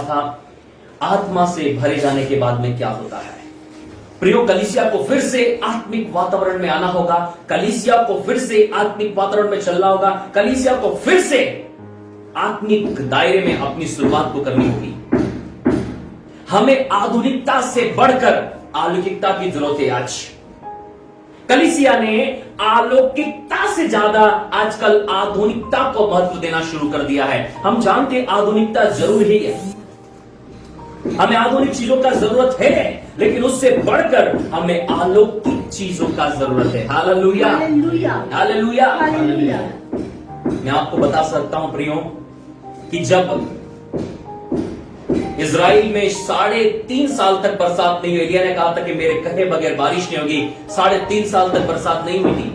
था आत्मा से भरे जाने के बाद में क्या होता है। प्रियो, कलीसिया को फिर से आत्मिक वातावरण में आना होगा, कलीसिया को फिर से आत्मिक वातावरण में चलना होगा, कलीसिया को फिर से आत्मिक दायरे में अपनी शुरुआत को करनी होगी। हमें आधुनिकता से बढ़कर अलौकिकता की जरूरत है। आज कलीसिया ने अलौकिकता से ज्यादा आजकल आधुनिकता को महत्व देना शुरू कर दिया है। हम जानते हैं आधुनिकता जरूरी है, हमें आधुनिक चीजों का जरूरत है, लेकिन उससे बढ़कर हमें अलौकिक चीजों का जरूरत है। Hallelujah, hallelujah, hallelujah. मैं आपको बता सकता हूं प्रियो कि जब इजराइल में 3.5 साल तक बरसात नहीं हुई, एलिया ने कहा था कि मेरे कहे बगैर बारिश नहीं होगी, 3.5 साल तक बरसात नहीं हुई थी।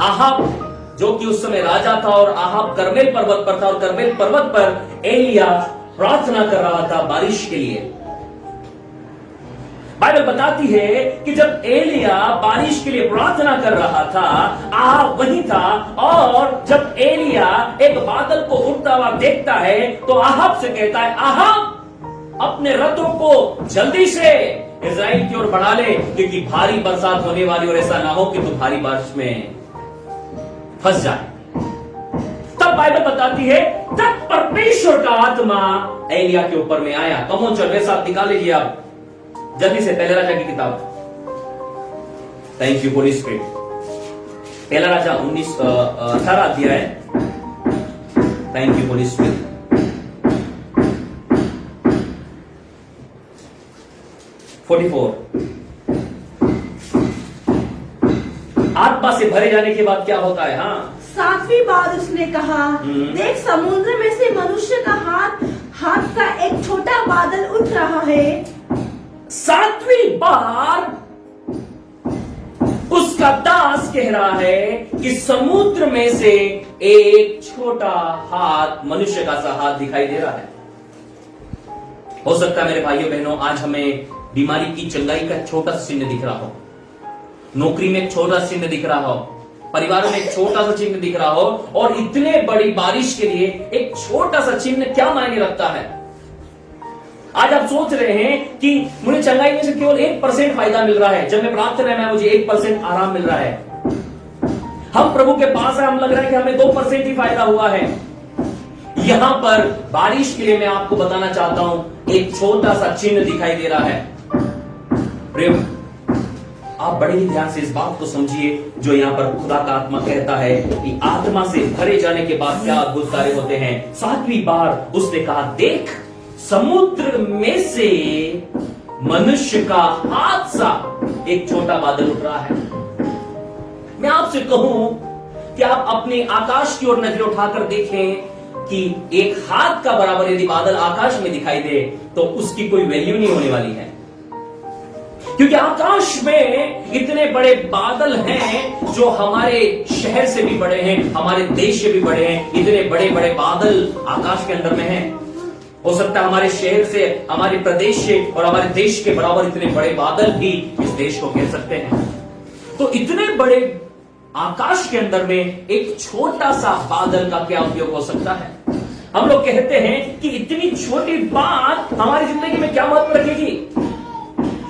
आहाब जो कि उस समय राजा था और आहाब करमेल पर्वत पर था, और करमेल पर्वत पर एलिया प्रार्थना कर रहा था बारिश के लिए। बाइबल बताती है कि जब एलिया बारिश के लिए प्रार्थना कर रहा था, आहाब वहीं था, और जब एलिया एक बादल को उड़ता हुआ देखता है तो आहाब से कहता है, आहाब अपने रथों को जल्दी से इजराइल की ओर बढ़ा ले, क्योंकि भारी बरसात होने वाली, और ऐसा ना हो कि तू भारी बारिश में फंस जाए। तब बाइबल बताती है तब परमेश्वर का आत्मा एलिया के ऊपर में आया। कमोन चल मेरे साथ निकाल लीजिए आप जल्दी से पहले राजा की किताब। Thank you holy spirit. पहला राजा 18 अध्याय। Thank you holy spirit. 44। आत्मा से भरे जाने के बाद क्या होता है? हाँ, 7वीं बार उसने कहा, देख समुद्र में से मनुष्य का हाथ का एक छोटा बादल उठ रहा है। 7वीं बार उसका दास कह रहा है कि समुद्र में से एक छोटा हाथ, मनुष्य का सा हाथ दिखाई दे रहा है। हो सकता है मेरे भाइयों बहनों आज हमें बीमारी की चंगाई का छोटा सा चिन्ह दिख रहा हो, नौकरी में एक छोटा सा चिन्ह दिख रहा हो, परिवार में एक छोटा सा चिन्ह दिख रहा हो, और इतने बड़ी बारिश के लिए एक छोटा सा चिन्ह क्या मायने रखता है। आज आप सोच रहे हैं कि मुझे चंगाई में से केवल 1% फायदा मिल रहा है, जब मैं प्रार्थना में मुझे 1% आराम मिल रहा है। हम प्रभु के पास है, हम लग रहा है कि हमें 2% ही फायदा हुआ है। यहां पर बारिश के लिए मैं आपको बताना चाहता हूं, एक छोटा सा चिन्ह दिखाई दे रहा है। प्रेम, आप बड़े ही ध्यान से इस बात को समझिए जो यहां पर खुदा का आत्मा कहता है कि आत्मा से भरे जाने के बाद क्या अद्भुत कार्य होते हैं। 7वीं बार उसने कहा, देख समुद्र में से मनुष्य का हाथ सा एक छोटा बादल उठ रहा है। मैं आपसे कहूं कि आप अपने आकाश की ओर नजर उठाकर देखें कि एक हाथ का बराबर यदि बादल आकाश में दिखाई दे तो उसकी कोई वैल्यू नहीं होने वाली है, क्योंकि आकाश में इतने बड़े बादल हैं जो हमारे शहर से भी बड़े हैं, हमारे देश से भी बड़े हैं। इतने बड़े बड़े बादल आकाश के अंदर में हैं। हो सकता है हमारे शहर से, हमारे प्रदेश से और हमारे देश के बराबर इतने बड़े बादल भी इस देश को घेर सकते हैं। तो इतने बड़े आकाश के अंदर में एक छोटा सा बादल का क्या उपयोग हो सकता है? हम लोग कहते हैं कि इतनी छोटी बात हमारी जिंदगी में क्या महत्व रखेगी।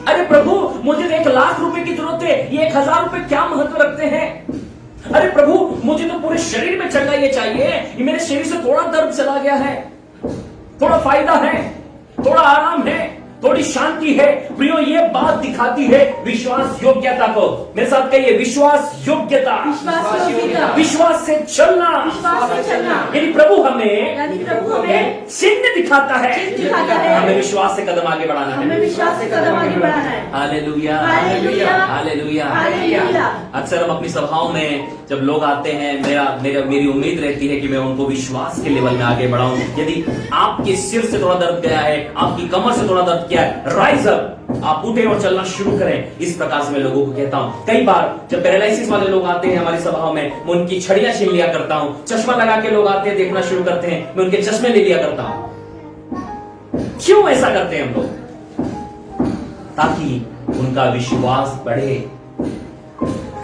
अरे प्रभु, मुझे 1 लाख रुपए की जरूरत है, ये 1000 रुपए क्या महत्व रखते हैं? अरे प्रभु, मुझे तो पूरे शरीर में चंगाई चाहिए, ये मेरे शरीर से थोड़ा दर्द चला गया है, थोड़ा फायदा है, थोड़ा आराम है, थोड़ी शांति है। प्रियो, ये बात दिखाती है विश्वास योग्यता को। मेरे साथ कहिए, विश्वास योग्यता, विश्वास से चलना। यदि प्रभु हमें चिन्ह दिखाता है, हमें विश्वास से कदम आगे बढ़ाना है। Hallelujah, hallelujah. अक्सर हम अपनी सभाओं में जब लोग आते हैं, मेरी उम्मीद रहती है कि मैं उनको विश्वास के लेवल में आगे बढ़ाऊं। यदि आपके सिर से थोड़ा दर्द गया है, आपकी कमर से थोड़ा दर्द किया है, राइज अप, आप उठे और चलना शुरू करें। इस प्रकार से मैं लोगों को कहता हूं। कई बार जब पैरालिसिस वाले लोग आते हैं हमारी सभाओं में, मैं उनकी छड़ियां छीन लिया करता हूं। चश्मा लगा के लोग आते हैं, देखना शुरू करते हैं, मैं उनके चश्मे ले लिया करता हूं। क्यों ऐसा करते हैं हम लोग? ताकि उनका विश्वास बढ़े।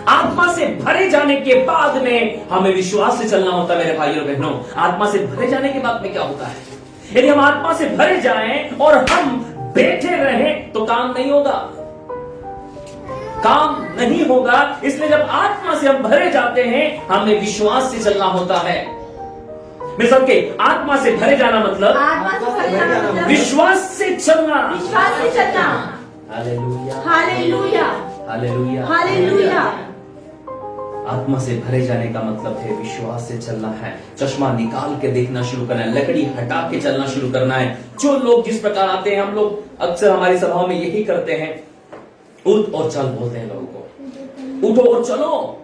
आत्मा से भरे जाने के बाद में हमें विश्वास से चलना होता है। मेरे भाइयों और बहनों, आत्मा से भरे जाने के बाद में क्या होता है? यदि हम आत्मा से भरे जाएं और हम बैठे रहें तो काम नहीं होगा, काम नहीं होगा। इसलिए जब आत्मा से हम भरे जाते हैं हमें विश्वास से चलना होता है। मेरे सबके आत्मा से भरे जाना मतलब आत्मा से भरे जाना मतलब विश्वास से चलना। विश्वास से चलना। Hallelujah, hallelujah, hallelujah, hallelujah. आत्मा से भरे जाने का मतलब है विश्वास से चलना है। चश्मा निकाल के देखना शुरू करना है, लकड़ी हटा के चलना शुरू करना है। जो लोग जिस प्रकार आते हैं, हम लोग अक्सर हमारी सभाओं में यही करते हैं, उठ और चल बोलते हैं लोगों को, उठो और चलो।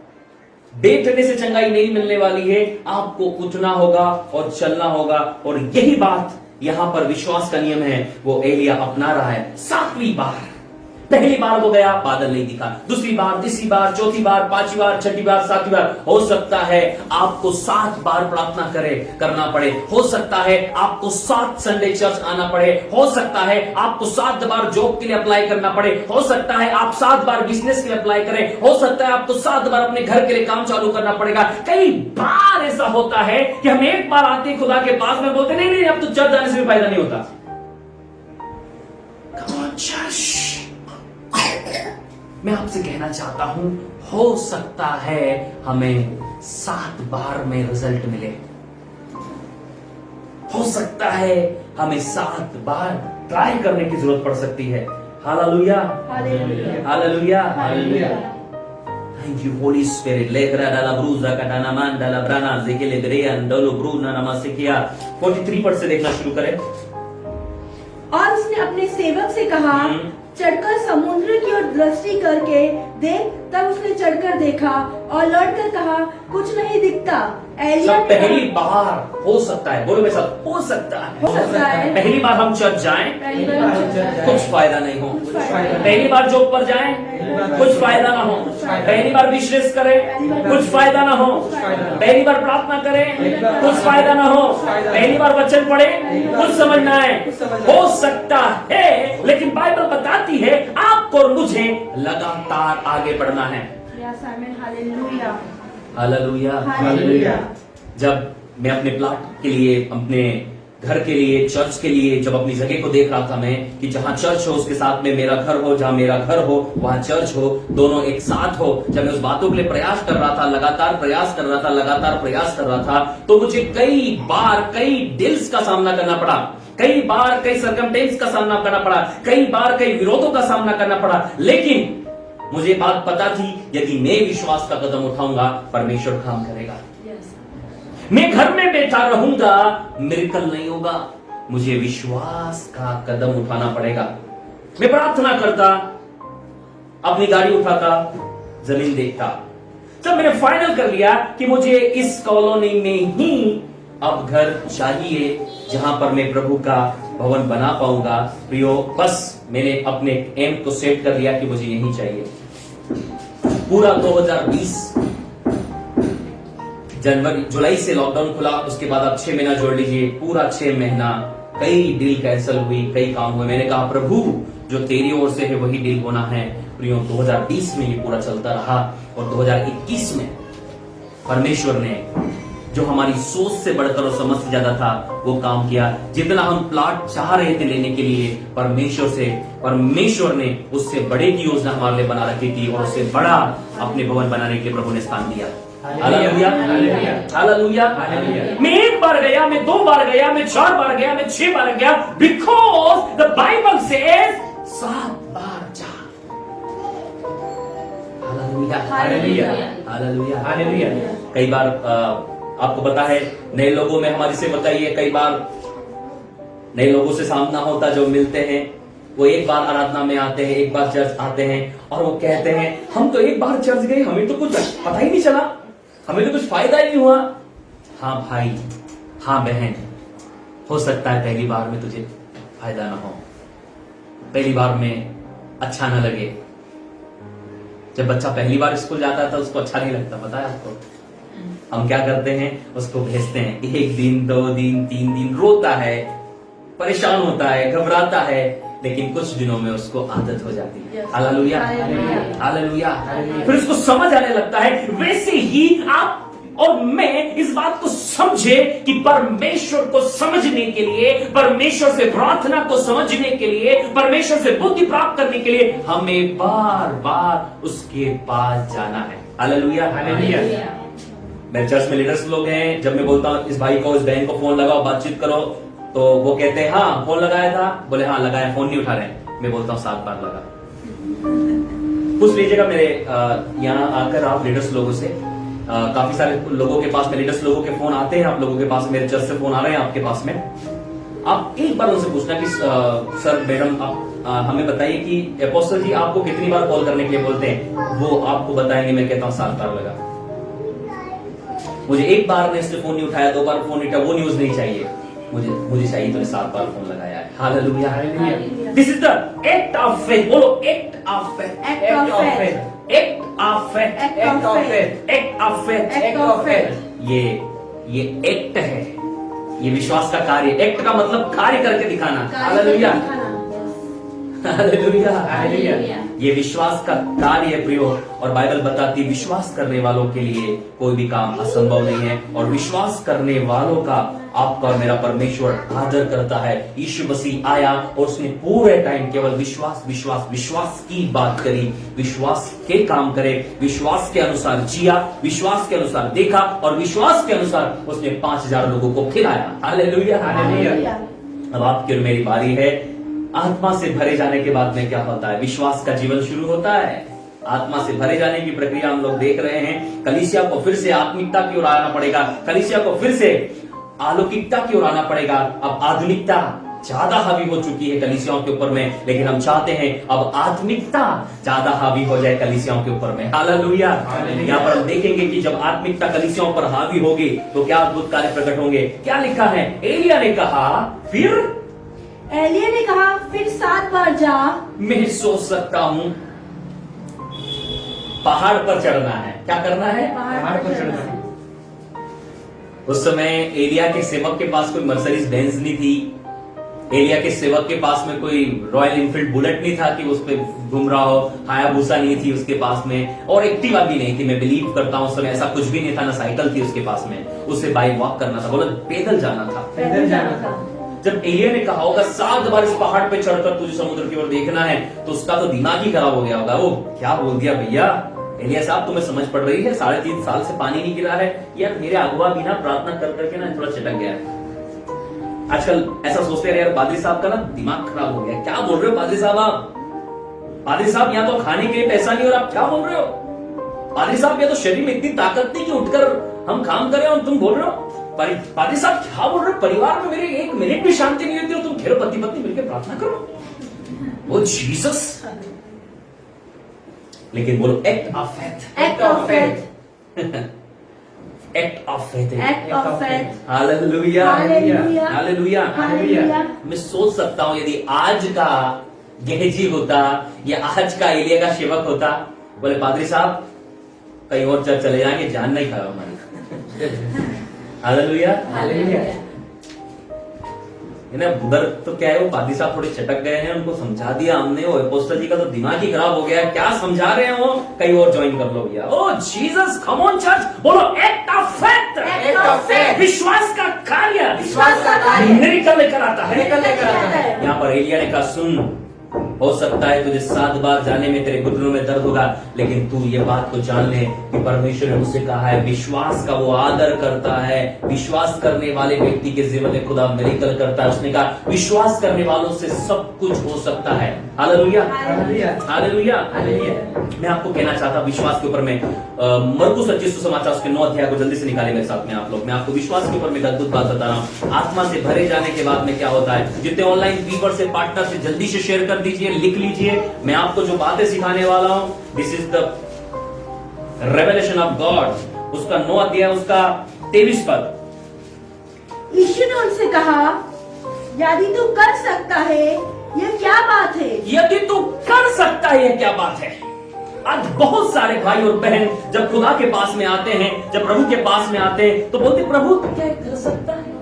बैठने से चंगाई नहीं मिलने वाली है, आपको उठना होगा और चलना होगा। और यही बात यहां पर विश्वास का नियम है, वो एलिया अपना रहा है। 7वीं बार, पहली बार वो गया, बादल नहीं दिखा, दूसरी बार, तीसरी बार, चौथी बार, 5वीं बार, 6ठी बार, 7वीं बार। हो सकता है आपको 7 बार प्रार्थना करना पड़े, हो सकता है आपको 7 संडे चर्च आना पड़े, हो सकता है आपको 7 बार जॉब के लिए अप्लाई करना पड़े, हो सकता है आप 7 बार बिजनेस के लिए अप्लाई करें, हो सकता है आपको 7 बार अपने घर के लिए काम चालू करना पड़ेगा। कई बार ऐसा होता है कि हम एक बार आते हैं खुदा के पास में, बोलते नहीं नहीं अब तो चर्च जाने से भी फायदा नहीं होता। मैं आपसे कहना चाहता हूं, हो सकता है हमें 7 बार में रिजल्ट मिले, हो सकता है हमें 7 बार ट्राई करने की जरूरत पड़ सकती है। Hallelujah, hallelujah, hallelujah. Thank you holy spirit. लेकरा डाला ब्रूजा का डाना मान डाला ब्राना जेकेले ग्रेयन डोलो ब्रूना नमस्किया। 43 पद से देखना शुरू करें। और उसने अपने सेवक से कहा, चढ़कर समुद्र की ओर दृष्टि करके देख। तब उसने चढ़कर देखा और लौटकर कहा, कुछ नहीं दिखता। एलिया ने पहली बार हो सकता है, बोलो मेरे साथ, हो सकता है, हो सकता है पहली बार हम चर्च जाएं, पहली बार हम चर्च जाएं, कुछ फायदा नहीं हो। कुछ फायदा नहीं। पहली बार जॉब पर जाएं, कुछ फायदा ना हो। पहली बार बिजनेस करें, कुछ फायदा ना हो। पहली बार प्रार्थना करें, कुछ फायदा ना हो। पहली बार वचन पढ़ें, कुछ समझ ना आए। हो सकता है, लेकिन बाइबल बताती है आपको और मुझे लगातार आगे बढ़ना है। यस आमीन, हालेलुया, हालेलुया, हालेलुया। जब मैं अपने प्लाट के लिए, अपने घर के लिए, चर्च के लिए, जब अपनी जगह को देख रहा था मैं कि जहां चर्च हो उसके साथ में मेरा घर हो, जहां मेरा घर हो वहां चर्च हो, दोनों एक साथ हो, जब मैं उस बातों के लिए प्रयास कर रहा था, लगातार प्रयास कर रहा था, लगातार प्रयास कर रहा था, तो मुझे कई बार कई डिल्स का सामना करना पड़ा, कई बार कई सरकमटेंस का सामना करना पड़ा, कई बार कई विरोधों का सामना करना पड़ा। लेकिन मुझे बात पता थी, यदि मैं विश्वास का कदम उठाऊंगा परमेश्वर काम करेगा। मैं घर में बैठा रहूंगा मिरेकल नहीं होगा, मुझे विश्वास का कदम उठाना पड़ेगा। मैं प्रार्थना करता, अपनी गाड़ी उठाता, जमीन देखता। जब मैंने फाइनल कर लिया कि मुझे इस कॉलोनी में ही अब घर चाहिए जहां पर मैं प्रभु का भवन बना पाऊंगा, प्रियो, बस मैंने अपने एम को सेट कर लिया कि मुझे यही चाहिए। पूरा 2020 जनवरी जुलाई से लॉकडाउन खुला, उसके बाद अब 6 महीना जोड़ लीजिए, पूरा 6 महीना कई डील कैंसिल हुई, कई काम हुए। मैंने कहा प्रभु जो तेरी ओर से है वही डील होना है। प्रियो 2020 में ये पूरा चलता रहा और 2021 में परमेश्वर ने जो हमारी सोच से बढ़कर और समझ से ज्यादा था वो काम किया। जितना हम प्लाट चाह रहे थे लेने के लिए, परमेश्वर ने उससे बड़े की योजना हमारे लिए बना रखी थी और उससे बड़ा अपने भवन बनाने के लिए प्रभु ने स्थान दिया। Hallelujah, hallelujah. मैं 1 बार गया, मैं 2 बार गया, मैं 4 बार गया, मैं 6 बार गया, बिकॉज द बाइबल सेज 7 बार जा। Hallelujah, hallelujah, hallelujah, hallelujah. कई बार आपको पता है नए लोगों में हमारी से बताइए, कई बार नए लोगों से सामना होता, जो मिलते हैं वो 1 बार आराधना में आते हैं, 1 बार चर्च आते हैं और वो कहते हैं हम तो 1 बार चर्च गए, हमें तो कुछ पता ही नहीं चला, हमें तो कुछ फायदा ही नहीं हुआ। हाँ भाई, हाँ बहन, हो सकता है पहली बार में तुझे फायदा ना हो, पहली बार में अच्छा ना लगे। जब बच्चा पहली बार स्कूल जाता था उसको अच्छा नहीं लगता, पता है आपको? हम क्या करते हैं, उसको भेजते हैं 1 दिन 2 दिन 3 दिन, रोता है, परेशान होता है, घबराता है, लेकिन कुछ दिनों में उसको आदत हो जाती है। Hallelujah, hallelujah. फिर उसको समझ आने लगता है। वैसे ही आप और मैं इस बात को समझे कि परमेश्वर को समझने के लिए, परमेश्वर से प्रार्थना को समझने के लिए, परमेश्वर से बुद्धि प्राप्त करने के लिए हमें बार बार उसके पास जाना है। Hallelujah, hallelujah. मेरे चर्च में लीडर्स लोग हैं, जब मैं बोलता हूं इस भाई को, इस बहन को फोन लगाओ, बातचीत करो, तो वो कहते हैं हाँ फोन लगाया था, बोले हाँ लगाया, फोन नहीं उठा रहे। मैं बोलता हूँ 7 बार लगा। पूछ लीजिएगा मेरे यहाँ आकर आप लीडर्स लोगों से, काफी सारे लोगों के पास में लीडर्स लोगों के फोन आते हैं, आप लोगों के पास, मेरे चर्च से फोन आ रहे हैं आपके पास में। आप एक बार उनसे पूछना कि सर मैडम आप हमें बताइए कि अपोस्टल जी आपको कितनी बार कॉल करने के लिए बोलते हैं। वो आपको बताएंगे, मैं कहता हूँ 7 बार लगा। मुझे एक बार ने इसने फोन नहीं उठाया, 2 बार फोन नहीं उठाया, वो न्यूज नहीं चाहिए, मुझे चाहिए तो 7 बार फोन लगाया है। Hallelujah, hallelujah. This is the act of faith. बोलो act of faith, act of faith, act of faith, act of faith, act of faith, act of faith. ये एक्ट है, ये विश्वास का कार्य। एक्ट का मतलब कार्य करके दिखाना। Hallelujah, hallelujah, hallelujah. ये विश्वास का कार्य है प्रियो, और बाइबल बताती है विश्वास करने वालों के लिए कोई भी काम असंभव नहीं है, और विश्वास करने वालों का आपका और मेरा परमेश्वर आदर करता है। यीशु मसीह आया और उसने पूरे टाइम केवल विश्वास विश्वास विश्वास की बात करी, विश्वास के काम करे, विश्वास के अनुसार जिया, विश्वास के अनुसार देखा, और विश्वास के अनुसार उसने 5000 लोगों को खिलाया। Hallelujah, hallelujah. अब आपकी और मेरी बारी है। आत्मा से भरे जाने के बाद में क्या होता है? विश्वास का जीवन शुरू होता है। आत्मा से भरे जाने की प्रक्रिया हम लोग देख रहे हैं। कलीसिया को फिर से आत्मिकता की ओर आना पड़ेगा, कलीसिया को फिर से अलौकिकता की ओर आना पड़ेगा। अब आधुनिकता ज्यादा हावी हो चुकी है कलीसियाओं के ऊपर में, लेकिन हम चाहते हैं अब आत्मिकता ज्यादा हावी हो जाए कलीसियाओं के ऊपर में। हालेलुया। यहाँ पर हम देखेंगे कि जब आत्मिकता कलीसियाओं पर हावी होगी तो क्या अद्भुत कार्य प्रकट होंगे। क्या लिखा है? एलिया ने कहा, एलिया ने कहा फिर 7 बार जा। मैं सोच सकता हूं पहाड़ पर चढ़ना है। क्या करना है? पहाड़ पर चढ़ना है। उस समय एलिया के सेवक के पास कोई मर्सिडीज बेंज नहीं थी, एलिया के सेवक के पास में कोई रॉयल इनफील्ड बुलेट नहीं था कि उस पर घूम रहा हो, हायाबुसा नहीं थी उसके पास में, और एक्टिवा भी नहीं थी। मैं बिलीव करता हूं उस समय ऐसा कुछ भी नहीं था, ना साइकिल थी उसके पास में, उसे बाई वॉक करना था, बोला पैदल जाना था, पैदल जाना था। जब एलिया ने कहा होगा 7 बार इस पहाड़ पे चढ़कर तुझे समुद्र की ओर देखना है, तो उसका तो दिमाग ही खराब हो गया होगा। वो क्या बोल दिया भैया, एलिया साहब तुम्हें समझ पड़ रही है? 3.5 साल से पानी नहीं गिरा है। यार मेरे अगुआ भी ना प्रार्थना कर करके ना थोड़ा चटक गया है। आजकल ऐसा सोचते रहे यार पादरी साहब का ना दिमाग खराब हो गया। क्या बोल रहे हो पादरी साहब आप? पादरी साहब यहाँ तो खाने के लिए पैसा नहीं और आप क्या बोल रहे हो? पादरी साहब या तो शरीर में इतनी ताकत नहीं कि उठकर हम काम करें और तुम बोल रहे हो? पादरी साहब क्या बोल रहे हो? परिवार में मेरे 1 मिनट भी शांति नहीं होती हो, तुम घेरो पति पत्नी मिलकर प्रार्थना करो। ओ जीसस। लेकिन बोलो act of faith, act of faith, act of faith, act of faith. Hallelujah, hallelujah, hallelujah, hallelujah. मैं सोच सकता हूं यदि आज का गेहजी होता या आज का एलिया का सेवक होता, बोले पादरी साहब कहीं और चर्च चले जाएंगे, जान नहीं खाया हमारी। Hallelujah, hallelujah. उधर तो क्या है, वो पादरी साहब थोड़े चटक गए हैं, उनको समझा दिया हमने, वो अपोस्टल जी का तो दिमाग ही खराब हो गया है, क्या समझा रहे हैं वो, कहीं और ज्वाइन कर लो भैया। ओ जीसस, कम ऑन चर्च, बोलो act of faith, act of faith, विश्वास का कार्य, विश्वास का कार्य मिरेकल लेकर आता है, मिरेकल लेकर आता है। यहाँ पर एलिया ने कहा सुन, हो सकता है तुझे 7 बार जाने में तेरे घुटनों में दर्द होगा, लेकिन तू ये बात को जान ले कि परमेश्वर ने मुझसे कहा है विश्वास का वो आदर करता है, विश्वास करने वाले व्यक्ति के जीवन में खुदा मिरेकल करता है। उसने कहा विश्वास करने वालों से सब कुछ हो सकता है। Hallelujah, hallelujah, hallelujah, hallelujah. मैं आपको कहना चाहता विश्वास के ऊपर में मरकुस 25 सुसमाचार उसके 9 अध्याय को जल्दी से निकाले मेरे साथ में आप लोग। मैं आपको विश्वास के ऊपर में अद्भुत बात बता रहा हूँ। आत्मा से भरे जाने के बाद में क्या होता है, जितने ऑनलाइन व्यूअर से पार्टनर से जल्दी से शेयर कर दीजिए, लिख लीजिए। मैं आपको जो बातें सिखाने वाला हूं, this is the revelation of God, उसका 9 अध्याय उसका 23 पद। यीशु ने उनसे कहा यदि तू कर सकता है यह क्या बात है? यदि तू कर सकता है यह क्या बात है? आज बहुत सारे भाई और बहन जब खुदा के पास में आते हैं, जब प्रभु के पास में आते हैं, तो बोलते प्रभु तू क्या कर सकता है?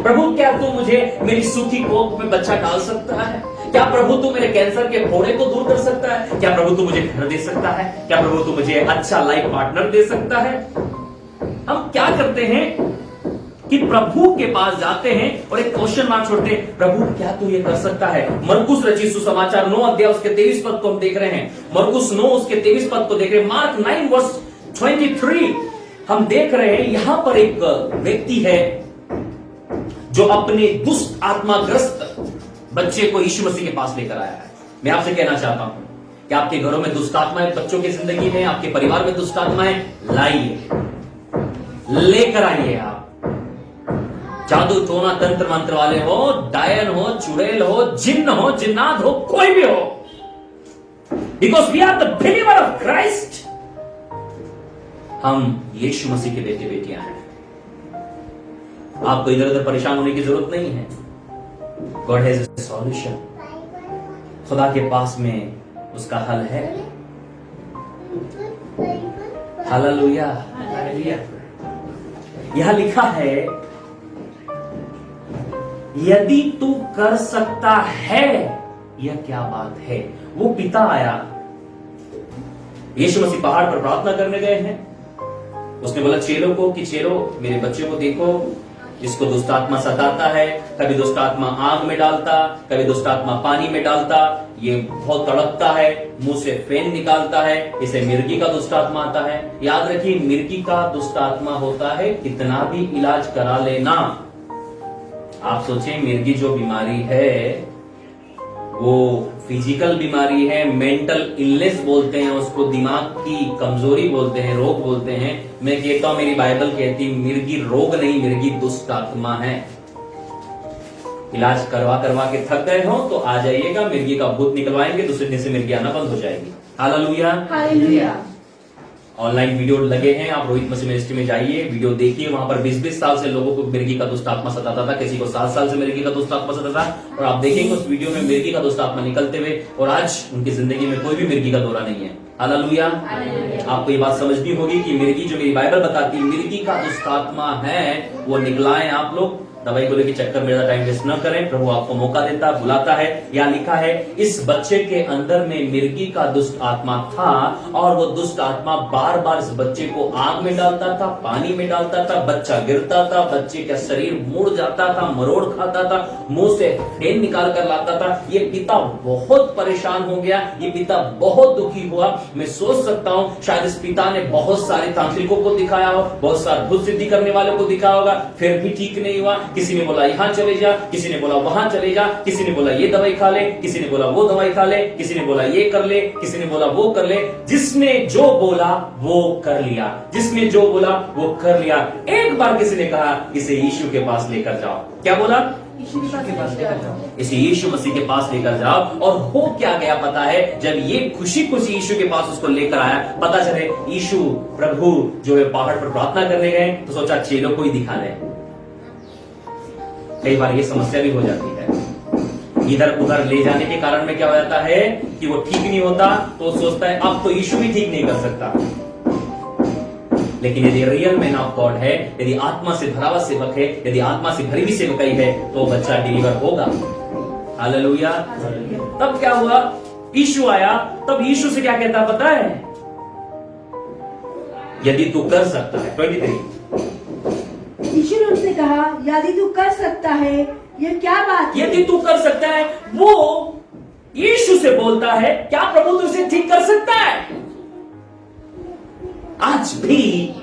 प्रभु क्या तू मुझे मेरी सूखी कोख में बच्चा डाल सकता है? क्या प्रभु तू मेरे कैंसर के फोड़े को दूर कर सकता है? क्या प्रभु तू मुझे घर दे सकता है? क्या प्रभु तू मुझे अच्छा लाइफ पार्टनर दे सकता है? हम क्या करते हैं कि प्रभु के पास जाते हैं और एक क्वेश्चन मार्क छोड़ते हैं, प्रभु क्या तू ये कर सकता है? मरकुस रचित सुसमाचार 9 अध्याय उसके 23 पद को हम देख रहे हैं। मरकुस 9 उसके 23 पद को देख रहे हैं। मार्क 9 वर्स 23 हम देख रहे हैं। यहां पर एक व्यक्ति है जो अपने दुष्ट आत्माग्रस्त बच्चे को यीशु मसीह के पास लेकर आया है। मैं आपसे कहना चाहता हूं कि आपके घरों में दुष्ट आत्माएं, बच्चों की जिंदगी में, आपके परिवार में दुष्ट आत्माएं, लाइए, लेकर आइए। आप जादू टोना तंत्र मंत्र वाले हो, डायन हो, चुड़ैल हो, जिन्न हो, जिन्नात हो, कोई भी हो, because we are the believer of Christ. हम यीशु मसीह के बेटे बेटियां हैं। आपको इधर उधर परेशान होने की जरूरत नहीं है। God has a solution. खुदा के पास में उसका हल है। हालेलुया। यह लिखा है, यदि तू कर सकता है, यह क्या बात है। वो पिता आया, यीशु मसीह पहाड़ पर प्रार्थना करने गए हैं। उसने बोला चेलों को कि चेलों, मेरे बच्चे को देखो, इसको दुष्ट आत्मा सताता है। कभी दुष्ट आत्मा आग में डालता, कभी दुष्ट आत्मा पानी में डालता, ये बहुत तड़पता है, मुंह से फेन निकालता है, इसे मिर्गी का दुष्ट आत्मा आता है। याद रखिए, मिर्गी का दुष्ट आत्मा होता है, कितना भी इलाज करा लेना। आप सोचें, मिर्गी जो बीमारी है वो फिजिकल बीमारी है, मेंटल इलनेस बोलते हैं उसको, दिमाग की कमजोरी बोलते हैं, रोग बोलते हैं। मैं कहता हूं, मेरी बाइबल कहती मिर्गी रोग नहीं, मिर्गी दुष्ट आत्मा है। इलाज करवा करवा के थक गए हो तो आ जाइएगा, मिर्गी का भूत निकलवाएंगे, दूसरे दिन से मिर्गी आना बंद हो जाएगी। Hallelujah, hallelujah. ऑनलाइन वीडियो लगे हैं, आप रोहित मसीह मिनिस्ट्री में जाइए, वीडियो देखिए। वहां पर 20-20 साल से लोगों को मिर्गी का दुष्ट आत्मा सताता था, किसी को 7 साल से मिर्गी का दुष्ट आत्मा सताता था, और आप देखेंगे उस वीडियो में मिर्गी का दुष्ट आत्मा निकलते हुए, और आज उनकी जिंदगी में कोई भी मिर्गी का दौरा नहीं है। हालेलुया। आपको ये बात समझनी होगी कि मिर्गी जो मेरी बाइबल बताती है मिर्गी का दुष्ट आत्मा है, वो निकलाएं आप लोग। दवाई गोली के चक्कर में ज्यादा टाइम वेस्ट न करें। प्रभु आपको मौका देता, बुलाता है। यहाँ लिखा है, इस बच्चे के अंदर में मिर्गी का दुष्ट आत्मा था, और वो दुष्ट आत्मा बार बार इस बच्चे को आग में डालता था, पानी में डालता था, बच्चा गिरता था, बच्चे का शरीर मुड़ जाता था, मरोड़ खाता था, मुंह से फेन निकाल कर लाता था। ये पिता बहुत परेशान हो गया, ये पिता बहुत दुखी हुआ। मैं सोच सकता हूँ शायद इस पिता ने बहुत सारे तांत्रिकों को दिखाया हो, बहुत सारे भूत सिद्धि करने वालों को दिखाया होगा, फिर भी ठीक नहीं हुआ। किसी ने बोला यहां चले जा, किसी ने बोला वहां चले जा, किसी ने बोला ये दवाई खा ले, किसी ने बोला वो दवाई खा ले, किसी ने बोला ये कर ले, किसी ने बोला वो कर ले। जिसने जो बोला वो कर लिया, जिसने जो बोला वो कर लिया। एक बार किसी ने कहा इसे यीशु के पास लेकर जाओ। क्या बोला? यीशु के पास लेकर जाओ। इसे यीशु मसीह के पास लेकर जाओ। और हो क्या गया पता है? जब ये खुशी खुशी यीशु के पास उसको लेकर आया, पता चले यीशु प्रभु जो है पहाड़ पर प्रार्थना करने गए, तो सोचा चेलों को ही दिखा दे। कई बार ये समस्या भी हो जाती है, इधर उधर ले जाने के कारण में क्या हो जाता है कि वो ठीक नहीं होता, तो सोचता है अब तो यीशु भी ठीक नहीं कर सकता। लेकिन यदि रियल मैन ऑफ गॉड है, यदि आत्मा से भरा हुआ सेवक है, यदि आत्मा से भरी हुई सेवकाई है, तो बच्चा डिलीवर होगा। हालेलुया। तब क्या हुआ? यीशु आया, तब यीशु से क्या कहता पता है? यदि तू कर सकता है। 23 यीशु ने उनसे कहा, यदि तू कर सकता है, यह क्या बात है? यदि तू कर सकता है, वो यीशु से बोलता है, क्या प्रभु तुझे ठीक कर सकता है? आज भी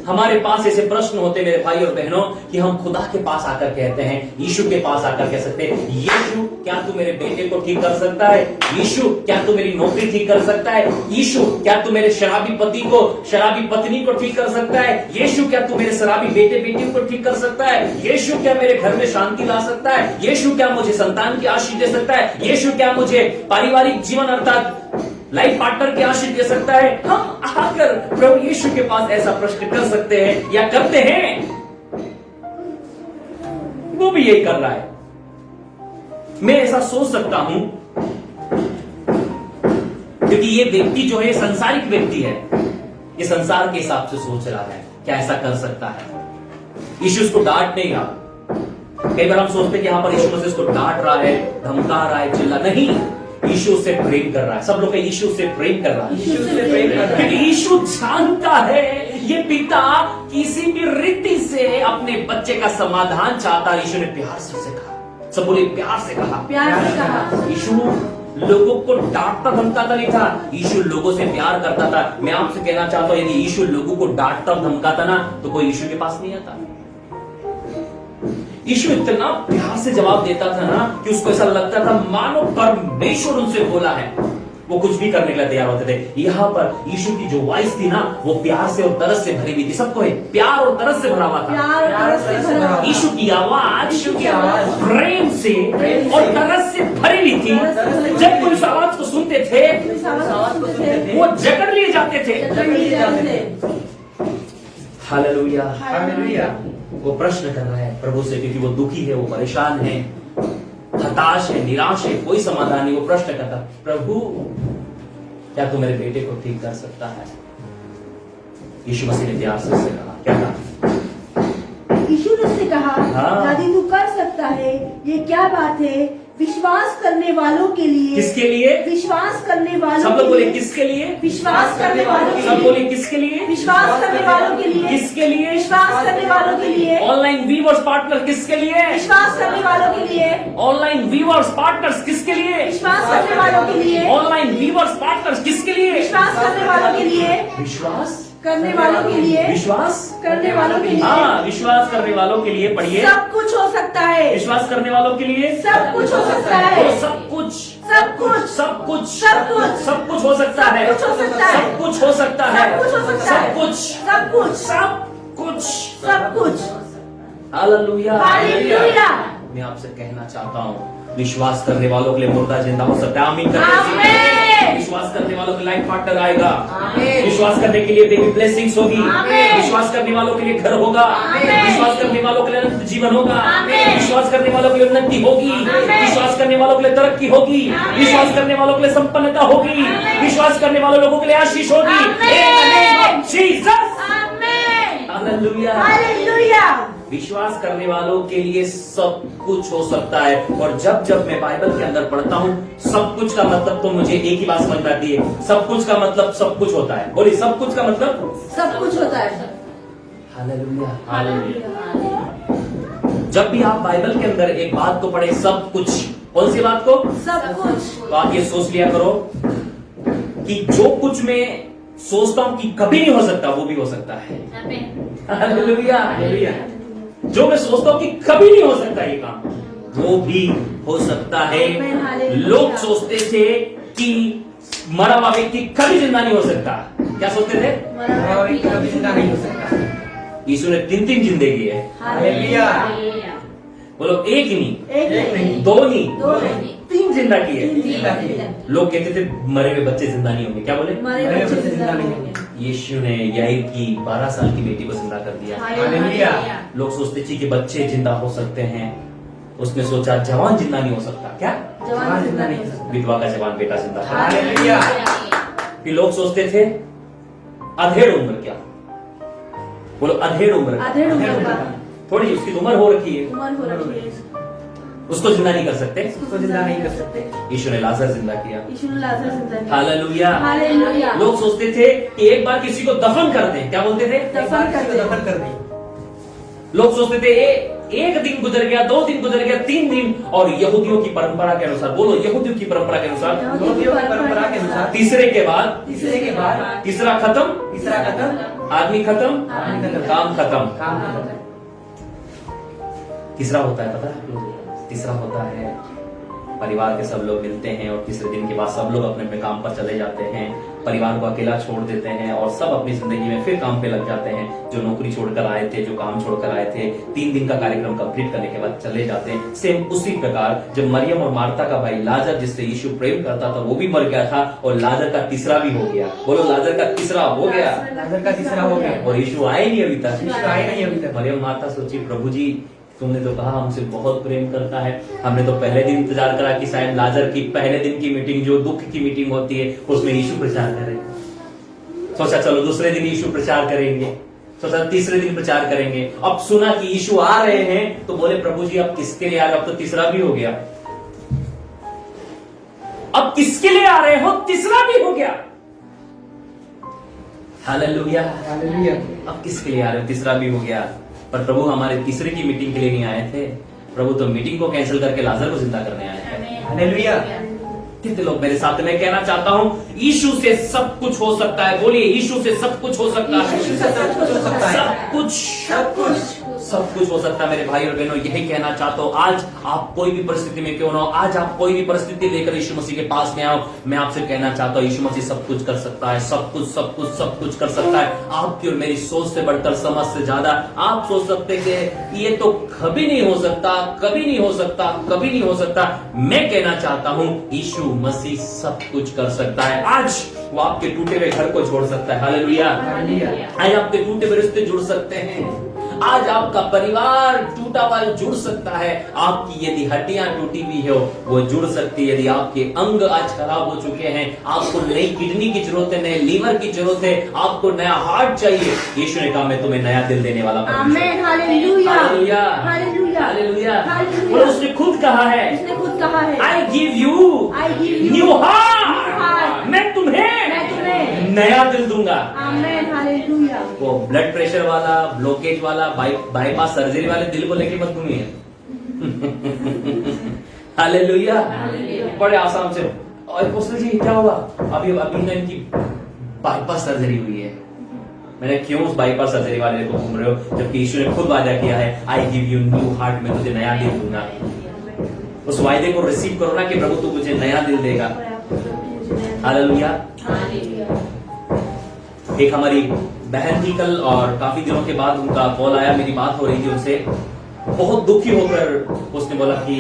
हमारे पास ऐसे प्रश्न होते मेरे भाई और बहनों कि हम खुदा के पास आकर कहते हैं, यीशु के पास आकर कह सकते हैं, यीशु क्या तू मेरे बेटे को ठीक कर सकता है? यीशु क्या तू मेरी नौकरी ठीक कर सकता है? यीशु क्या तू मेरे शराबी पति को, शराबी पत्नी को ठीक कर सकता है? यीशु क्या तू मेरे शराबी बेटे बेटियों को ठीक कर सकता है? यीशु क्या मेरे घर में शांति ला सकता है? यीशु क्या मुझे संतान की आशीष दे सकता है? यीशु क्या मुझे पारिवारिक जीवन अर्थात लाइफ पार्टनर की आशीष दे सकता है? हम आकर प्रभु यीशु के पास ऐसा प्रश्न कर सकते हैं या करते हैं। वो भी यही कर रहा है। मैं ऐसा सोच सकता हूं क्योंकि ये व्यक्ति जो है संसारिक व्यक्ति है, ये संसार के हिसाब से सोच रहा है, क्या ऐसा कर सकता है? यीशु उसको डांट नहीं रहा। कई बार हम सोचते हैं कि यहां पर यीशु मसीह उसको डांट रहा है, धमका रहा है, चिल्ला नहीं। यीशु से प्रेम कर रहा है। सब लोग यीशु से प्रेम कर रहा है। यीशु से प्रेम कर रहा है। यीशु जानता है ये पिता किसी भी रीति से अपने बच्चे का समाधान चाहता। यीशु ने प्यार से उसे कहा, सब बोले प्यार से कहा, प्यार से कहा। यीशु लोगों को डांटता धमकाता नहीं था, यीशु लोगों से प्यार करता था। मैं आपसे कहना चाहता हूं, यदि यीशु लोगों को डांटता धमकाता ना तो कोई यीशु के पास नहीं आता। यीशु इतना प्यार से जवाब देता था ना कि उसको ऐसा लगता था मानो परमेश्वर उनसे बोला है। वो कुछ भी करने के लिए तैयार होते थे। यहाँ पर यीशु की जो वॉइस थी ना वो प्यार से और तरस से भरी हुई थी। सबको है प्यार और तरस से भरा हुआ था। प्यार और तरस से भरा हुआ। यीशु की आवाज प्रेम से और तरस से भरी हुई थी। जब कोई उस आवाज को सुनते थे वो जकड़ लिए जाते थे। Hallelujah, hallelujah. वो प्रश्न कर रहा है प्रभु से, क्योंकि वो दुखी है, वो परेशान है, हताश है, निराश है, कोई समाधान नहीं। वो प्रश्न करता, प्रभु क्या तू मेरे बेटे को ठीक कर सकता है? यीशु मसीह ने प्यार से उससे कहा, क्या कहा? यीशु ने उससे कहा, हाँ। यदि तू कर सकता है, ये क्या बात है? विश्वास करने वालों के लिए। किसके लिए? विश्वास करने वालों सब के लोग बोले लिए। किसके लिए? विश्वास करने वालों के सब लिए। बोले किसके लिए? विश्वास करने वालों के लिए। किसके लिए? विश्वास करने वालों के लिए। ऑनलाइन व्यूअर्स पार्टनर किसके लिए? विश्वास करने वालों के लिए। ऑनलाइन व्यूअर्स पार्टनर्स किसके लिए? विश्वास करने वालों के लिए। ऑनलाइन व्यूअर्स पार्टनर्स किसके लिए? विश्वास करने वालों के लिए। विश्वास करने वालों के लिए। विश्वास करने वालों के लिए। हाँ, विश्वास करने वालों के लिए पढ़िए। सब कुछ हो सकता है। विश्वास करने वालों के लिए सब कुछ हो सकता है। बोलो, सब कुछ, सब कुछ। सब कुछ, सब कुछ। सब कुछ हो सकता है। सब कुछ हो सकता है। सब कुछ हो सकता है। सब कुछ हो सकता है। सब कुछ, सब कुछ। सब कुछ। सब कुछ। हालेलुया। हालेलुया। मैं आपसे कहना चाहता हूँ, विश्वास करने वालों के लिए मुर्दा जिंदा हो सकता है। आमीन आमीन। करके विश्वास करने वालों के लाइफ पार्टनर आएगा। आमीन। विश्वास करने के लिए बेबी ब्लेसिंग्स होगी। आमीन। विश्वास करने वालों के लिए घर होगा। आमीन। विश्वास करने वालों के लिए अनंत जीवन होगा। आमीन। विश्वास करने वालों के लिए उन्नति होगी। आमीन। विश्वास करने वालों के लिए तरक्की होगी। आमीन। विश्वास करने वालों के लिए संपन्नता होगी। आमीन। विश्वास करने वाले लोगों के लिए आशीष होगी। आमीन। In the name of Jesus। आमीन। हालेलुया। हालेलुया। विश्वास करने वालों के लिए सब कुछ हो सकता है। और जब जब मैं बाइबल के अंदर पढ़ता हूँ, सब कुछ का मतलब तो मुझे एक ही बात समझ में आती है, सब कुछ का मतलब सब कुछ होता है। बोलिए, सब कुछ का मतलब सब कुछ होता है। Hallelujah, hallelujah. जब भी आप बाइबल के अंदर एक बात को पढ़े, सब कुछ, कौन सी बात को? सब कुछ। तो आप ये सोच लिया करो कि जो कुछ मैं सोचता हूं कि कभी नहीं हो सकता, वो भी हो सकता है। Hallelujah, hallelujah. जो मैं सोचता हूं कि कभी नहीं हो सकता ये काम, वो भी हो सकता है। आमीन, हालेलुया। लोग सोचते थे कि मरा हुआ व्यक्ति कभी जिंदा नहीं हो सकता। क्या सोचते थे? कभी जिंदा नहीं हो सकता। यीशु ने 3 जिंदगी है। हालेलुया। बोलो, एक नहीं, एक नहीं। दो नहीं, दो नहीं। 3 जिंदा की है। जिंदा की है। लोग कहते थे मरे हुए बच्चे जिंदा नहीं होंगे। क्या बोले? मरे बच्चे जिंदा नहीं होंगे। यीशु ने याईर की 12 साल की बेटी को जिंदा कर दिया। हालेलुया। लोग सोचते थे कि बच्चे जिंदा हो सकते हैं, उसने सोचा जवान जिंदा नहीं हो सकता। क्या? जवान जिंदा नहीं हो सकता। विधवा का जवान बेटा जिंदा। हालेलुया। फिर लोग सोचते थे अधेड़ उम्र। क्या बोलो? अधेड़ उम्र। अधेड़ उम्र का थोड़ी उसकी उम्र हो रखी है, उम्र हो रखी है, उसको जिंदा नहीं कर सकते। उसको जिंदा नहीं कर सकते। यीशु ने लाजर जिंदा किया। यीशु ने लाजर जिंदा किया। हालेलुया। हालेलुया। लोग सोचते थे कि एक बार किसी को दफन कर दें। क्या बोलते थे? दफन कर दे। दफन कर दी। लोग सोचते थे एक दिन गुजर गया, 2 दिन गुजर गया, 3 दिन, और यहूदियों की परंपरा के अनुसार, बोलो यहूदियों की परंपरा के अनुसार, यहूदियों की परंपरा के अनुसार तीसरे के बाद तीसरे के बाद तीसरा खत्म, तीसरा खत्म, आदमी खत्म, आदमी खत्म, काम खत्म। काम खत्म। तीसरा होता है, पता है आप लोग? तीसरा होता है परिवार के सब लोग मिलते हैं और तीसरे दिन के बाद सब लोग अपने अपने काम पर चले जाते हैं, परिवार को अकेला छोड़ देते हैं और सब अपनी जिंदगी में फिर काम पे लग जाते हैं। जो नौकरी छोड़कर आए थे, जो काम छोड़कर आए थे, 3 दिन का कार्यक्रम कंप्लीट करने के बाद चले जाते हैं। सेम उसी प्रकार जब मरियम और मार्था का भाई लाजर, जिससे यीशु प्रेम करता था, वो भी मर गया था और लाजर का तीसरा भी हो गया। बोलो, लाजर का तीसरा हो गया लाजर का तीसरा हो गया और यीशु आए नहीं अभी तक। यीशु आए नहीं अभी तक। मरियम माता सोची, प्रभु जी तुमने तो कहा हमसे बहुत प्रेम करता है, हमने तो पहले दिन इंतजार करा कि शायद लाजर की पहले दिन की मीटिंग, जो दुख की मीटिंग होती है, उसमें यीशु प्रचार करे। सोचा चलो दूसरे दिन यीशु प्रचार करेंगे, सोचा तीसरे दिन प्रचार करेंगे। अब सुना कि यीशु आ रहे हैं तो बोले, प्रभु जी अब किसके लिए आ रहे? अब तो तीसरा भी हो गया। अब अब किसके लिए आ रहे हो? तीसरा भी हो गया। हालेलुया। हालेलुया। अब किसके लिए आ रहे हो? तीसरा भी हो गया। पर प्रभु हमारे तीसरे की मीटिंग के लिए नहीं आए थे, प्रभु तो मीटिंग को कैंसिल करके लाजर को जिंदा करने आए थे। हालेलुया। कितने लोग मेरे साथ? मैं कहना चाहता हूं यीशु से सब कुछ हो सकता है। बोलिए, यीशु से सब कुछ हो सकता है। यीशु से सब कुछ हो सकता है। सब कुछ हो सकता है मेरे भाई और बहनों। यही कहना चाहता हूं, आज आप कोई भी परिस्थिति में क्यों ना हो, आज आप कोई भी परिस्थिति लेकर यीशु मसीह के पास में आओ, मैं आपसे कहना चाहता हूं यीशु मसीह सब कुछ कर सकता है। सब कुछ कर सकता है। आपकी और मेरी सोच से बढ़कर, समझ से ज्यादा। आप सोच सकते हैं कि ये तो कभी नहीं हो सकता, कभी नहीं हो सकता, कभी नहीं हो सकता। मैं कहना चाहता हूं यीशु मसीह सब कुछ कर सकता है। आज वो आपके टूटे हुए घर को जोड़ सकता है। हालेलुया। आज आपके टूटे हुए रिश्ते जुड़ सकते हैं। आज आपका परिवार टूटा हुआ जुड़ सकता है। आपकी यदि हड्डियां टूटी हुई हो वो जुड़ सकती है। यदि आपके अंग आज खराब हो चुके हैं, आपको नई किडनी की जरूरत है, नए लीवर की जरूरत है, आपको नया हार्ट चाहिए, यीशु ने कहा मैं तुम्हें नया दिल देने वाला परमेश्वर। आमीन। Hallelujah. Hallelujah. Hallelujah. Hallelujah. Hallelujah. और उसने खुद कहा है, उसने खुद कहा है, I give you I give you new heart. मैं तुम्हें नया दिल दूंगा। आमीन। हालेलुया। वो ब्लड प्रेशर वाला, ब्लॉकेज वाला, बाईपास सर्जरी वाले दिल को लेके मत घूमिए। हालेलुया। बड़े आसान से। और अपोस्टल जी क्या हुआ? अभी ना इनकी बाईपास सर्जरी हुई है। मैंने क्यों उस बाईपास सर्जरी वाले को घूम रहे हो, जबकि यीशु ने खुद वादा किया है, I give you new heart, मैं तुझे नया दिल दूंगा। उस वायदे को रिसीव करो ना कि प्रभु तू मुझे नया दिल देगा। हालेलुया। एक हमारी बहन थी कल, और काफी दिनों के बाद उनका कॉल आया, मेरी बात हो रही थी उनसे। बहुत दुखी होकर उसने बोला कि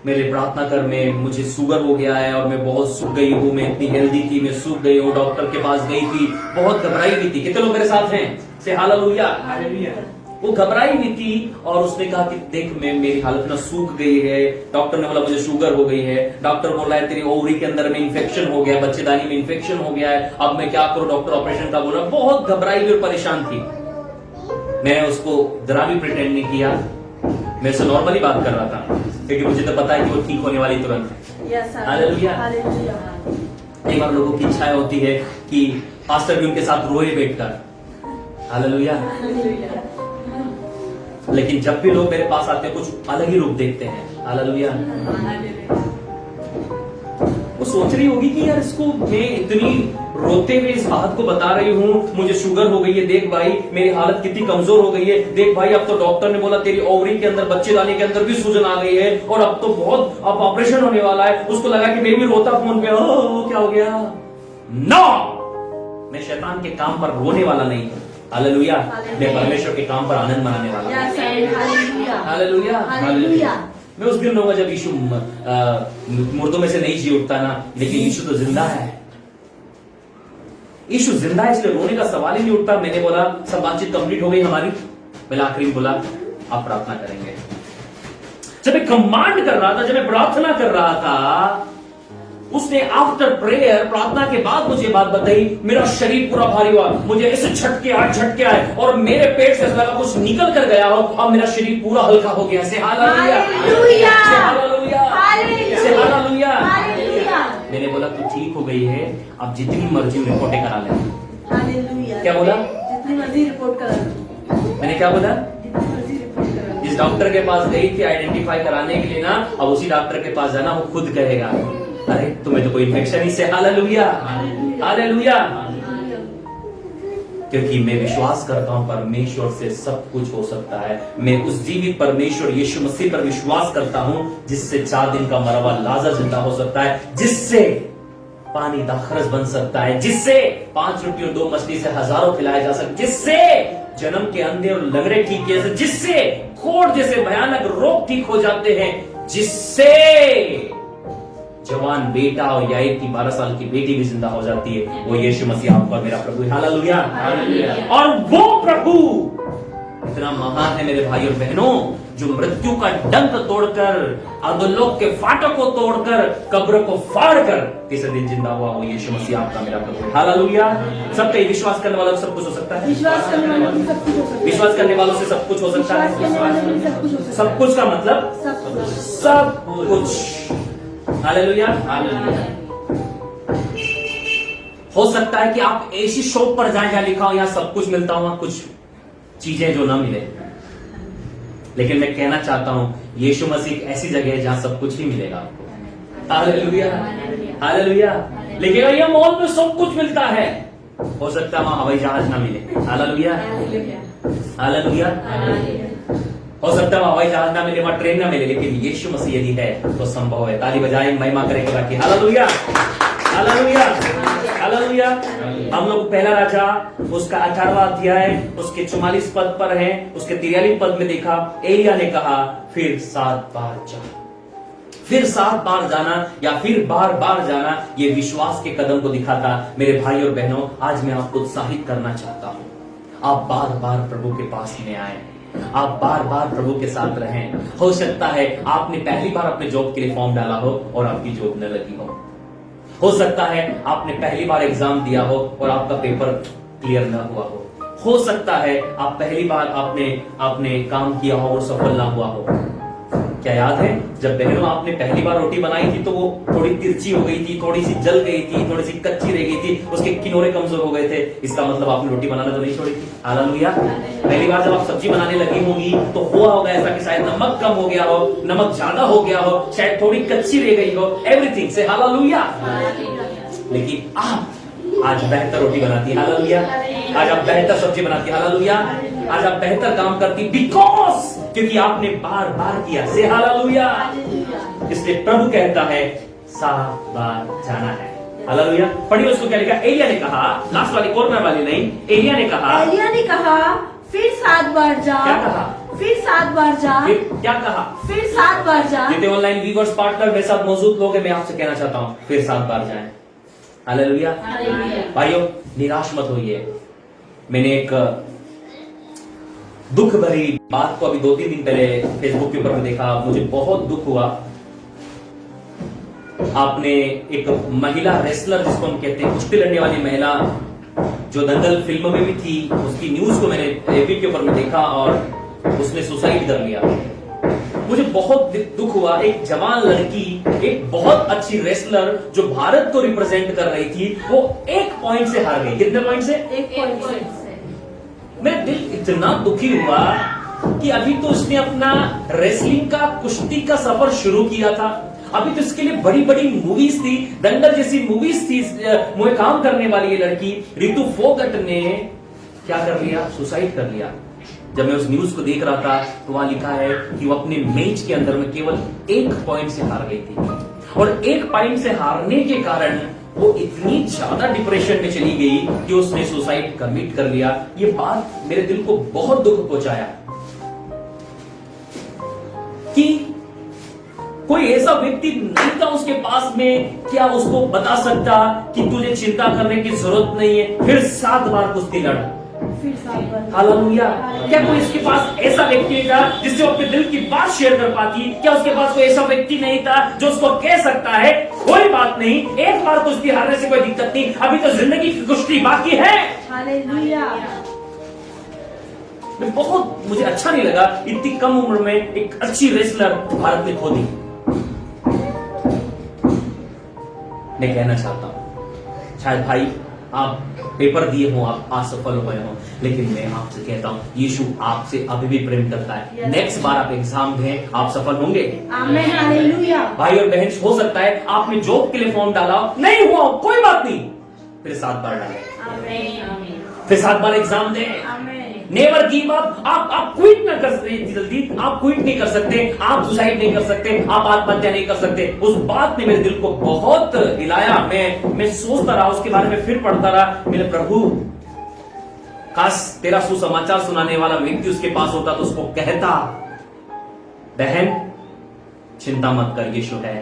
मेरे प्रार्थना कर, में मुझे शुगर हो गया है और मैं बहुत सूख गई हूँ, मैं इतनी हेल्दी थी, मैं सूख गई हूँ, डॉक्टर के पास गई थी, बहुत घबराई हुई थी। कितने लोग मेरे साथ हैं? से हालेलुया। वो घबराई हुई थी और उसने कहा कि देख मेरी हालत ना सूख गई है, डॉक्टर ने बोला मुझे शुगर हो गई है, डॉक्टर बोला है तेरी ओवरी के अंदर में इन्फेक्शन हो गया, बच्चेदानी में इन्फेक्शन हो गया है, अब मैं क्या करूं, डॉक्टर ऑपरेशन का बोला। बहुत घबराई हुई और परेशान थी। मैंने उसको जरा भी प्रिटेंड नहीं किया, मेरे से नॉर्मली बात कर रहा था, क्योंकि मुझे तो पता है कि वो ठीक होने वाली तुरंत। हालेलुया। कई बार लोगों की इच्छा होती है कि पास्टर भी उनके साथ रोए बैठकर। हालेलुया। लेकिन जब भी लोग मेरे पास आते हैं कुछ अलग ही रूप देखते हैं। हालेलुया। वो सोच रही होगी कि यार इसको मैं इतनी रोते हुए इस बात को बता रही हूँ, मुझे शुगर हो गई है, देख भाई मेरी हालत कितनी कमजोर हो गई है, देख भाई अब तो डॉक्टर ने बोला तेरी ओवरी के अंदर, बच्चेदानी के अंदर भी सूजन आ गई है और अब तो बहुत अब ऑपरेशन होने वाला है। उसको लगा कि मैं भी रोता फोन पे, क्या हो गया? नो, मैं शैतान के काम पर रोने वाला नहीं हूँ। हालेलुया। मैं परमेश्वर के काम पर आनंद मनाने वाला हूँ। हालेलुया। मैं उस दिन रहूंगा जब यीशु मुर्दों में से नहीं जी उठता ना, लेकिन यीशु तो जिंदा है। यीशु जिंदा है, इसलिए रोने का सवाल ही नहीं उठता। मैंने बोला सब बातचीत कंप्लीट हो गई हमारी, मैंने आखिरी बोला आप प्रार्थना करेंगे। जब मैं कमांड कर रहा था, जब मैं प्रार्थना कर रहा था, उसने आफ्टर प्रेयर, प्रार्थना के बाद मुझे बात बताई, मेरा शरीर पूरा भारी हुआ, मुझे ऐसे झटके आए और मेरे पेट से लगा कुछ निकल कर गया हो और मेरा शरीर पूरा हल्का हो गया। से हालेलुया। मैंने बोला तू ठीक हो गई है, अब जितनी मर्जी रिपोर्टें करा ले। क्या बोला? जितनी मर्जी रिपोर्ट करा लो। मैंने क्या बोला? जितनी मर्जी रिपोर्ट करा लो। जिस डॉक्टर के पास गई थी आइडेंटिफाई कराने के लिए ना, अब उसी डॉक्टर के पास जाना, वो खुद कहेगा अरे तुम्हें तो कोई इन्फेक्शन ही से। हालेलुया। हालेलुया। क्योंकि मैं विश्वास करता हूं परमेश्वर से सब कुछ हो सकता है। मैं उस जीवित परमेश्वर यीशु मसीह पर विश्वास करता हूं जिससे 4 दिन का मरा हुआ लाजर जिंदा हो सकता है, जिससे पानी दाखरस बन सकता है, जिससे 5 रोटी और 2 मछली से हजारों खिलाए जा सकते, जिससे जन्म के अंधे और लंगड़े ठीक किए, जिससे कोढ़ जैसे भयानक रोग ठीक हो जाते हैं, जिससे जवान बेटा और याईर की 12 साल की बेटी भी जिंदा हो जाती है। वो यीशु मसीह आपका मेरा प्रभु है। हालेलुया। और वो प्रभु इतना महान है मेरे भाई और बहनों, जो मृत्यु का डंक तोड़कर, अधोलोक के फाटक को तोड़कर, कब्र को फाड़कर तीसरे दिन जिंदा हुआ, वो यीशु मसीह आपका मेरा प्रभु है। हालेलुया। सबका विश्वास करने वालों से सब कुछ हो सकता है। विश्वास करने वालों से सब कुछ हो सकता है। विश्वास करने वालों से सब कुछ हो सकता है। सब कुछ का मतलब सब कुछ। हालेलुया। हालेलुया। हो सकता है कि आप ऐसी शॉप पर जाएं जहां लिखा हो यहां सब कुछ मिलता हो, कुछ चीजें जो ना मिले, लेकिन मैं कहना चाहता हूं यीशु मसीह एक ऐसी जगह है जहां सब कुछ ही मिलेगा आपको। Hallelujah, hallelujah. लेकिन भैया मॉल में सब कुछ मिलता है, हो सकता है वहां हवाई जहाज ना मिले। Hallelujah, hallelujah. हो सकता है वहां हवाई जहाज ना मिले, वहां ट्रेन ना मिले, लेकिन यीशु मसीह यदि है तो संभव है। ताली बजाए, महिमा करेंगे बाकी। Hallelujah, hallelujah, hallelujah. हम लोग पहला राजा उसका 18वां अध्याय उसके 44 पद पर है, उसके 43 पद में देखा एलिया ने कहा फिर 7 बार जा, फिर 7 बार जाना या फिर बार बार जाना, ये विश्वास के कदम को दिखाता। मेरे भाई और बहनों, आज मैं आपको उत्साहित करना चाहता हूं, आप बार बार प्रभु के पास में आए, आप बार बार प्रभु के साथ रहें। हो सकता है आपने पहली बार अपने जॉब के लिए फॉर्म डाला हो और आपकी जॉब न लगी हो सकता है आपने पहली बार एग्जाम दिया हो और आपका पेपर क्लियर ना हुआ हो सकता है आप पहली बार आपने काम किया हो और सफल ना हुआ हो। क्या याद है जब बहनों आपने पहली बार रोटी बनाई थी तो वो थोड़ी तिरछी हो गई थी, थोड़ी सी जल गई थी, थोड़ी सी कच्ची रह गई थी, उसके किनारे कमजोर हो गए थे, इसका मतलब आपने रोटी बनाना तो नहीं छोड़ी थी। हालेलुया। पहली बार जब आप सब्जी बनाने लगी होंगी तो हुआ होगा ऐसा कि शायद नमक कम हो गया हो, नमक ज्यादा हो गया हो, शायद थोड़ी कच्ची रह गई हो, एवरीथिंग से हालेलुया। लेकिन आप आज बेहतर रोटी बनाती है। हालेलुया। आज आप बेहतर सब्जी बनाती है। हालेलुया। आज आप बेहतर काम करती बिकॉज क्योंकि आपने बार बार किया से। हालेलुया। इसलिए प्रभु कहता है 7 बार जाना है। हालेलुया। पढ़िए उसको क्या लिखा। एलिया ने कहा, लास्ट वाली कॉर्नर वाली नहीं, एलिया ने कहा फिर 7 बार जा। क्या कहा? फिर 7 बार जा। फिर क्या कहा? फिर 7 बार जा। जितने ऑनलाइन व्यूअर्स पार्टनर मेरे साथ मौजूद लोग हैं, मैं आपसे कहना चाहता हूं फिर 7 बार जाएं। हालेलुया। भाइयों निराश मत होइए। मैंने एक दुख भरी बात को अभी 2-3 दिन पहले फेसबुक के ऊपर में देखा, मुझे बहुत दुख हुआ। आपने एक महिला रेसलर जिसको हम कहते हैं कुश्ती लड़ने वाली महिला जो दंगल फिल्म में भी थी, उसकी न्यूज को मैंने एबी के ऊपर में देखा और उसने सुसाइड कर लिया। मुझे बहुत दुख हुआ। एक जवान लड़की, एक बहुत अच्छी रेसलर जो भारत को रिप्रेजेंट कर रही थी, वो 1 पॉइंट से हार गई। कितने पॉइंट से? 1 पॉइंट से। मेरा दिल इतना दुखी हुआ कि अभी तो उसने अपना रेसलिंग का, कुश्ती का सफर शुरू किया था, अभी तो इसके लिए बड़ी बड़ी मूवीज थी, दंगल जैसी मूवीज थी, मुझे काम करने वाली ये लड़की रितु फोगट ने क्या कर लिया? सुसाइड कर लिया। जब मैं उस न्यूज को देख रहा था तो वहां लिखा है कि वो अपने मैच के अंदर में केवल 1 पॉइंट से हार गई थी और 1 पॉइंट से हारने के कारण वो इतनी ज्यादा डिप्रेशन में चली गई कि उसने सुसाइड कमिट कर लिया। ये बात मेरे दिल को बहुत दुख पहुंचाया कि कोई ऐसा व्यक्ति नहीं था उसके पास में, क्या उसको बता सकता कि तुझे चिंता करने की जरूरत नहीं है, फिर 7 बार कुश्ती लड़ा। हालेलुया। क्या कोई इसके पास ऐसा व्यक्ति था जिससे वो अपने दिल की बात शेयर कर पाती? क्या उसके पास कोई ऐसा व्यक्ति नहीं था जो उसको कह सकता है कोई बात नहीं, 1 बार कुश्ती हारने से कोई दिक्कत नहीं, अभी तो जिंदगी की कुश्ती बाकी है। हालेलुया। मुझे अच्छा नहीं लगा इतनी कम उम्र में एक अच्छी रेसलर भारत ने खो दी। मैं कहना चाहता हूं शायद भाई आप पेपर दिए हो, आप असफल हुए हो, लेकिन मैं आपसे कहता हूं यीशु आपसे अभी भी प्रेम करता है। नेक्स्ट बार आप एग्जाम दें, आप सफल होंगे। आमीन। हालेलुया। भाई और बहन, हो सकता है आपने जॉब के लिए फॉर्म डाला, नहीं हुआ, कोई बात नहीं, फिर 7 बार डालें, फिर 7 बार एग्जाम दें। Never give up. आप क्विट ना कर सकते जल्दी, आप क्विट नहीं कर सकते, आप सुसाइड नहीं कर सकते, आप आत्महत्या नहीं कर सकते। उस बात ने मेरे दिल को बहुत हिलाया। मैं सोचता रहा उसके बारे में, फिर पढ़ता रहा। मेरे प्रभु, काश तेरा सुसमाचार सुनाने वाला व्यक्ति उसके पास होता तो उसको कहता, बहन चिंता मत कर, यीशु है।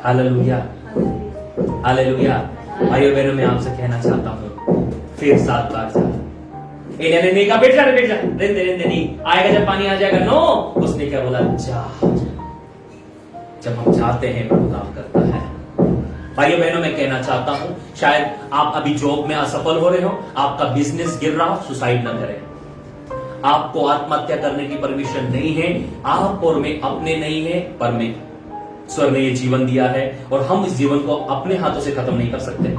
Hallelujah, hallelujah. भाइयों बहनों, मैं आपसे कहना चाहता हूं फिर 7 बार जा। एलिया ने नहीं कहा बैठ जा रहने नहीं आएगा, जब पानी आ जाएगा, नो, उसने क्या बोला? जा। जब हम चाहते हैं प्रभु काम करता है। भाइयों बहनों, मैं कहना चाहता हूं शायद आप अभी जॉब में असफल हो रहे हो, आपका बिजनेस गिर रहा हो, सुसाइड ना करें। आपको आत्महत्या करने की परमिशन नहीं है। आप और मैं अपने नहीं है, पर मैं ईश्वर ने ये जीवन दिया है और हम इस जीवन को अपने हाथों से खत्म नहीं कर सकते।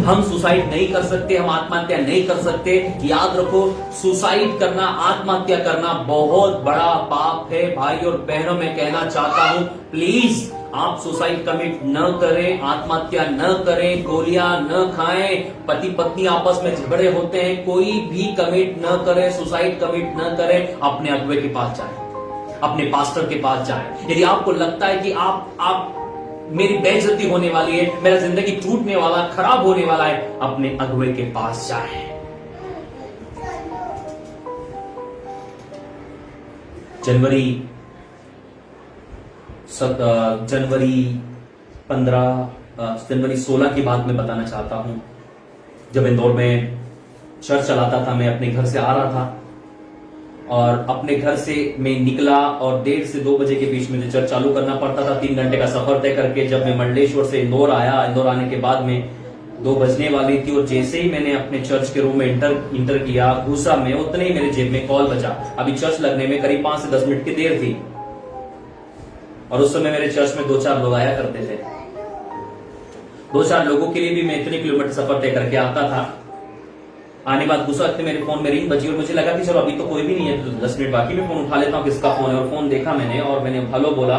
हम सुसाइड नहीं कर सकते, हम आत्महत्या नहीं कर सकते। याद रखो, सुसाइड करना, आत्महत्या करना बहुत बड़ा पाप है। भाई और बहनों, मैं कहना चाहता हूं, प्लीज आप सुसाइड कमिट न करें, आत्महत्या न करें, गोलियां न खाएं। पति पत्नी आपस में झगड़े होते हैं, कोई भी कमिट न करें, सुसाइड कमिट न करें। अपने अगुवे के पास जाएं, अपने पास्टर के पास जाएं। यदि आपको लगता है कि आप मेरी बेइज्जती होने वाली है, मेरा जिंदगी टूटने वाला, खराब होने वाला है, अपने अगुवे के पास जाएं। जनवरी 16 की बात मैं बताना चाहता हूं। जब इंदौर में चर्च चलाता था, मैं अपने घर से आ रहा था और अपने घर से मैं निकला और 1:30 से 2 बजे के बीच में चर्च चालू करना पड़ता था, 3 घंटे का सफर तय करके। जब मैं मंडलेश्वर से इंदौर आया, इंदौर आने के बाद में 2 बजने वाली थी और जैसे ही मैंने अपने चर्च के रूम में इंटर किया, घुसा मैं, उतने ही मेरे जेब में कॉल बजा। अभी चर्च लगने में करीब 5 से 10 मिनट की देर थी और उस समय मेरे चर्च में 2-4 लोग आया करते थे। 2-4 लोगों के लिए भी मैं इतने किलोमीटर सफर तय करके आता था। आने बाद गुस्सा इतने मेरे फोन में रिंग बजी और मुझे लगा कि चलो अभी तो कोई भी नहीं है, तो 10 मिनट बाकी, मैं फोन उठा लेता हूँ, किसका फोन है। और फोन देखा मैंने और मैंने हेलो बोला।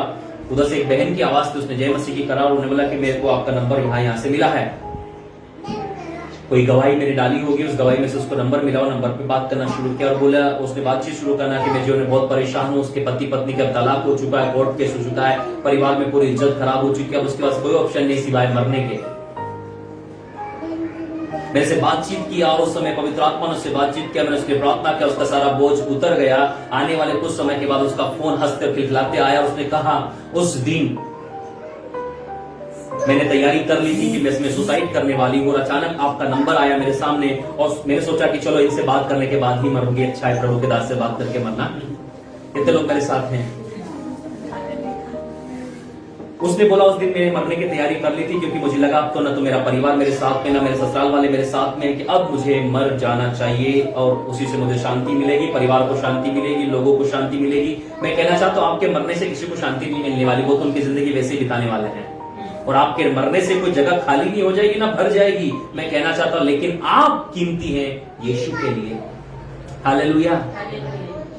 उधर से एक बहन की आवाज थी, उसने जय मसीह की करा और उन्होंने बोला कि मेरे को आपका नंबर यहाँ से मिला है। कोई गवाही मेरी डाली होगी, उस गवाही में से उसको नंबर मिला और नंबर पे बात करना शुरू किया और बोला, उसने बातचीत शुरू करना कि मैं जीवन में बहुत परेशान हूँ, उसके पति पत्नी का तलाक हो चुका है, कोर्ट केस हो चुका है, परिवार में पूरी इज्जत खराब हो चुकी है, अब उसके पास कोई ऑप्शन नहीं सिवाय मरने के। मेरे से बातचीत किया और उस समय पवित्र आत्मा ने उससे बातचीत किया, मैंने उसकी प्रार्थना किया, उसका सारा बोझ उतर गया। आने वाले कुछ समय के बाद उसका फोन हंसते खिलखिलाते आया। उसने कहा, उस दिन मैंने तैयारी कर ली थी कि मैं इसमें सुसाइड करने वाली हूँ और अचानक आपका नंबर आया मेरे सामने और मैंने सोचा कि चलो इनसे बात करने के बाद ही मरूंगी। अच्छा है, प्रभु के दास से बात करके मरना। कितने लोग मेरे साथ हैं? उसने बोला, उस दिन मैंने मरने की तैयारी कर ली थी क्योंकि मुझे लगा अब तो ना तो मेरा परिवार मेरे साथ में, ना मेरे ससुराल वाले मेरे साथ में, कि अब मुझे मर जाना चाहिए और उसी से मुझे शांति मिलेगी, परिवार को शांति मिलेगी, लोगों को शांति मिलेगी। मैं कहना चाहता हूँ, आपके मरने से किसी को शांति नहीं मिलने वाली, वो तो उनकी जिंदगी वैसे ही बिताने वाले हैं और आपके मरने से कोई जगह खाली नहीं हो जाएगी, ना भर जाएगी। मैं कहना चाहता हूँ, लेकिन आप कीमती हैं यीशु के लिए। Hallelujah,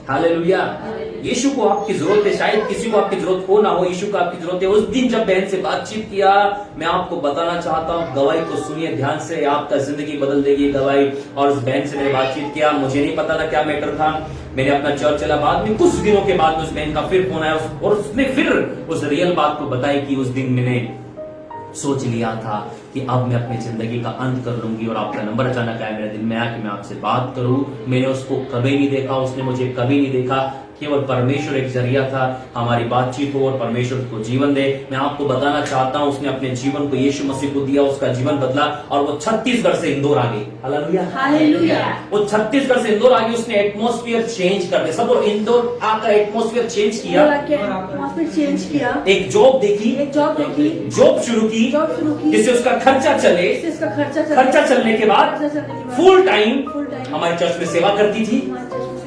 hallelujah. यीशु को आपकी जरूरत है, शायद किसी को आपकी जरूरत हो ना हो, यीशु को आपकी जरूरत है। उस दिन जब बहन से बातचीत किया, मैं आपको बताना चाहता हूँ, गवाही को सुनिए ध्यान से, आपका जिंदगी बदल देगी गवाही। और उस बहन से मैंने बातचीत किया, मुझे नहीं पता था क्या मैटर था, मैंने अपना चर्च चला। बाद में कुछ दिनों के बाद उस बहन का फिर फोन आया और उसने फिर उस रियल बात को बताई कि उस दिन मैंने सोच लिया था कि अब मैं अपनी जिंदगी का अंत कर लूंगी और आपका नंबर अचानक आया मेरे दिल में आया कि मैं आपसे बात करूं। मैंने उसको कभी नहीं देखा, उसने मुझे कभी नहीं देखा, केवल परमेश्वर एक जरिया था, हमारी बातचीत हो और परमेश्वर को जीवन दे। मैं आपको बताना चाहता हूं, उसने अपने जीवन को यीशु मसीह को दिया, उसका जीवन बदला और वो छत्तीसगढ़ से इंदौर आ गई। Hallelujah, hallelujah. वो छत्तीसगढ़ से इंदौर आ गई, उसने एटमॉस्फेयर चेंज कर दिया। सब इंदौर आकर एटमॉस्फेयर चेंज किया, चेंज किया, एक जॉब देखी, जॉब शुरू की जिससे उसका खर्चा चले, खर्चा चलने के बाद फुल टाइम हमारे चर्च में सेवा करती थी,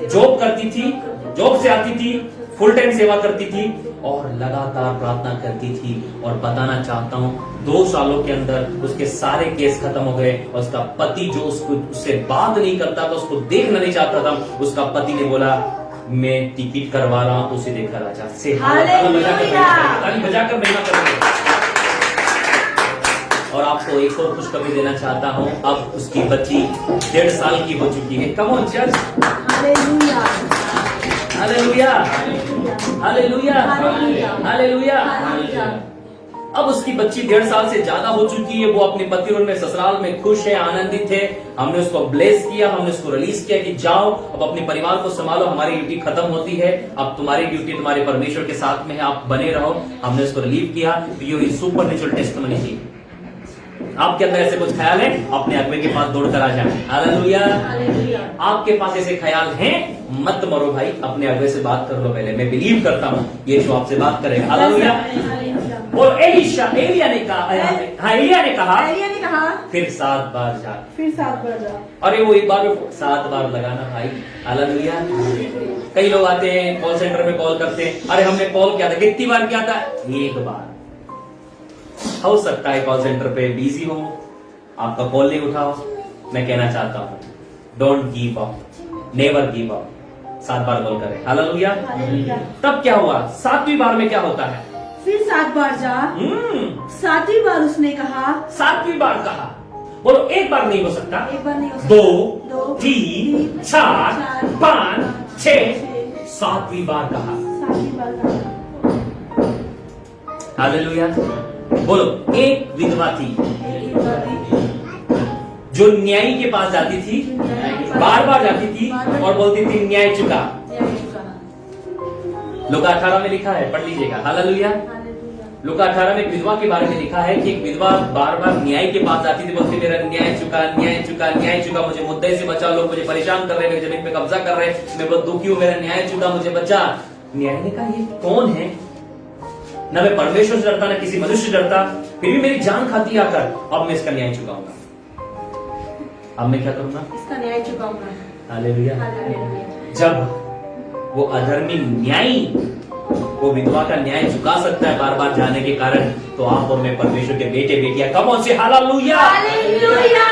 जॉब करती थी, जॉब से आती थी, फुल टाइम सेवा करती थी और लगातार प्रार्थना करती थी। और बताना चाहता हूं, 2 सालों के अंदर उसके सारे केस खत्म हो गए और उसका पति जो उससे बात नहीं करता था, उसको देखना नहीं चाहता था, उसका पति ने बोला, मैं टिकट करवा रहा हूं, उसे देखा राजा से बजाकर महिमा कर। और आपको एक और खुशखबरी देना चाहता हूं, अब उसकी बच्ची 1.5 साल की हो चुकी है। Come on church, hallelujah, hallelujah, hallelujah, hallelujah. अब उसकी बच्ची 1.5 साल से ज्यादा हो चुकी है, वो अपने पति और ससुराल में खुश है, आनंदित है। हमने उसको ब्लेस किया, हमने उसको रिलीज किया कि जाओ अब अपने परिवार को संभालो, हमारी ड्यूटी खत्म होती है, अब तुम्हारी ड्यूटी तुम्हारे परमेश्वर के साथ में है, आप बने रहो। हमने उसको रिलीव किया। ये सुपर नेचुरल टेस्टिमनी थी। आपके अंदर ऐसे कुछ ख्याल है, अपने अगुवे के पास दौड़ कर आ जाए। हालेलुया। आपके पास ऐसे ख्याल हैं, मत मरो भाई, अपने अगुवे से बात कर लो पहले। मैं बिलीव करता हूँ यीशु आपसे बात करेगा। हालेलुया। बोलो एलिया ने कहा, हाँ एलिया ने कहा एलिया ने कहा फिर 7 बार जा। फिर 7 बार जा। अरे वो एक बार में 7 बार लगाना भाई, हालेलुया। कई लोग आते हैं कॉल सेंटर में कॉल करते हैं, अरे हमने कॉल किया था, कितनी बार किया था? 1 बार। हो सकता है कॉल सेंटर पे बिजी हो, आपका कॉल नहीं उठाओ। मैं कहना चाहता हूँ don't give up, never give up. 7 bar call करें, हालेलुया। हालेलुया। तब क्या हुआ? 7वीं बार में क्या होता है? फिर 7 बार जा। 7वीं बार उसने कहा 7वीं बार कहा। बोलो एक बार नहीं हो सकता, एक बार नहीं हो सकता। 2 3 4 5 6 7वीं बार कहा। 7वीं बार कहा। हालेलुया। बोलो एक विधवा थी एक बार थी, जो न्यायी के पास जाती थी, बार बार जाती थी और बोलती थी न्याय चुका। लूका 18 में लिखा है, पढ़ लीजिएगा। हालेलुया। लूका 18 में एक विधवा के बारे में लिखा है कि एक विधवा बार बार न्याय के पास जाती थी, बोलती मेरा न्याय चुका, न्याय चुका, न्याय चुका, मुझे मुद्दे से बचा, लोग मुझे परेशान कर रहे हैं, मेरी जमीन पे कब्जा कर रहे हैं, मैं बहुत दुखी हूं, मेरा न्याय चुका, मुझे बचा। न्याय ने कहा ये कौन है? ना मैं परमेश्वर से डरता, ना किसी मनुष्य से डरता, फिर भी मेरी जान खाती आकर, अब मैं इसका न्याय चुकाऊंगा। अब मैं क्या करूंगा? इसका न्याय चुकाऊंगा। हालेलुया। हालेलुया। जब वो अधर्मी न्यायी वो विधवा का न्याय चुका सकता है बार बार जाने के कारण, तो आप और मैं परमेश्वर के बेटे बेटियां कम और से हालेलुया। हालेलुया।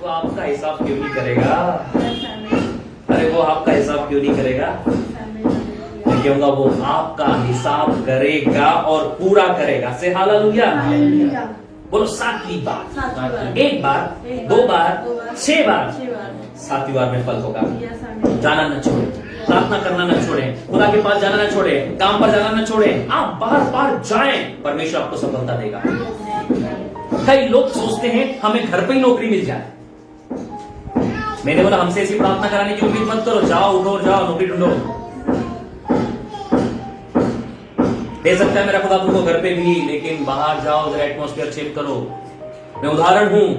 वो आपका हिसाब क्यों नहीं करेगा? अरे वो आपका हिसाब क्यों नहीं करेगा? मैं कहूंगा वो आपका हिसाब करेगा और पूरा करेगा। से हालेलुया। हालेलुया। बोलो 7वीं बार, 7वीं बार। 1 बार, 2 बार, 6 बार, 6 बार। 7वीं बार में फल होगा। यस आमीन। जाना न छोड़े, प्रार्थना करना न छोड़े, खुदा के पास जाना न छोड़े, काम पर जाना न छोड़े, आप बार बार जाएं, परमेश्वर आपको सफलता देगा। कई लोग सोचते हैं हमें घर पे ही नौकरी मिल जाए। मैंने बोला हमसे ऐसी प्रार्थना कराने की उम्मीद मत करो, जाओ उठो और जाओ नौकरी ढूंढो। दे सकता है मेरा खुदा तुमको घर पे भी, लेकिन बाहर जाओ, उधर एटमॉस्फेयर चेक करो। मैं उदाहरण हूं,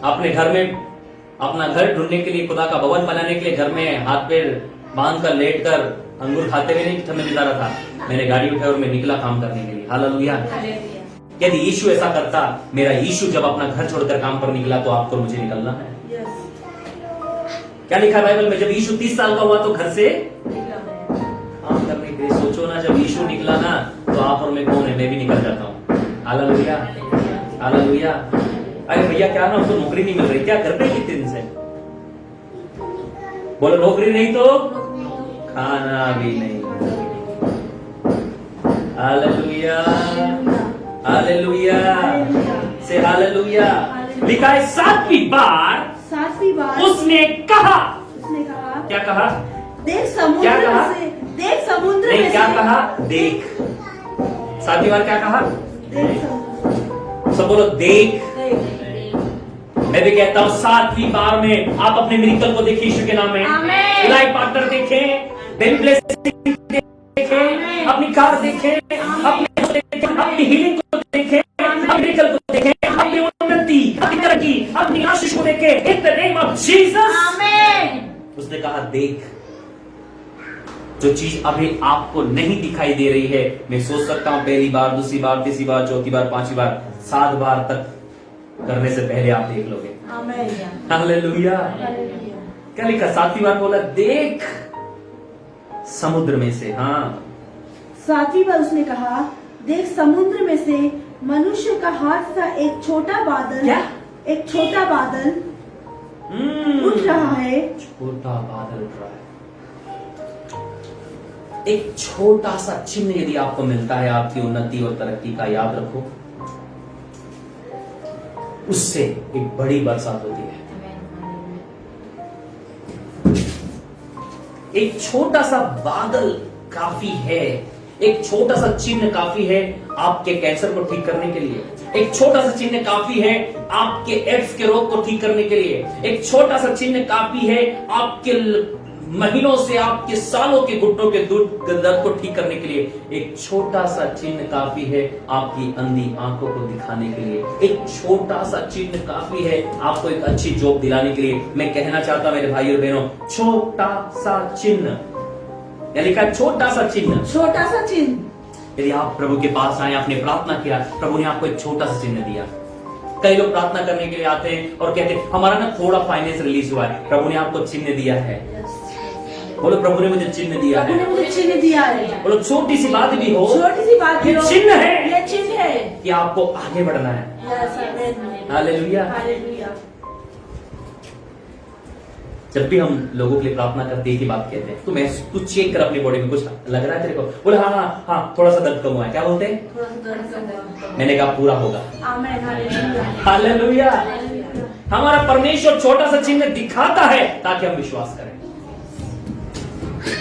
अपने घर में अपना घर ढूंढने के लिए, खुदा का भवन बनाने के लिए घर में हाथ पैर बांध कर लेट कर अंगूर खाते हुए नहीं समय बिता रहा था। मैंने गाड़ी उठाई और मैं निकला काम करने के लिए। हालेलुया। यदि यीशु ऐसा करता, मेरा यीशु जब अपना घर छोड़कर काम पर निकला, तो आपको मुझे निकलना है। क्या लिखा है बाइबल में? जब यीशु 30 साल का हुआ तो घर से काम करने के लिए। सोचो ना, जब यीशु निकला ना, तो आप और मैं कौन है? मैं भी निकल जाता हूँ। हालेलुया। हालेलुया। अरे भैया क्या ना, हमको नौकरी नहीं मिल रही, क्या कर रहे कितने दिन से? बोलो नौकरी नहीं तो खाना भी नहीं। हालेलुया। हालेलुया। से हालेलुया। लिखा है 7वीं बार उसने कहा। क्या कहा? देख समुद्र क्या कहा? में से, देख समुद्र नहीं, में क्या से, कहा? देख। 7वीं बार क्या कहा? देख समुद्र, सब बोलो देख। देख। मैं भी कहता हूँ 7वीं बार में आप अपने मिरेकल को देखिए यीशु के नाम में। आमीन। लाइफ पार्टनर देखें, बेबी ब्लेसिंग देखें, अपनी कार देखें, अपनी हीलिंग को देखें, अपने मिरेकल को देखें, अपनी उन्नति, अपनी तरक्की, अपनी आशीष को देखें। In the name of Jesus. आमीन। उसने कहा देख। जो चीज अभी आपको नहीं दिखाई दे रही है, मैं सोच सकता हूं पहली बार, दूसरी बार, तीसरी बार, चौथी बार, 5वीं बार, 7 बार तक करने से पहले आप देख लोगे। आमीन। हालेलुया। क्या लिखा? 7वीं बार बोला देख समुद्र में से। हाँ, 7वीं बार उसने कहा देख समुद्र में से मनुष्य का हाथ सा एक छोटा बादल, क्या? एक छोटा बादल उठ रहा है। छोटा बादल उठ रहा है। एक छोटा सा चिन्ह यदि आपको मिलता है आपकी उन्नति और तरक्की का, याद रखो, उससे एक बड़ी बरसात होती है। एक छोटा सा बादल काफी है, एक छोटा सा चिन्ह काफी है आपके कैंसर को ठीक करने के लिए। एक छोटा सा चिन्ह काफी है आपके एड्स के रोग को ठीक करने के लिए। एक छोटा सा चिन्ह काफी है आपके महीनों से, आपके सालों के घुटनों के दर्द को ठीक करने के लिए। एक छोटा सा चिन्ह काफी है आपकी अंधी आंखों को दिखाने के लिए। एक छोटा सा चिन्ह काफी है आपको एक अच्छी जॉब दिलाने के लिए। मैं कहना चाहता मेरे भाइयों और बहनों, छोटा सा चिन्ह, या लिखा छोटा सा चिन्ह। छोटा सा चिन्ह। यदि आप प्रभु के पास आए, आपने प्रार्थना किया, प्रभु ने आपको एक छोटा सा चिन्ह दिया। कई लोग प्रार्थना करने के लिए आते हैं और कहते हैं हमारा ना थोड़ा फाइनेंस रिलीज हुआ है, प्रभु ने आपको चिन्ह दिया है। बोलो प्रभु ने मुझे चिन्ह दिया प्रभु ने है। मुझे चिन्ह दिया है। बोलो छोटी सी बात भी हो, छोटी सी बात ये भी हो, चिन्ह है। ये चिन्ह है कि आपको आगे बढ़ना है। Yes, amen. हालेलुया। हालेलुया। जब भी हम लोगों के लिए प्रार्थना करते हैं की बात कहते हैं, तू चेक कर अपनी बॉडी में कुछ लग रहा है तेरे को, बोले हाँ हाँ हाँ थोड़ा सा दर्द कम हुआ है, क्या बोलते हैं? थोड़ा सा दर्द कम हुआ। मैंने कहा पूरा होगा। आमेन। हालेलुया। हालेलुया। हालेलुया। हमारा परमेश्वर छोटा सा चिन्ह दिखाता है ताकि हम विश्वास करें।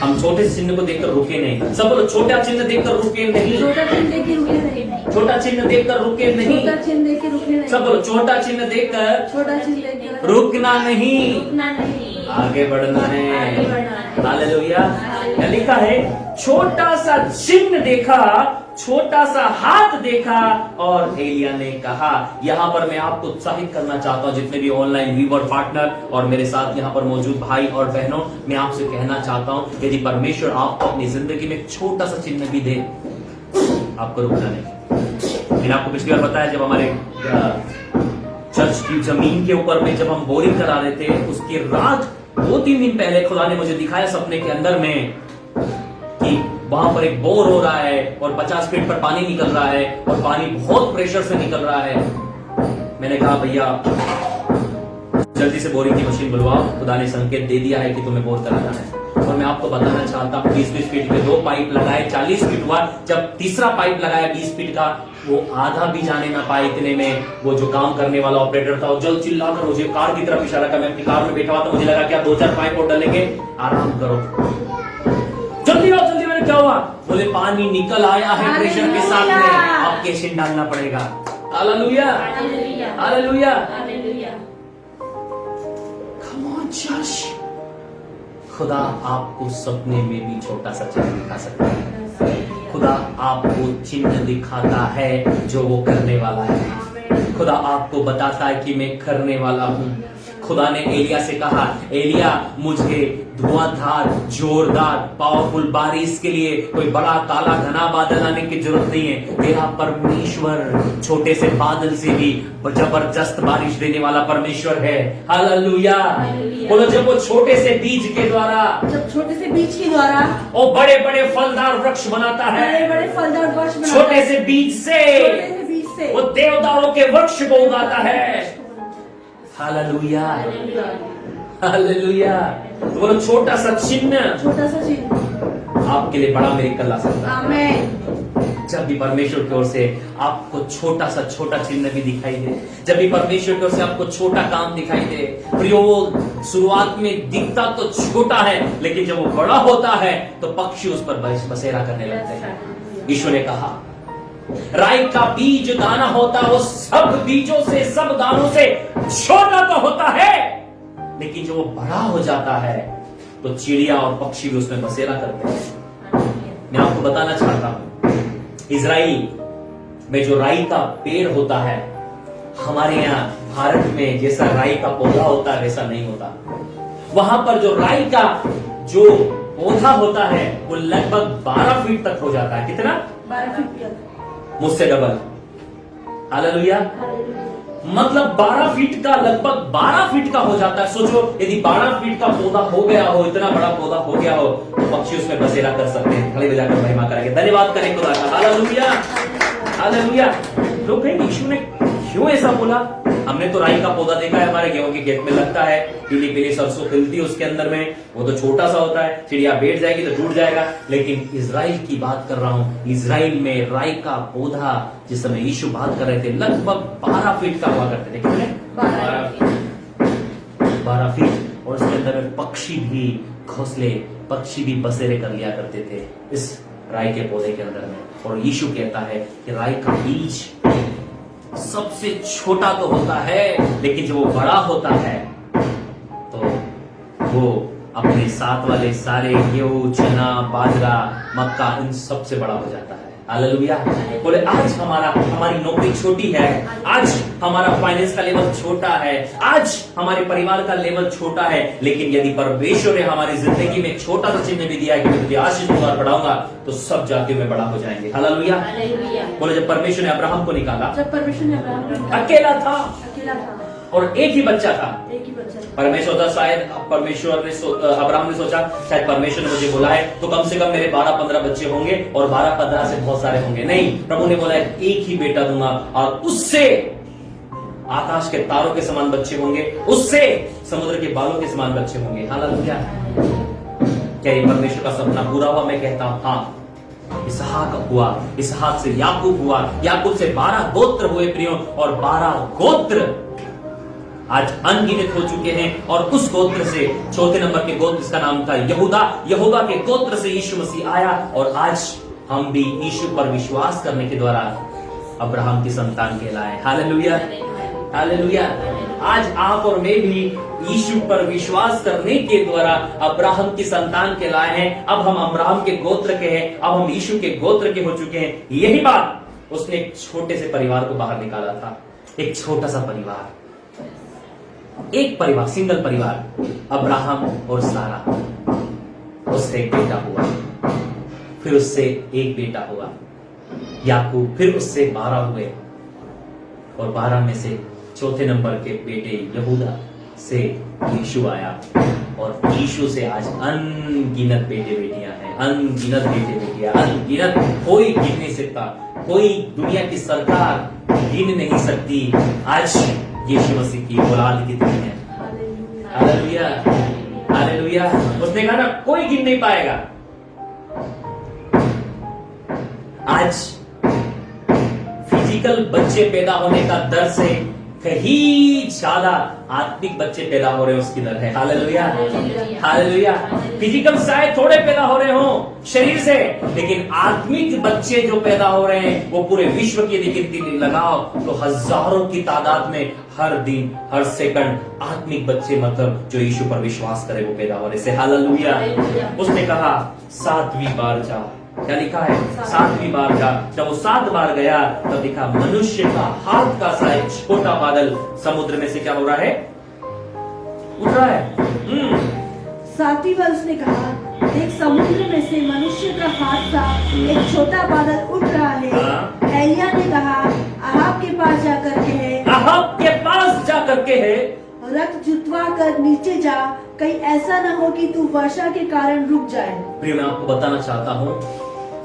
हम छोटे से चिन्ह को देखकर रुके नहीं। सब बोलो छोटा चिन्ह देखकर रुके नहीं। छोटा चिन्ह देख के रुके नहीं। छोटा चिन्ह देखकर रुके नहीं। छोटा चिन्ह देख के रुके नहीं। सब बोलो छोटा चिन्ह देखकर छोटा चिन्ह देख के रुकना नहीं, रुकना नहीं, आगे बढ़ना आगे है। बढ़ना है। हालेलुया। क्या लिखा है? छोटा सा चिन्ह देखा, छोटा सा हाथ देखा और एलिया ने कहा। यहां पर मैं आपको उत्साहित करना चाहता हूं, जितने भी ऑनलाइन व्यूअर पार्टनर और मेरे साथ यहां पर मौजूद भाई और बहनों, मैं आपसे कहना चाहता हूं यदि परमेश्वर आपको अपनी जिंदगी में एक छोटा सा चिन्ह भी दे, आपको रुकना नहीं। मैंने आपको पिछली बार बताया, जब हमारे चर्च की जमीन के ऊपर में जब हम बोरिंग करा रहे थे, उसकी रात 2-3 दिन पहले खुदा ने मुझे दिखाया सपने के अंदर में कि वहां पर एक बोर हो रहा है और 50 फीट पर पानी निकल रहा है और पानी बहुत प्रेशर से निकल रहा है। मैंने कहा भैया जल्दी से बोरिंग की मशीन बुलवाओ, खुदा ने संकेत दे दिया है कि तुम्हें बोर कराना है। और मैं आपको बताना चाहता हूँ 20-20 फीट के 2 पाइप लगाए, 40 फीट हुआ। जब तीसरा पाइप लगाया 20 फीट का, वो आधा भी जाने ना पाए। इतने में वो जो काम करने वाला ऑपरेटर था वो जल्द चिल्लाकर मुझे कार की तरफ इशारा कर, मैं अपनी कार में बैठा हुआ था, मुझे लगा क्या 2-4 पाइप और डालेंगे, आराम करो, जल्दी आओ जल्दी। मैंने क्या हुआ? बोले पानी निकल आया है प्रेशर के साथ में, अब केशिन डालना पड़ेगा। Hallelujah. Hallelujah. Hallelujah. Hallelujah. Come on church. खुदा आपको सपने में भी छोटा सा चिन्ह दिखा सकता है। खुदा आपको चिन्ह दिखाता है जो वो करने वाला है। खुदा आपको बताता है कि मैं करने वाला हूं। खुदा ने एलिया से कहा, एलिया मुझे धुआंधार जोरदार पावरफुल बारिश के लिए कोई बड़ा काला घना बादल आने की जरूरत नहीं है। तेरा परमेश्वर छोटे से बादल से भी जबरदस्त बारिश देने वाला परमेश्वर है। हालेलुया। बोलो जब वो छोटे से बीज के द्वारा, जब छोटे से बीज के द्वारा वो बड़े बड़े फलदार वृक्ष बनाता है। बड़े बड़े फलदार वृक्ष बनाता छोटे है। से बीज से छोटे से बीज से वो देवदारों के वृक्ष को उगाता है। हालेलुया। हालेलुया। तो बोलो छोटा सा चिन्ह छोटा सा चिन्ह आपके लिए बड़ा मिरेकल ला सकता है। आमेन। जब भी परमेश्वर की ओर से आपको छोटा सा छोटा चिन्ह भी दिखाई दे, जब भी परमेश्वर की ओर से आपको छोटा काम दिखाई दे, प्रियो वो शुरुआत में दिखता तो छोटा है, लेकिन जब वो बड़ा होता है तो पक्षी उस पर बसेरा करने लगते हैं। यीशु ने कहा राई का बीज दाना होता है, वो सब बीजों से सब दानों से छोटा तो होता है, लेकिन जब वो बड़ा हो जाता है तो चिड़िया और पक्षी भी उसमें बसेरा करते हैं। मैं आपको बताना चाहता हूं, इजराइल में जो राई का पेड़ होता है, हमारे यहाँ भारत में जैसा राई का पौधा होता है वैसा नहीं होता। वहां पर जो राई का जो पौधा होता है वो लगभग 12 फीट तक हो जाता है। कितना? 12 फीट। मुझसे डबल। हालेलुया। मतलब 12 फीट का, लगभग 12 फीट का हो जाता है। सोचो यदि 12 फीट का पौधा हो गया हो, इतना बड़ा पौधा हो गया हो, तो पक्षी उसमें बसेरा कर सकते हैं। खड़े बजाकर महिमा करेंगे, धन्यवाद करें खुदा का। हालेलुया। हालेलुया। लोग कहेंगे यीशु ने क्यों ऐसा बोला? हमने तो राई का पौधा देखा है, हमारे गेहूं के खेत में लगता है, पीली पीली सरसों खिलती है उसके अंदर में, वो तो छोटा सा होता है, चिड़िया बैठ जाएगी तो टूट जाएगा। लेकिन इजराइल की बात कर रहा हूं, इजराइल में राई का पौधा जिस समय यीशु बात कर रहे थे लगभग 12 फीट का हुआ करते थे। कितने? 12 फीट। और उसके अंदर में पक्षी भी घोंसले, पक्षी भी बसेरे कर लिया करते थे इस राई के पौधे के अंदर में। और यीशु कहता है कि राई का बीज सबसे छोटा तो होता है, लेकिन जब वो बड़ा होता है तो वो अपने साथ वाले सारे गेहूं, चना, बाजरा, मक्का इन सबसे बड़ा हो जाता है। हालेलुया। बोले आज हमारी नौकरी छोटी है, आज हमारा फाइनेंस का लेवल छोटा है, आज हमारे परिवार का लेवल छोटा है, लेकिन यदि परमेश्वर ने हमारी जिंदगी में एक छोटा सा चिन्ह भी दिया है कि मैं तुझे आशीष दूंगा, बढ़ाऊंगा, तो सब जातियों में बड़ा हो जाएंगे। हालेलुया। बोले जब परमेश्वर ने अब्राहम को निकाला, जब परमेश्वर ने अब्राहम को अकेला था अकेला था, और एक ही बच्चा था, एक ही बच्चा था। परमेश्वर था, शायद अब्राहम ने सोचा शायद परमेश्वर ने मुझे बोला है तो कम से कम मेरे 12-15 बच्चे होंगे और 12-15 से बहुत सारे होंगे। नहीं, प्रभु ने बोला एक ही बेटा दूंगा और उससे आकाश के तारों के समान बच्चे होंगे, उससे समुद्र के बालों के समान बच्चे होंगे। हालेलुया। क्या ये परमेश्वर का सपना पूरा हुआ? मैं कहता हूं हाँ। इसहाक हुआ, इसहाक से याकूब हुआ, याकूब से 12 गोत्र हुए प्रियो, और 12 गोत्र आज अनगिनत हो चुके हैं। और उस गोत्र से चौथे नंबर के गोत्र, इसका नाम था यहूदा, यहूदा के गोत्र से यीशु मसीह आया, और आज हम भी यीशु पर विश्वास करने के द्वारा अब्राहम की संतान कहलाए। Hallelujah, hallelujah. आज आप और मैं भी यीशु पर विश्वास करने के द्वारा अब्राहम की संतान कहलाए हैं। अब हम अब्राहम के गोत्र के हैं, अब हम यीशु के गोत्र के हो चुके हैं। यही बात उसने एक छोटे से परिवार को बाहर निकाला था, एक छोटा सा परिवार, एक परिवार, सिंगल परिवार, अब्राहम और सारा। उससे एक बेटा हुआ, फिर उससे एक बेटा हुआ याकूब, फिर उससे 12 हुए, और 12 में से चौथे नंबर के बेटे यहूदा से यीशु आया, और यीशु से आज अनगिनत बेटे बेटियां हैं, अनगिनत बेटे बेटियां, अनगिनत, कोई गिन नहीं सकता, कोई दुनिया की सरकार गिन नहीं सकती आज यीशु मसीह की औलाद कितनी है। Hallelujah, hallelujah. उसने कहा ना कोई गिन नहीं पाएगा। आज फिजिकल बच्चे पैदा होने का दर से कहीं ज्यादा आत्मिक बच्चे पैदा हो रहे हैं, उसकी दर है। Hallelujah, hallelujah. फिजिकल शायद थोड़े पैदा हो रहे हो शरीर से, लेकिन आत्मिक बच्चे जो पैदा हो रहे हैं वो पूरे विश्व की यदि गिनती लगाओ तो हजारों की तादाद में हर दिन हर सेकंड आत्मिक बच्चे, मतलब जो यीशु पर विश्वास करे, वो पैदा हो रहे से। हालेलुया। उसने कहा 7वीं बार जा, क्या लिखा है? 7वीं बार जा। जब वो 7 बार गया तब लिखा मनुष्य का हाथ का सा एक छोटा बादल समुद्र में से क्या हो रहा है? उठ रहा है। 7वीं बार उसने कहा देख समुद्र में से मनुष्य का हाथ का एक छोटा बादल उठ रहा है। एलिया ने कहा अहाब के पास जाकर के है, अहाब के पास जाकर के है, रथ जुतवा कर नीचे जा, कहीं ऐसा न हो कि तू वर्षा के कारण रुक जाए। प्रिय, मैं आपको बताना चाहता हूँ,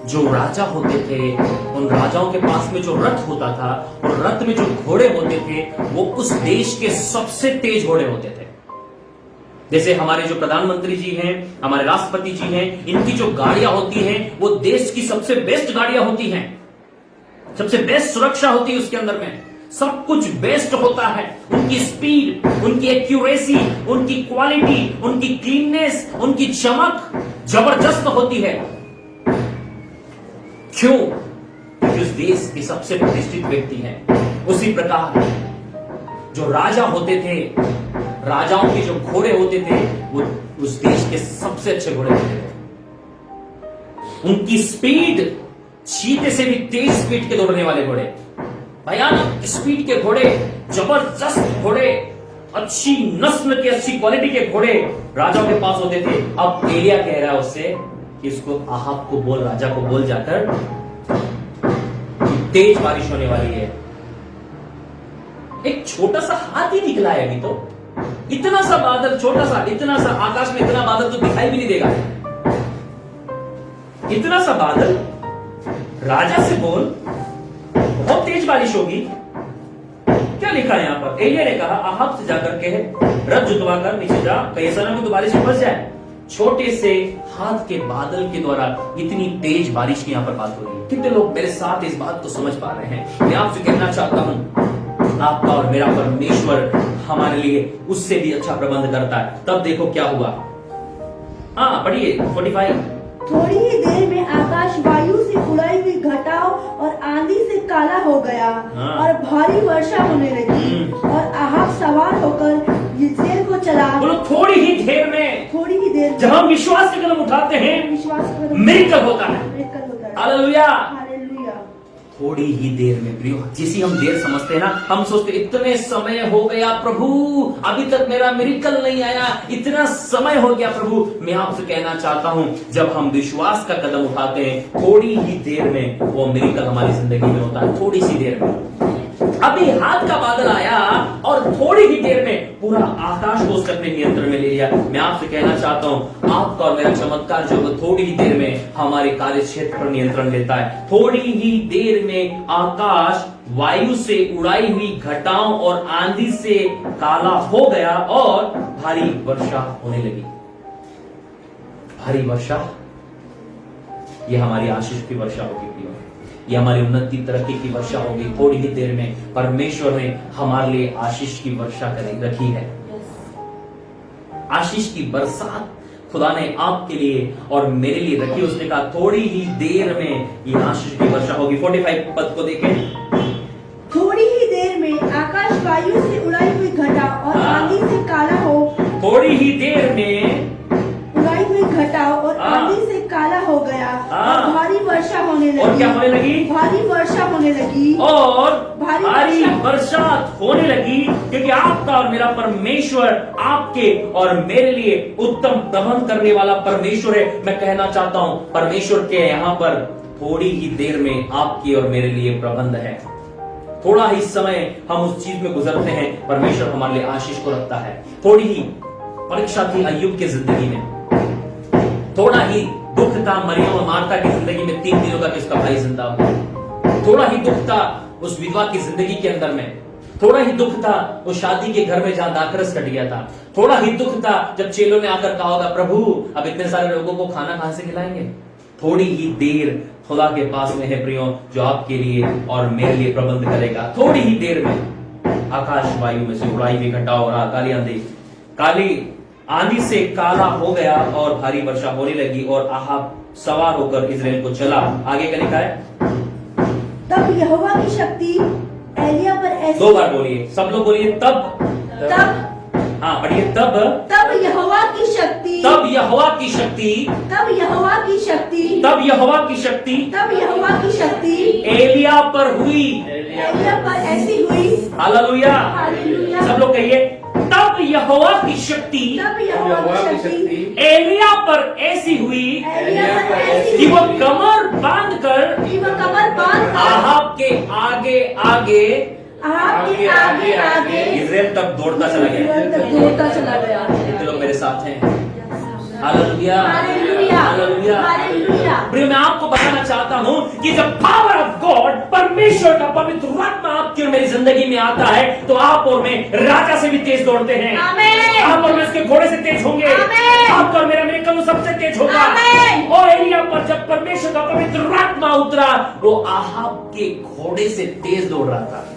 जो राजा होते थे उन राजाओं के पास में जो रथ होता था और रथ में जो घोड़े होते थे वो उस देश के सबसे तेज घोड़े होते थे। जैसे हमारे जो प्रधानमंत्री जी हैं, हमारे राष्ट्रपति जी हैं, इनकी जो गाड़ियां होती हैं वो देश की सबसे बेस्ट गाड़ियां होती हैं, सबसे बेस्ट सुरक्षा होती है उसके अंदर में, सब कुछ बेस्ट होता है। उनकी स्पीड, उनकी एक्यूरेसी, उनकी क्वालिटी, उनकी क्लीननेस, उनकी चमक जबरदस्त होती है। क्यों? क्योंकि उस देश के सबसे प्रतिष्ठित व्यक्ति हैं। उसी प्रकार जो राजा होते थे, राजाओं के जो घोड़े होते थे वो उस देश के सबसे अच्छे घोड़े होते थे। उनकी स्पीड चीते से भी तेज स्पीड के दौड़ने वाले घोड़े, भयानक स्पीड के घोड़े, जबरदस्त घोड़े, अच्छी नस्ल के, अच्छी क्वालिटी के घोड़े राजाओं के पास होते थे। अब एलिया कह रहा है उससे कि इसको अहाब को बोल, राजा को बोल जाकर तेज बारिश होने वाली है। एक छोटा सा हाथ ही निकला है अभी तो, इतना सा बादल, छोटा सा, इतना सा आकाश में इतना बादल तो दिखाई भी नहीं देगा। इतना सा बादल, राजा से बोल बहुत तेज बारिश होगी। क्या लिखा है यहां पर? एलिया ने कहा अहाब से जाकर के रथ जुतवा कर नीचे जा, कहीं ऐसा ना हो तो बारिश में फंस जाए। छोटे से हाथ के बादल के द्वारा इतनी तेज बारिश की यहां पर बात हो रही है। कितने लोग मेरे साथ इस बात को समझ पा रहे हैं? मैं आपसे कहना चाहता हूं, आपका और मेरा परमेश्वर हमारे लिए उससे भी अच्छा प्रबंध करता है। तब देखो क्या हुआ। हाँ पढ़िए 45। थोड़ी ही देर में आकाश वायु से उड़ाई हुई घटाओ और आंधी से काला हो गया और भारी वर्षा होने लगी और अहाब सवार होकर यिज्रेल को चला। बोलो थोड़ी ही देर में, थोड़ी ही देर जब हम विश्वास के कदम उठाते हैं, विश्वास मिरेकल होता है। मिरेकल होता है। Hallelujah, hallelujah. थोड़ी ही देर में प्रियो, जिसी हम देर समझते हैं ना, हम सोचते इतने समय हो गया प्रभु, अभी तक मेरा मिरेकल नहीं आया, इतना समय हो गया प्रभु। मैं आपसे कहना चाहता हूं, जब हम विश्वास का कदम उठाते हैं, थोड़ी ही देर में वो मिरेकल हमारी जिंदगी में होता है। थोड़ी सी देर में, अभी हाथ का बादल आया और थोड़ी ही देर में पूरा आकाश को उसने अपने नियंत्रण में ले लिया। मैं आपसे कहना चाहता हूं, आपका और मेरा चमत्कार जो है थोड़ी ही देर में हमारे कार्य क्षेत्र पर नियंत्रण लेता है। थोड़ी ही देर में आकाश वायु से उड़ाई हुई घटाओं और आंधी से काला हो गया और भारी वर्षा होने लगी। भारी वर्षा, यह हमारी आशीष की वर्षा होगी प्रियो, ये हमारी उन्नति तरक्की की वर्षा होगी। थोड़ी ही देर में परमेश्वर ने हमारे लिए आशीष की वर्षा रखी है। आशीष की बरसात खुदा ने आपके लिए और मेरे लिए रखी। उसने कहा थोड़ी ही देर में ये आशीष की वर्षा होगी। 45 पद को देखें। थोड़ी ही देर में आकाश वायु से उड़ाई हुई घटा और आंधी से काला हो। थोड़ी ही देर में उड़ाई हुई घटा और आंधी से काला हो गया और भारी वर्षा होने लगी। और क्या होने लगी? भारी वर्षा होने लगी और भारी वर्षा बरसात होने लगी, क्योंकि आपका और मेरा परमेश्वर आपके और मेरे लिए उत्तम प्रबंध करने वाला परमेश्वर है। मैं कहना चाहता हूं, परमेश्वर के यहाँ पर थोड़ी ही देर में आपकी और मेरे लिए प्रबंध है। थोड़ा ही समय हम उस चीज में गुजरते हैं, परमेश्वर हमारे लिए आशीष को रखता है। थोड़ी ही परीक्षा थी अय्यूब की जिंदगी में, थोड़ा ही दुख था मरियम और मार्था की जिंदगी में, 3 दिनों तक इसका भाई जिंदा हुआ। थोड़ा ही दुख था उस विधवा की जिंदगी के अंदर में, थोड़ा ही दुख था उस शादी के घर में जहां दाखरस कट गया था। थोड़ा ही दुख था जब चेलों ने आकर कहा होगा, प्रभु अब इतने सारे लोगों को खाना कहां से खिलाएंगे। थोड़ी ही देर खुदा के पास में है प्रियो, जो आपके लिए और मेरे लिए प्रबंध करेगा। थोड़ी ही देर में आकाश वायु में से उड़ाई हुई घटा और काली आंधी से काला हो गया और भारी वर्षा होने लगी और आहाब सवार होकर इजराइल को चला। आगे क्या लिखा है? तब यहोवा की शक्ति एलिया पर ऐसी। 2 बार बोलिए, सब लोग बोलिए तब। हाँ पढ़िए, तब यहोवा की शक्ति। तब यहोवा की शक्ति। तब यहोवा की शक्ति। तब यहोवा की शक्ति। तब यहोवा की शक्ति एलिया पर हुई। एलिया पर ऐसी हुई। हालेलुया। हालेलुया। सब लोग कहिए, तब यहोवा की शक्ति। तब यहोवा की शक्ति एलिया पर ऐसी हुई एलिया पर ऐसी कि वो हुई कमर बांधकर आहाब के आगे आगे आगे आगे आगे इजराइल तक दौड़ता चला गया। दौड़ता चला गया। कितने लोग मेरे साथ हैं? Hallelujah, hallelujah, hallelujah. हालेलुया। प्रिय, मैं आपको बताना चाहता हूं कि जब पावर ऑफ गॉड, परमेश्वर का पवित्र आत्मा आपकी और मेरी जिंदगी में आता है, तो आप और मैं राजा से भी तेज दौड़ते हैं। आमीन। आप और मैं उसके घोड़े से तेज होंगे। आमीन। आपका और मेरा मिरेकल सबसे तेज होगा। आमीन। और एलिया पर जब परमेश्वर का पवित्र आत्मा उतरा, वो आहाब के घोड़े से तेज दौड़ रहा था।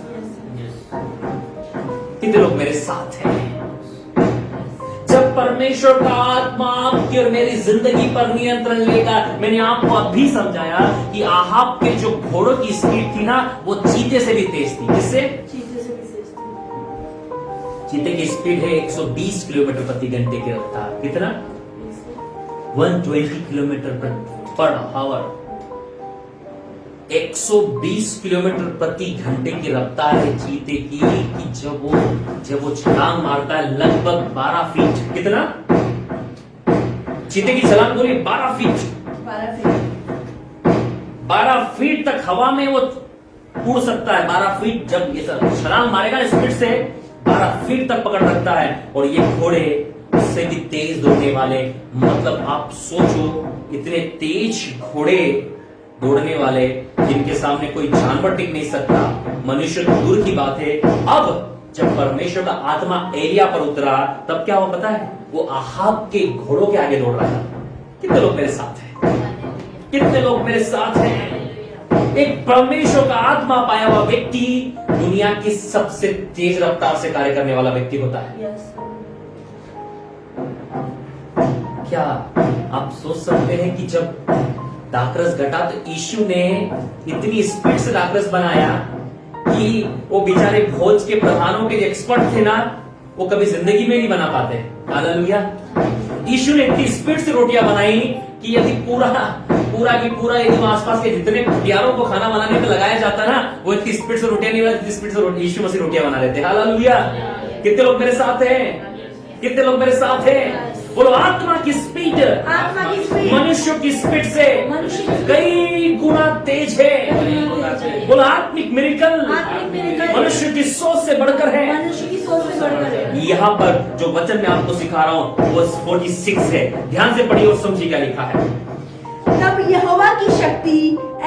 कितने लोग मेरे साथ हैं? जब परमेश्वर का आत्मा आपकी और मेरी जिंदगी पर नियंत्रण लेगा, मैंने आपको अभी समझाया कि आहाब के जो घोड़ों की स्पीड थी ना, वो चीते से भी तेज थी। किससे? चीते की स्पीड है 120 किलोमीटर प्रति घंटे की रफ्तार। कितना? 120 किलोमीटर पर आवर। 120 किलोमीटर प्रति घंटे की रफ्तार है चीते की, कि जब वो छलांग मारता है लगभग 12 फीट। कितना? चीते की छलांग बोली 12 फीट। 12 फीट तक हवा में वो उड़ सकता है। 12 फीट जब ये छलांग मारेगा स्पीड से 12 फीट तक पकड़ रखता है। और ये घोड़े उससे भी तेज दौड़ने वाले, मतलब आप सोचो इतने तेज घोड़े दौड़ने वाले, जिनके सामने कोई जानवर टिक नहीं सकता, मनुष्य दूर की बात है। अब जब परमेश्वर का आत्मा एलिया पर उतरा, तब क्या हुआ पता है? वो आहाब के घोड़ों के आगे दौड़ रहा था। कितने लोग मेरे साथ हैं? कितने लोग मेरे साथ हैं? एक परमेश्वर का आत्मा पाया हुआ व्यक्ति दुनिया की सबसे तेज रफ्तार से कार्य करने वाला व्यक्ति होता है। क्या आप सोच सकते हैं कि जब दाखरस घटा तो यीशु ने इतनी स्पीड से दाखरस बनाया कि वो बेचारे भोज के प्रधानों के जो एक्सपर्ट थे ना, वो कभी जिंदगी में नहीं बना पाते। हालेलुया। यीशु ने इतनी स्पीड से रोटियां बनाई कि यदि पूरा की पूरा यदि आसपास के जितने हथियारों को खाना बनाने में लगाया जाता ना, वो इतनी स्पीड से रोटियां नहीं बनाती, इतनी स्पीड से यीशु मसीह रोटियां बना लेते। हालेलुया। कितने लोग मेरे साथ हैं? कितने लोग मेरे साथ हैं? बोलो आत्मा की स्पीड मनुष्य की स्पीड से कई गुना तेज है। बोलो आत्मिक मिरेकल मनुष्य की सोच से बढ़कर है। यहाँ पर जो वचन मैं आपको सिखा रहा हूँ वो 46 है, ध्यान से पढ़िए और समझिए क्या लिखा है। तब यहोवा की शक्ति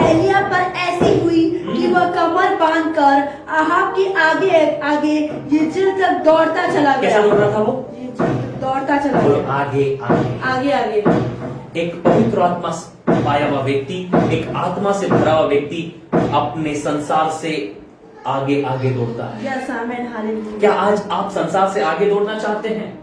एलिया पर ऐसी हुई कि वह कमर बांधकर अहाब के आगे आगे यिज्रेल तक दौड़ता चला गया। कैसा दौड़ रहा था वो? दौड़ता चला बोलो गया। आगे आगे आगे आगे। एक पवित्र आत्मा पाया हुआ व्यक्ति, एक आत्मा से भरा हुआ व्यक्ति अपने संसार से आगे आगे दौड़ता है। Yes amen hallelujah. क्या आज आप संसार से आगे दौड़ना चाहते हैं?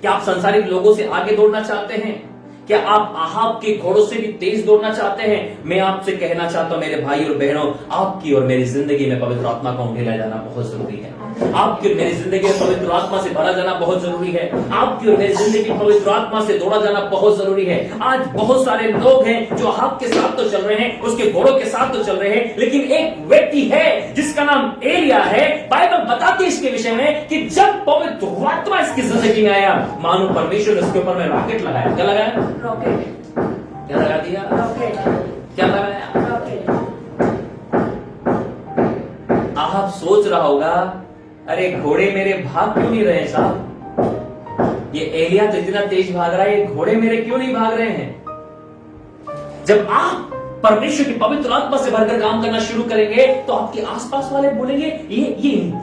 क्या आप संसारिक लोगों से आगे दौड़ना चाहते हैं? क्या आप अहाब के घोड़ों से भी तेज दौड़ना चाहते हैं? मैं आपसे कहना चाहता हूं मेरे भाई और बहनों, आपकी और मेरी जिंदगी में पवित्र आत्मा को उंडेला जाना बहुत जरूरी है। आपकी और मेरी जिंदगी में पवित्र आत्मा से भरा जाना बहुत जरूरी है। आपकी और मेरी जिंदगी में पवित्र आत्मा से दौड़ा जाना बहुत जरूरी है। आज बहुत सारे लोग हैं जो अहाब के साथ तो चल रहे हैं, उसके घोड़ों के साथ तो चल रहे हैं, लेकिन एक व्यक्ति है जिसका नाम एलिया है। बाइबल बताती है इसके विषय में कि जब पवित्र आत्मा इसकी जिंदगी में आया, मानो परमेश्वर ने उसके ऊपर में रॉकेट लगाया। क्या लगाया? रॉकेट। क्या लगा दिया? रॉकेट। क्या लगाया? रॉकेट। आप सोच रहा होगा, अरे घोड़े मेरे भाग क्यों नहीं रहे साहब? ये एलिया तो इतना तेज भाग रहा है, ये घोड़े मेरे क्यों नहीं भाग रहे हैं? जब आप परमेश्वर की पवित्र आत्मा से भरकर काम करना शुरू करेंगे तो आपके आसपास वाले बोलेंगे ये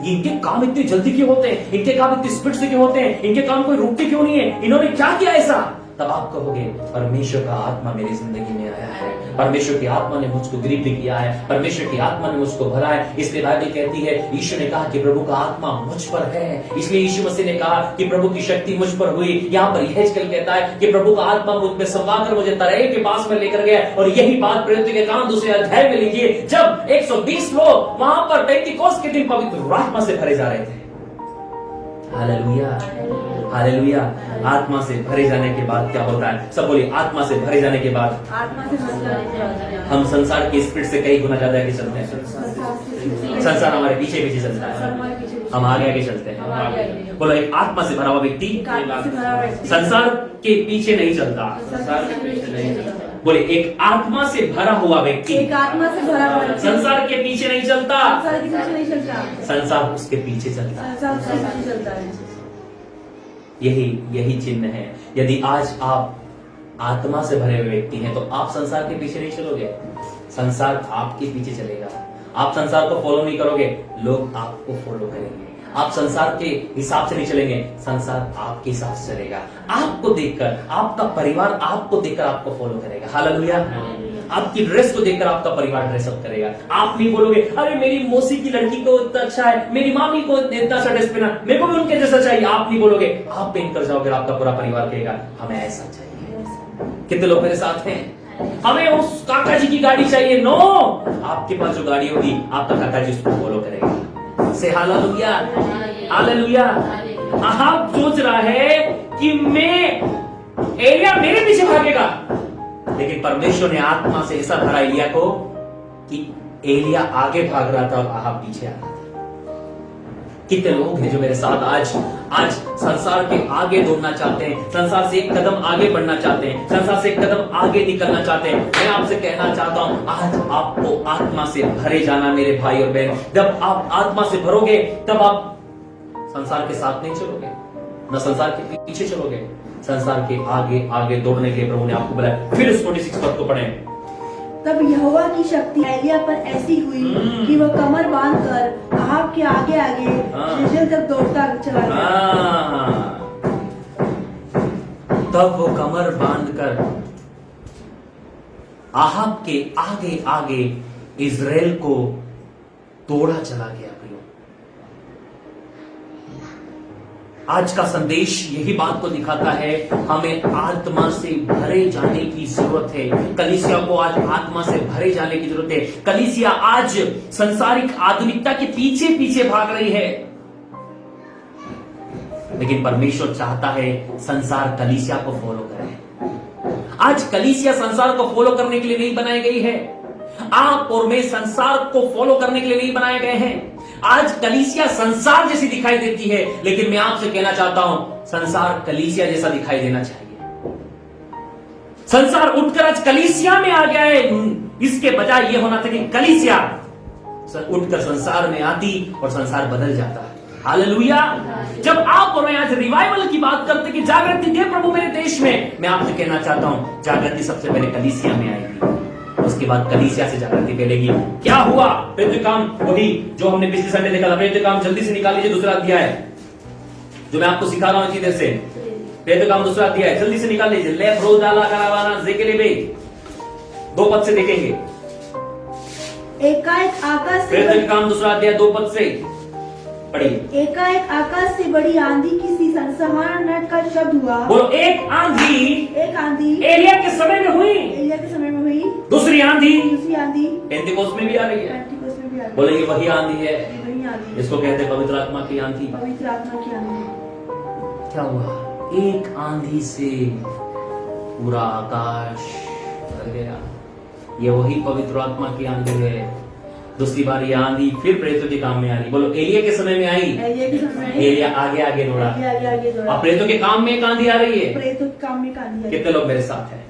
इनके काम इतनी जल्दी क्यों होते हैं, इनके काम इतनी स्पीड से क्यों होते हैं, इनके काम कोई रुकते क्यों नहीं है, इन्होंने क्या किया ऐसा? तब आप कहोगे परमेश्वर का आत्मा मेरी जिंदगी में आया है, परमेश्वर की आत्मा ने मुझको ग्रिप किया है, परमेश्वर की आत्मा ने मुझको भरा है। इसलिए बाइबल कहती है, यीशु ने कहा कि प्रभु का आत्मा मुझ पर है, इसलिए यीशु मसीह ने कहा कि प्रभु की शक्ति मुझ पर हुई। यहाँ पर यहेजकेल कहता है कि प्रभु का आत्मा मुझ में समाकर मुझे तराई के पास में लेकर गया। और यही बात प्रेरितों के काम 2 अध्याय में लिखिए, जब 120 लोग वहां पर पेंतीकोस्त के दिन पवित्र आत्मा से भरे जा रहे थे। Hallelujah, hallelujah. आत्मा से भरे जाने के बाद क्या होता है? सब बोलिए, आत्मा से भरे जाने के बाद आत्मा से भर जाने के बाद हम संसार की स्पीड से कई गुना ज्यादा आगे चलते हैं। संसार हमारे पीछे पीछे चलता है, हम आगे आगे चलते हैं। बोलो, एक आत्मा से भरा हुआ व्यक्ति संसार के पीछे नहीं चलता। संसार के पीछे नहीं चलता। बोले, एक आत्मा से भरा हुआ व्यक्ति एक आत्मा से भरा हुआ व्यक्ति संसार के पीछे नहीं चलता, संसार के पीछे नहीं चलता, संसार उसके पीछे चलता है। संसार उसके पीछे चलता है। यही चिन्ह है। यदि आज आप आत्मा से भरे हुए व्यक्ति हैं तो आप संसार के पीछे नहीं चलोगे, संसार आपके पीछे चलेगा। आप संसार को फॉलो नहीं करोगे, लोग आपको फॉलो करेंगे। आप संसार के हिसाब से नहीं चलेंगे, संसार आपके हिसाब से चलेगा। आपको देखकर, आपका परिवार आपको देखकर आपको फॉलो करेगा। हालेलुया। आपकी ड्रेस को देखकर आपका परिवार ड्रेसअप करेगा। आप नहीं बोलोगे, अरे मेरी मौसी की लड़की को इतना अच्छा है, मेरी मामी को इतना अच्छा ड्रेस पहना, मेरे को भी उनके जैसा चाहिए। आप नहीं बोलोगे, आप पहन कर जाओगे, आपका पूरा परिवार कहेगा हमें ऐसा चाहिए। कितने लोग मेरे साथ हैं? हमें उस काका जी की गाड़ी चाहिए। नो, आपके पास जो गाड़ी होगी आपका काका जी उसको फॉलो करेगा। से हालेलुया, हालेलुया। आप सोच रहा है कि मैं एलिया मेरे पीछे भागेगा, लेकिन परमेश्वर ने आत्मा से ऐसा भरा एलिया को कि एलिया आगे भाग रहा था और अहाब पीछे आ रहा था। कितने लोग हैं जो मेरे साथ आज संसार के आगे दौड़ना चाहते हैं, संसार से एक कदम आगे बढ़ना चाहते हैं, संसार से एक कदम आगे निकलना चाहते हैं। मैं आपसे कहना चाहता हूं, आज आपको आत्मा से भरे जाना मेरे भाई और बहन। जब आप आत्मा से भरोगे तब आप संसार के साथ नहीं चलोगे, न संसार के पीछे चलोगे, संसार के आगे आगे दौड़ने के लिए प्रभु ने आपको बुलाया। फिर उस 46 पद को पढ़ें। तब यहोवा की शक्ति एलिया पर ऐसी हुई कि वह कमर बांधकर अहाब के आगे आगे यिज्रेल तक दौड़ता चला गया। तब वो कमर बांधकर अहाब के आगे आगे इजराइल को दौड़ा चला गया। आज का संदेश यही बात को दिखाता है, हमें आत्मा से भरे जाने की जरूरत है। कलीसिया को आज आत्मा से भरे जाने की जरूरत है। कलीसिया आज संसारिक आधुनिकता के पीछे पीछे भाग रही है। लेकिन परमेश्वर चाहता है संसार कलीसिया को फॉलो करे। आज कलीसिया संसार को फॉलो करने के लिए नहीं बनाई गई है। आप और मैं संसार को फॉलो करने के लिए नहीं बनाए गए हैं। आज कलीसिया संसार जैसी दिखाई देती है, लेकिन मैं आपसे कहना चाहता हूं संसार कलीसिया जैसा दिखाई देना चाहिए। संसार उठकर आज कलीसिया में आ गया है, इसके बजाय यह होना था कि कलीसिया उठकर संसार में आती और संसार बदल जाता। हालेलुया। जब आप और मैं आज रिवाइवल की बात करते कि जागृति दे प्रभु मेरे देश में, मैं आपसे कहना चाहता हूं जागृति सबसे पहले कलीसिया में आएगी, उसके बाद कलीसिया से जागृति फैलेगी। क्या हुआ? प्रेरित काम वही जो हमने पिछले संडे देखा था। प्रेरित काम जल्दी से निकाल लीजिए, दूसरा अध्याय जो मैं आपको सिखा रहा हूं इतनी देर से। प्रेरित काम दूसरा अध्याय जल्दी से निकाल लीजिए। ले फ्रोदाला करावाना जेकेलेबे 2 पद से देखेंगे। एकाएक आकाश से प्रेरित काम दूसरा अध्याय 2 पद से पढ़िए। एकाएक आकाश से बड़ी आंधी की सी सनसनाहट का शब्द हुआ। बोलो एक आंधी एलिया के समय में हुई, एलिया के समय में हुई। दूसरी आंधी आंधी पेंतिकोस्त में भी आ रही है। पेंतिकोस्त में भी आ रही है। बोले ये वही आंधी है, वही आंधी, इसको कहते हैं पवित्र आत्मा की आंधी। पवित्र आत्मा की आंधी। क्या हुआ? एक आंधी से पूरा आकाश भर गया। ये वही पवित्र आत्मा की आंधी है। दूसरी बार ये आंधी फिर प्रेरितों के काम में आ रही। बोलो एलिया के समय में आई, एलिया आगे आगे दौड़ा। अब प्रेरितों के काम में एक आंधी आ रही है। प्रेरितों के काम में एक आंधी। कितने लोग मेरे साथ हैं?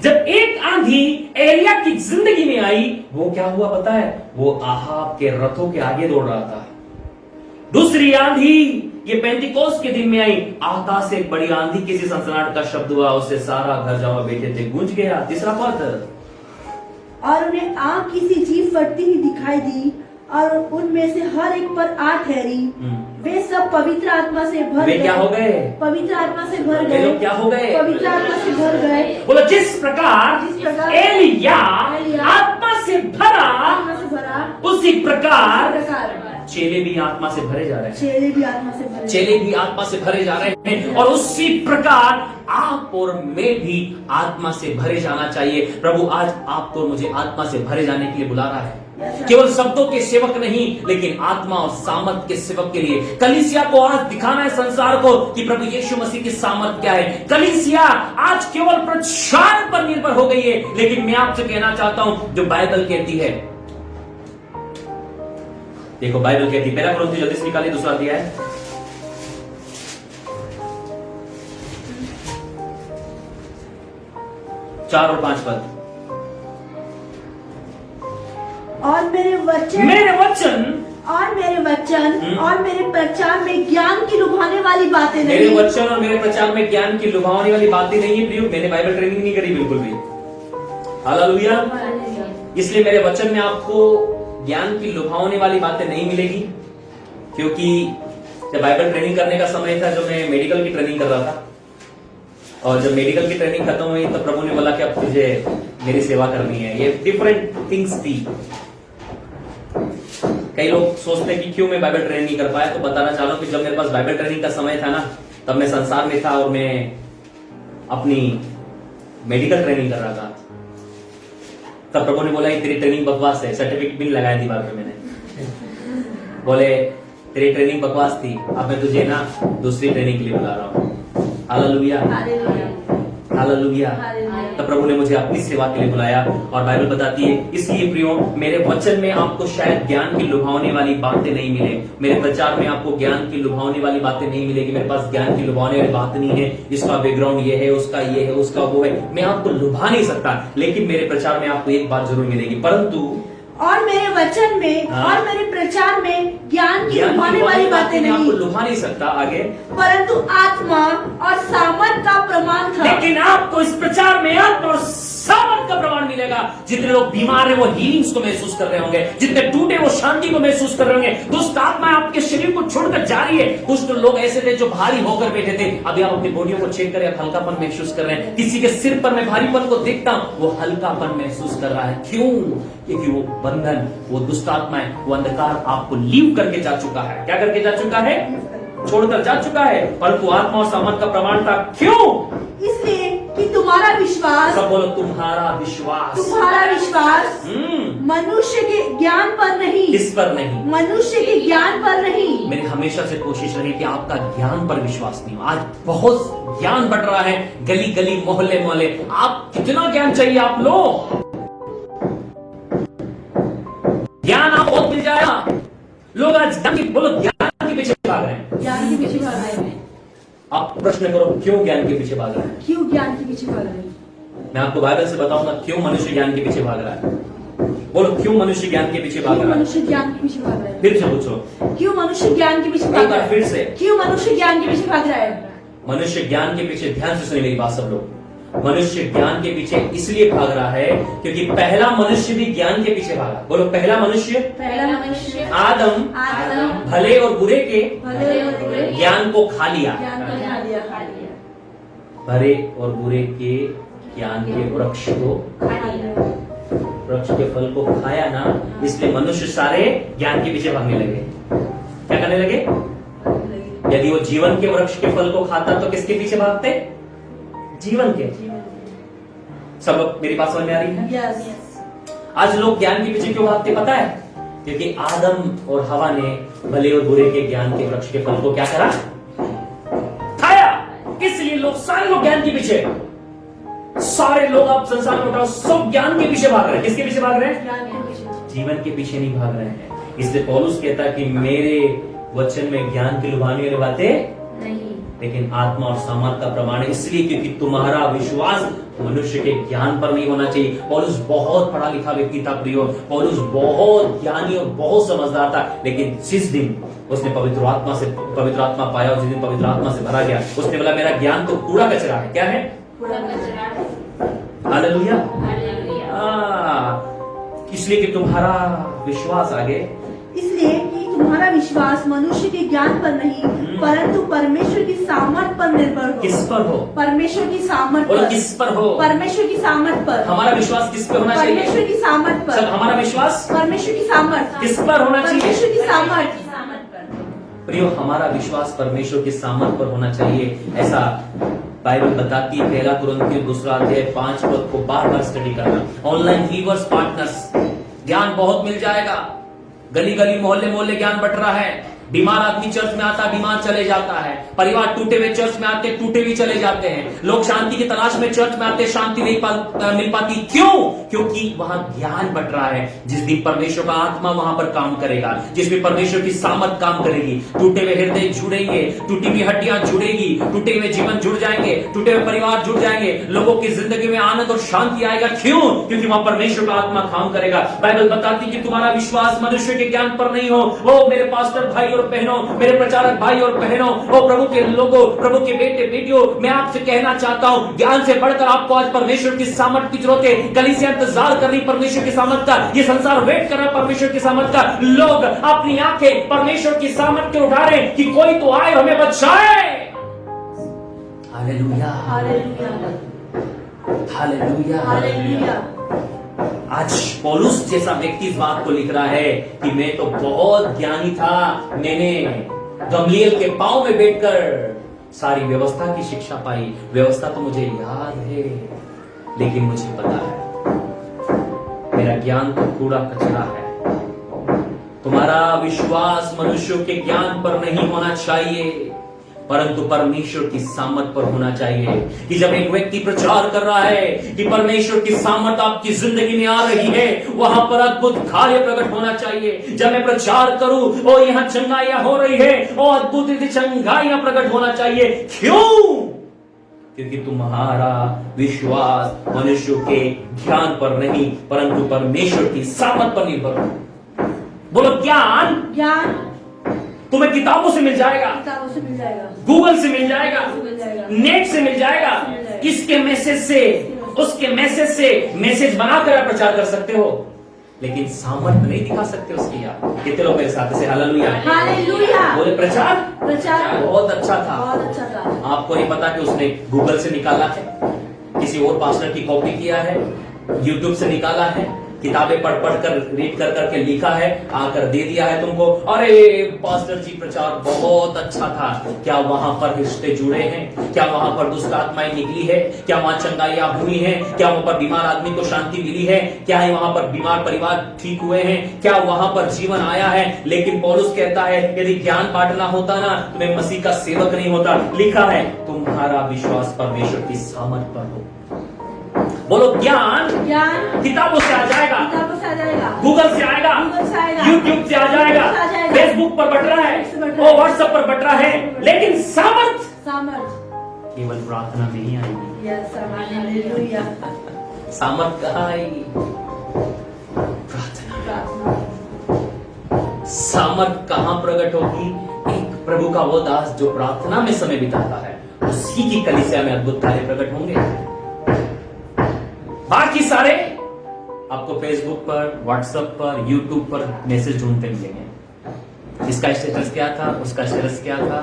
जब एक आंधी एलिया की जिंदगी में आई, वो क्या हुआ पता है? वो आहाब के रथों के आगे दौड़ रहा था। दूसरी आंधी ये पेंतिकोस्त के दिन में आई, आकाश से एक बड़ी आंधी किसी सनसनाहट का शब्द हुआ, उससे सारा घर जहां बैठे थे गूंज गया। तीसरा पद, और उन्हें आग की सी जीभ फटती हुई दिखाई दी और उनमें से हर एक पर आ ठहरी। वे सब पवित्र आत्मा से भर गए। क्या हो गए? पवित्र आत्मा से भर गए। क्या हो गए? पवित्र आत्मा से भर गए। बोलो जिस प्रकार एलिया आत्मा से भरा, उसी प्रकार चेले भी आत्मा से भरे जा रहे हैं। चेले भी आत्मा से भरे, चेले भी आत्मा से भरे जा रहे हैं। और उसी प्रकार आप और मैं भी आत्मा से भरे जाना चाहिए। प्रभु आज आपको और मुझे आत्मा से भरे जाने के लिए बुला रहा है। केवल शब्दों के सेवक नहीं, लेकिन आत्मा और सामर्थ के सेवक के लिए। कलीसिया को आज दिखाना है संसार को कि प्रभु यीशु मसीह की सामर्थ क्या है। कलीसिया आज केवल प्रचार पर निर्भर हो गई है, लेकिन मैं आपसे कहना चाहता हूं जो बाइबल कहती है। देखो बाइबल कहती है, पहला कुरिन्थियों जल्दी से निकालिए दूसरा अध्याय। चार और 5 पद। और मेरे वचन और मेरे प्रचार में ज्ञान की लुभाने वाली बातें नहीं। मेरे वचन और मेरे प्रचार में ज्ञान की लुभाने वाली बातें नहीं है प्रियो। मैंने बाइबल ट्रेनिंग नहीं करी बिल्कुल भी। हालेलुया। इसलिए मेरे वचन में आपको ज्ञान की लुभाने वाली बातें नहीं मिलेगी, क्योंकि जब बाइबल ट्रेनिंग करने का समय था, जब मैं मेडिकल की ट्रेनिंग कर रहा था, और जब मेडिकल की ट्रेनिंग खत्म हुई तो प्रभु ने बोला कि अब तुझे मेरी सेवा करनी है। ये डिफरेंट थिंग्स थी। कई लोग सोचते हैं कि क्यों मैं बाइबल ट्रेनिंग नहीं कर पाया, तो बताना चाह रहा हूं कि जब मेरे पास बाइबल ट्रेनिंग का समय था ना, तब मैं संसार में था और मैं अपनी मेडिकल ट्रेनिंग कर रहा था। तब प्रभु ने बोला तेरी ट्रेनिंग बकवास है। सर्टिफिकेट भी लगाया दीवार पे मैंने। बोले तेरी ट्रेनिंग बकवास थी, अब मैं तुझे ना दूसरी ट्रेनिंग के लिए बुला रहा हूँ। Hallelujah, hallelujah. तब प्रभु ने मुझे अपनी सेवा के लिए बुलाया। और बाइबल बताती है, इसलिए प्रियो मेरे वचन में आपको शायद ज्ञान की लुभावने वाली बातें नहीं मिले, मेरे प्रचार में आपको ज्ञान की लुभावने वाली बातें नहीं मिलेगी। मेरे पास ज्ञान की लुभावने वाली बात नहीं है, इसका बैकग्राउंड ये है, उसका ये है, उसका वो है, मैं आपको लुभा नहीं सकता। लेकिन मेरे प्रचार में आपको एक बात जरूर मिलेगी, परंतु और मेरे वचन में और मेरे प्रचार में ज्ञान की लुभाने वाली बातें नहीं। आपको लुभा नहीं सकता आगे, परंतु आत्मा और सामर्थ का प्रमाण था। लेकिन आपको इस प्रचार में आत्मा और सामर्थ का प्रमाण मिलेगा। जितने लोग बीमार हैं वो हीलिंग्स को महसूस कर रहे होंगे, जितने टूटे वो शांति को महसूस कर रहे होंगे। दुष्ट आत्मा आपके शरीर को छोड़कर जा रही है। कुछ लोग ऐसे थे जो भारी होकर बैठे थे, अभी आप अपनी बॉडियों को चेक करें, हल्कापन महसूस कर रहे हैं। किसी के सिर पर मैं भारीपन को देखता हूं, वो हल्कापन महसूस कर रहा है। क्यों? क्योंकि वो बंधन, वो दुष्ट आत्मा है, वो अंधकार आपको लीव करके जा चुका है। क्या करके जा चुका है? छोड़कर जा चुका है। परंतु आत्मा और सामर्थ का प्रमाण था। क्यों? इसलिए कि तुम तुम्हारा विश्वास सब बोलो तुम्हारा विश्वास। तुम्हारा विश्वास मनुष्य के ज्ञान पर नहीं, किस पर नहीं? मनुष्य के ज्ञान पर नहीं। मेरी हमेशा से कोशिश रही कि आपका ज्ञान पर विश्वास नहीं हो। आज बहुत ज्ञान बढ़ रहा है, गली गली मोहल्ले मोहल्ले। आप कितना ज्ञान चाहिए आप लोग? ज्ञान आप बहुत मिल जाएगा। लोग आज बोलो ज्ञान के पीछे भाग रहे हैं। ज्ञान के पीछे भाग रहे हैं। आप प्रश्न करो क्यों ज्ञान के पीछे भाग रहा है? क्यों ज्ञान के पीछे भाग रहे हैं? मैं आपको बाइबल से बताऊंगा क्यों मनुष्य ज्ञान के पीछे भाग रहा है। बोलो क्यों मनुष्य ज्ञान के पीछे भाग क्यों रहा है? मनुष्य ज्ञान के पीछे भाग रहा है? फिर से पूछो, क्यों मनुष्य ज्ञान के पीछे एक भाग रहा बार है? फिर से। क्यों मनुष्य ज्ञान के पीछे भाग रहा है? मनुष्य ज्ञान के पीछे, ध्यान से सुनिए मेरी बात सब लोग। मनुष्य ज्ञान के पीछे इसलिए भाग रहा है क्योंकि पहला मनुष्य भी ज्ञान के पीछे भागा। बोलो पहला मनुष्य आदम भले और बुरे के ज्ञान को खा लिया। भले और बुरे के ज्ञान के वृक्ष के फल को खाया ना, इसलिए मनुष्य सारे ज्ञान के पीछे भागने लगे। क्या करने लगे? यदि वो जीवन के वृक्ष के फल को खाता तो किसके पीछे भागते? जीवन के। सब लोग मेरी बात समझ में आ रही है? आज लोग ज्ञान के पीछे क्यों भागते पता है? क्योंकि आदम और हवा ने भले और बुरे के ज्ञान के वृक्ष के फल को क्या करा? खाया। इसलिए लोग, सारे लोग ज्ञान के पीछे, सारे लोग आप संसार में उठाओ, सब ज्ञान के पीछे भाग रहे हैं। किसके पीछे भाग रहे हैं? जीवन के पीछे नहीं भाग रहे हैं। इसलिए पौलुस कहता है कि मेरे वचन में ज्ञान की लुभाने वाली बातें नहीं, लेकिन आत्मा और सामर्थ का प्रमाण है। इसलिए क्योंकि तुम्हारा विश्वास मनुष्य के ज्ञान पर नहीं होना चाहिए। पौलुस बहुत पढ़ा लिखा व्यक्ति था प्रियो, पौलुस बहुत ज्ञानी और बहुत समझदार था, लेकिन जिस दिन उसने पवित्र आत्मा पाया और जिस दिन पवित्र आत्मा से भरा गया, उसने बोला मेरा ज्ञान तो कूड़ा कचरा है। क्या है? कूड़ा कचरा। हालेलुया। इसलिए कि तुम्हारा विश्वास, आगे, इसलिए कि तुम्हारा विश्वास मनुष्य के ज्ञान पर नहीं परंतु परमेश्वर की सामर्थ पर निर्भर हो। किस पर हो? परमेश्वर की सामर्थ पर। किस पर हो? परमेश्वर की सामर्थ पर। हमारा विश्वास किस पे होना चाहिए? परमेश्वर की सामर्थ पर। सब हमारा विश्वास परमेश्वर की सामर्थ किस पर होना चाहिए? परमेश्वर की सामर्थ। प्रियो, हमारा विश्वास परमेश्वर की सामर्थ पर होना चाहिए। ऐसा बाइबल बताती है। पहला कुरिन्थियों 2 अध्याय 5 पद को बार बार स्टडी करना। ऑनलाइन व्यूअर्स, पार्टनर्स, ज्ञान बहुत मिल जाएगा। गली गली मोहल्ले मोहल्ले ज्ञान बट रहा है। बीमार आदमी चर्च में आता, बीमार चले जाता है। परिवार टूटे हुए चर्च में आते, टूटे भी चले जाते हैं। लोग शांति की तलाश में चर्च में आते, शांति नहीं मिल पाती। क्यों? क्योंकि वहां ज्ञान बट रहा है। जिस दिन परमेश्वर का आत्मा वहां पर काम करेगा, जिसमें परमेश्वर की सामर्थ काम करेगी, टूटे हुए हृदय जुड़ेंगे, टूटी हुई हड्डियां जुड़ेगी, टूटे हुए जीवन जुड़ जाएंगे, टूटे हुए परिवार जुड़ जाएंगे, लोगों की जिंदगी में आनंद और शांति आएगा। क्यों? क्योंकि वहां परमेश्वर का आत्मा काम करेगा। बाइबल बताती कि तुम्हारा विश्वास मनुष्य के ज्ञान पर नहीं हो। वो मेरे पास्टर भाई और बहनों, मेरे प्रचारक भाई और बहनों, वो प्रभु के लोगों, प्रभु के बेटे बेटियों, मैं आपसे कहना चाहता हूं, ज्ञान से बढ़कर आपको आज परमेश्वर की सामर्थ की जरूरत है। कलीसिया इंतजार कर रही परमेश्वर की सामर्थ का, ये संसार वेट कर रहा है परमेश्वर की सामर्थ का। लोग अपनी आंखें परमेश्वर की सामर्थ के उठा रहे कि कोई तो आए हमें बचाए। Hallelujah, hallelujah, hallelujah, hallelujah. आज पौलुस जैसा व्यक्ति इस बात को लिख रहा है कि मैं तो बहुत ज्ञानी था, मैंने गमलीएल के पांव में बैठकर सारी व्यवस्था की शिक्षा पाई। व्यवस्था तो मुझे याद है, लेकिन मुझे पता है मेरा ज्ञान तो कूड़ा कचरा है। तुम्हारा विश्वास मनुष्यों के ज्ञान पर नहीं होना चाहिए, परंतु परमेश्वर की सामर्थ पर होना चाहिए। कि जब एक व्यक्ति प्रचार कर रहा है कि परमेश्वर की सामर्थ आपकी जिंदगी में आ रही है, वहां पर अद्भुत कार्य प्रकट होना चाहिए। जब मैं प्रचार करूं और यहां चंगाइयां हो रही है और अद्भुत चंगाइयां प्रकट होना चाहिए। क्यों? क्योंकि तुम्हारा विश्वास मनुष्यों के ज्ञान पर नहीं परंतु परमेश्वर की सामर्थ पर निर्भर हो। बोलो ज्ञान। ज्ञान तुम्हें किताबों से मिल जाएगा, किताबों से मिल जाएगा, गूगल से मिल जाएगा, नेट से मिल जाएगा। मिल जाएगा। इसके मैसेज से उसके मैसेज से मैसेज बनाकर आप प्रचार कर सकते हो, लेकिन सामर्थ नहीं दिखा सकते उसकी। आप कितने लोग मेरे साथ से हालेलुया, हालेलुया बोले प्रचार बहुत अच्छा था। बहुत अच्छा था। आपको नहीं पता कि उसने गूगल से निकाला है, किसी और पास्टर की कॉपी किया है, यूट्यूब से निकाला है, किताबें पढ़ पढ़ कर रीड कर करके लिखा है, आकर दे दिया है तुमको। अरे पास्टर जी प्रचार बहुत अच्छा था, क्या वहां पर रिश्ते जुड़े हैं? क्या वहां पर दुष्ट आत्माएं निकली है? क्या वहां चंगाइयां हुई हैं? क्या वहां पर बीमार आदमी को शांति मिली है? क्या वहां पर बीमार परिवार ठीक हुए हैं? क्या वहां पर जीवन आया है? लेकिन पौलुस कहता है यदि ज्ञान बांटना होता ना तो मैं मसीह का सेवक नहीं होता। लिखा है तुम्हारा विश्वास परमेश्वर की सामर्थ पर हो। बोलो ज्ञान ज्ञान किताबों से आ जाएगा, किताबों से आ जाएगा, गूगल से आएगा, गूगल से आएगा, यूट्यूब से आ जाएगा, से आ जाएगा, फेसबुक पर बट रहा है, से बट रहा है, व्हाट्सएप पर बट रहा है, लेकिन सामर्थ सामर्थ केवल प्रार्थना में ही आएगी। Yes hallelujah. सामर्थ कहाँ आएगी? प्रार्थना। प्रार्थना सामर्थ कहाँ प्रकट होगी? एक प्रभु का वो दास जो प्रार्थना में समय बिताता है, उसी की कलीसिया में अद्भुत कार्य प्रकट होंगे। बाकी सारे आपको फेसबुक पर, व्हाट्सएप पर, यूट्यूब पर मैसेज ढूंढते मिलेंगे। इसका स्टेटस क्या था, उसका स्टेटस क्या था,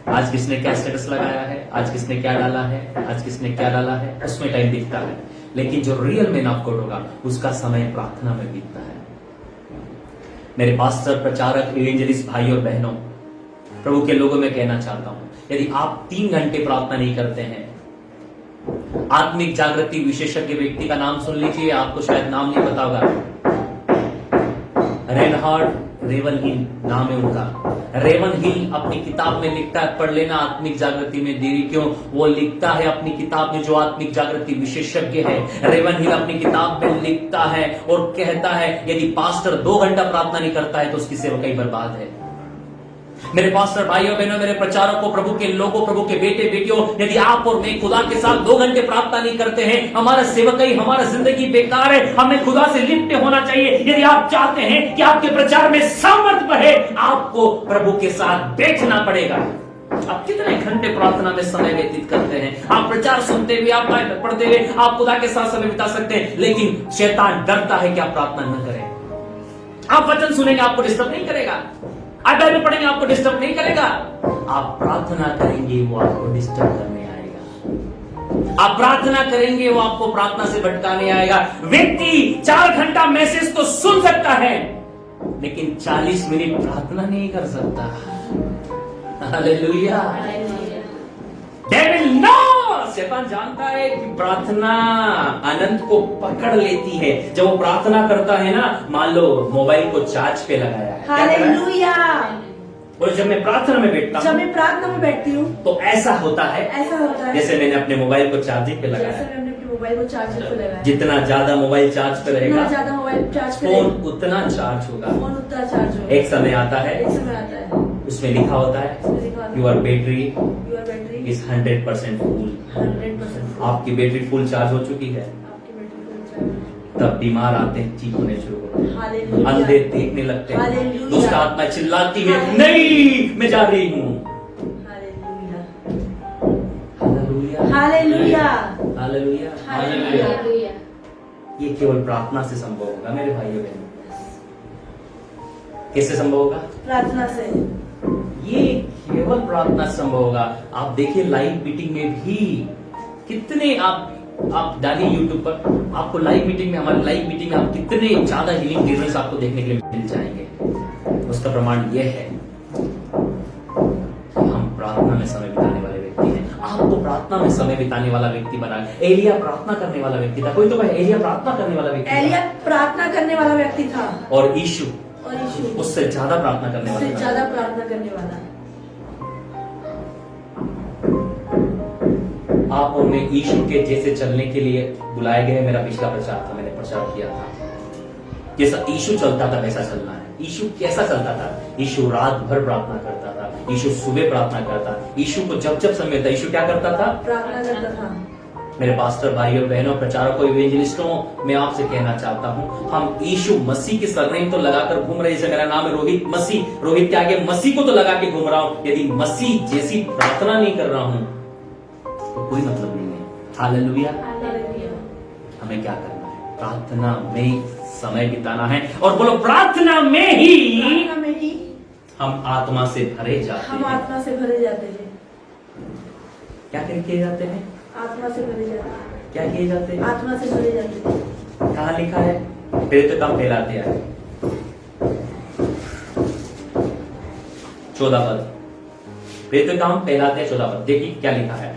आज किसने क्या स्टेटस लगाया है, आज किसने क्या डाला है, आज किसने क्या डाला है, उसमें टाइम दिखता है। लेकिन जो रियल मैन ऑफ गॉड होगा उसका समय प्रार्थना में बीतता है। मेरे पास्टर, प्रचारक, इवेंजलिस्ट भाई और बहनों, प्रभु के लोगों में कहना चाहता हूं, यदि आप 3 घंटे प्रार्थना नहीं करते हैं, आत्मिक जागृति विशेषज्ञ व्यक्ति का नाम सुन लीजिए, आपको शायद नाम नहीं पता होगा, रेनहार्ड रेवनहिल नाम है उनका। रेवनहिल अपनी किताब में लिखता है, पढ़ लेना, आत्मिक जागृति में देरी क्यों। वो लिखता है अपनी किताब में, जो आत्मिक जागृति विशेषज्ञ है, रेवनहिल अपनी किताब में लिखता है और कहता है यदि पास्टर 2 घंटा प्रार्थना नहीं करता है तो उसकी सेवकाई बर्बाद है। मेरे पास्टर भाइयों बहनों, मेरे प्रचारकों, प्रभु के लोगों, प्रभु के बेटे बेटियों, यदि आप और मैं खुदा के साथ 2 घंटे प्रार्थना नहीं करते हैं, हमारा सेवकाई, हमारा जिंदगी बेकार है। हमें खुदा से लिप्ट होना चाहिए। यदि आप चाहते हैं कि आपके प्रचार में सामर्थ बढ़े, आपको प्रभु के साथ बैठना पड़ेगा। आप कितने घंटे प्रार्थना में समय व्यतीत करते हैं? आप प्रचार सुनते हुए, आप बाइबल पढ़ते हुए, आप खुदा के साथ समय बिता सकते हैं, लेकिन शैतान डरता है कि आप प्रार्थना न करें। आप वचन सुनेंगे, आपको डिस्टर्ब नहीं करेगा, आप बाइबल पढ़ेंगे, आपको डिस्टर्ब नहीं करेगा। आप प्रार्थना करेंगे, वो आपको डिस्टर्ब करने आएगा। आप प्रार्थना करेंगे, वो आपको प्रार्थना से भटकाने आएगा। व्यक्ति 4 घंटा मैसेज तो सुन सकता है, लेकिन 40 मिनट प्रार्थना नहीं कर सकता। हालेलुया। डेविल नो, शैतान जानता है कि प्रार्थना अनंत को पकड़ लेती है। जब वो प्रार्थना करता है ना, मान लो मोबाइल को चार्ज पे लगाया है, हालेलुया। और जब मैं प्रार्थना में बैठता जब हूँ, मैं प्रार्थना में बैठती हूँ तो ऐसा होता है, ऐसा होता है जैसे मैंने अपने मोबाइल को चार्जिंग पे लगाया जैसे है। मैंने अपने मोबाइल को चार्जर पे लगाया, जितना ज्यादा मोबाइल चार्ज पे जितना रहेगा, ज्यादा मोबाइल चार्ज पे फोन रहेगा, उतना चार्ज होगा। फोन उतना चार्ज होगा। एक समय आता है, एक समय आता है, उसमें लिखा होता है your battery your battery is 100% full. 100% आपकी बैटरी फुल चार्ज हो चुकी है, आपकी बैटरी फुल चार्ज। तब बीमार आते हैं, ठीक होने शुरू होते हैं, हालेलुया। अंधे देखने लगते हैं, हालेलुया। दुष्ट आत्मा चिल्लाती है, हालेलुया। नहीं मैं जा रही हूँ। Hallelujah. Hallelujah, hallelujah. Hallelujah, hallelujah. Hallelujah. ये केवल प्रार्थना से संभव होगा मेरे भाइयों बहनों। कैसे संभव होगा? प्रार्थना से। ये केवल प्रार्थना से संभव होगा। आप देखिए लाइव मीटिंग में भी कितने आप डालिए यूट्यूब पर, आपको लाइव मीटिंग में, हमारे लाइव मीटिंग में आप कितने ज्यादा हीलिंग डिलीवरेंस आपको देखने के लिए मिल जाएंगे। उसका प्रमाण यह है कि हम प्रार्थना में समय बिताने वाले व्यक्ति हैं। आपको प्रार्थना में समय बिताने वाला व्यक्ति बना। एलिया प्रार्थना करने वाला व्यक्ति था। कोई तो कहे एलिया प्रार्थना करने वाला व्यक्ति एलिया प्रार्थना करने वाला व्यक्ति था, था। और यीशु और यीशु उससे ज्यादा प्रार्थना करने उससे वाला था। ज्यादा प्रार्थना करने वाला। आप और मैं यीशु के जैसे चलने के लिए बुलाए गए। मेरा पिछला प्रचार था, मैंने प्रचार किया था, जैसा यीशु चलता था वैसा चलना है। यीशु कैसा चलता था? यीशु रात भर प्रार्थना करता था, यीशु सुबह प्रार्थना करता। यीशु को जब जब समय था, यीशु क्या करता था? प्रार्थना करता था। मेरे पास्टर भाइयों बहनों, प्रचारकों, इवेंजलिस्टों, मैं आपसे कहना चाहता हूं, हम यीशु मसीह की सरनेम तो लगाकर घूम रहे हैं। जैसे मेरा नाम है रोहित मसीह, रोहित के आगे मसीह को तो लगा के घूम रहा हूं। यदि मसीह जैसी प्रार्थना नहीं कर रहा हूं तो कोई मतलब नहीं है। हालेलुया। हमें क्या करना है? प्रार्थना में समय बिताना है। और बोलो प्रार्थना में ही हम आत्मा से भरे जाते हम हैं। आत्मा से भरे जाते हैं। क्या किए जाते हैं? आत्मा से भरे जाते हैं। क्या किए जाते हैं? आत्मा से भरे जाते हैं। कहाँ लिखा है? प्रेरित काम पहला अध्याय 14 पद। प्रेरित काम पहला अध्याय 14 पद, देखिए क्या लिखा है।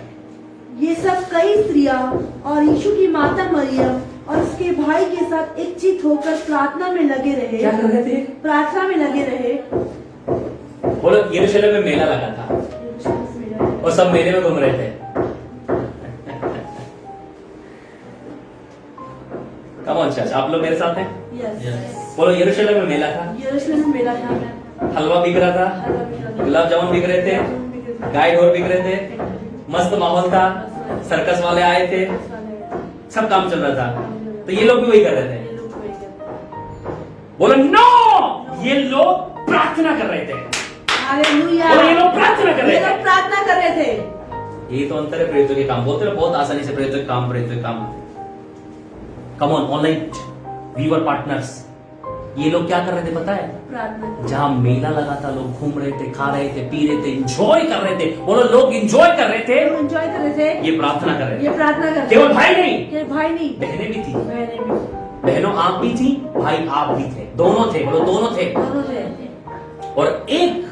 ये सब कई स्त्रियां और यीशु की माता मरियम और उसके भाई के साथ एकचित होकर प्रार्थना में लगे रहे। क्या कर रहे थे? प्रार्थना में लगे रहे। बोलो, यरूशलेम में मेला लगा था और सब मेले में घूम रहे थे। कम ऑन चर्च, आप लोग मेरे साथ हैं? यस। बोलो, यरूशलेम में मेला था, यरूशलेम में मेला था, हलवा बिक रहा था, हलवा बिक रहा था, गुलाब जामुन बिक रहे थे, गाय ढोर बिक रहे थे, मस्त माहौल था, सर्कस वाले आए थे, सब काम चल रहा था। तो ये लोग भी वही कर रहे थे। बोलो नो, ये लोग प्रार्थना कर रहे थे। हालेलुया। और ये लोग प्रार्थना कर रहे ये थे। लोग प्रार्थना कर रहे थे। यही तो अंतर है प्रेरितों के काम। बोलते हैं बहुत आसानी से प्रेरितों के काम। Come on online viewer partners, ये लोग क्या कर रहे थे पता है? प्रार्थना। जहां मेला लगा था, लोग घूम रहे थे, खा रहे थे, पी रहे थे, एंजॉय कर रहे थे। बोलो, लोग एंजॉय कर रहे थे, एंजॉय कर रहे थे। ये प्रार्थना कर रहे थे। ये प्रार्थना कर रहे थे। केवल भाई नहीं, केवल भाई नहीं, बहनें भी थी। बहनें भी, बहनों आप भी थी, भाई आप भी थे, दोनों थे। बोलो, दोनों थे। दोनों थे। और एक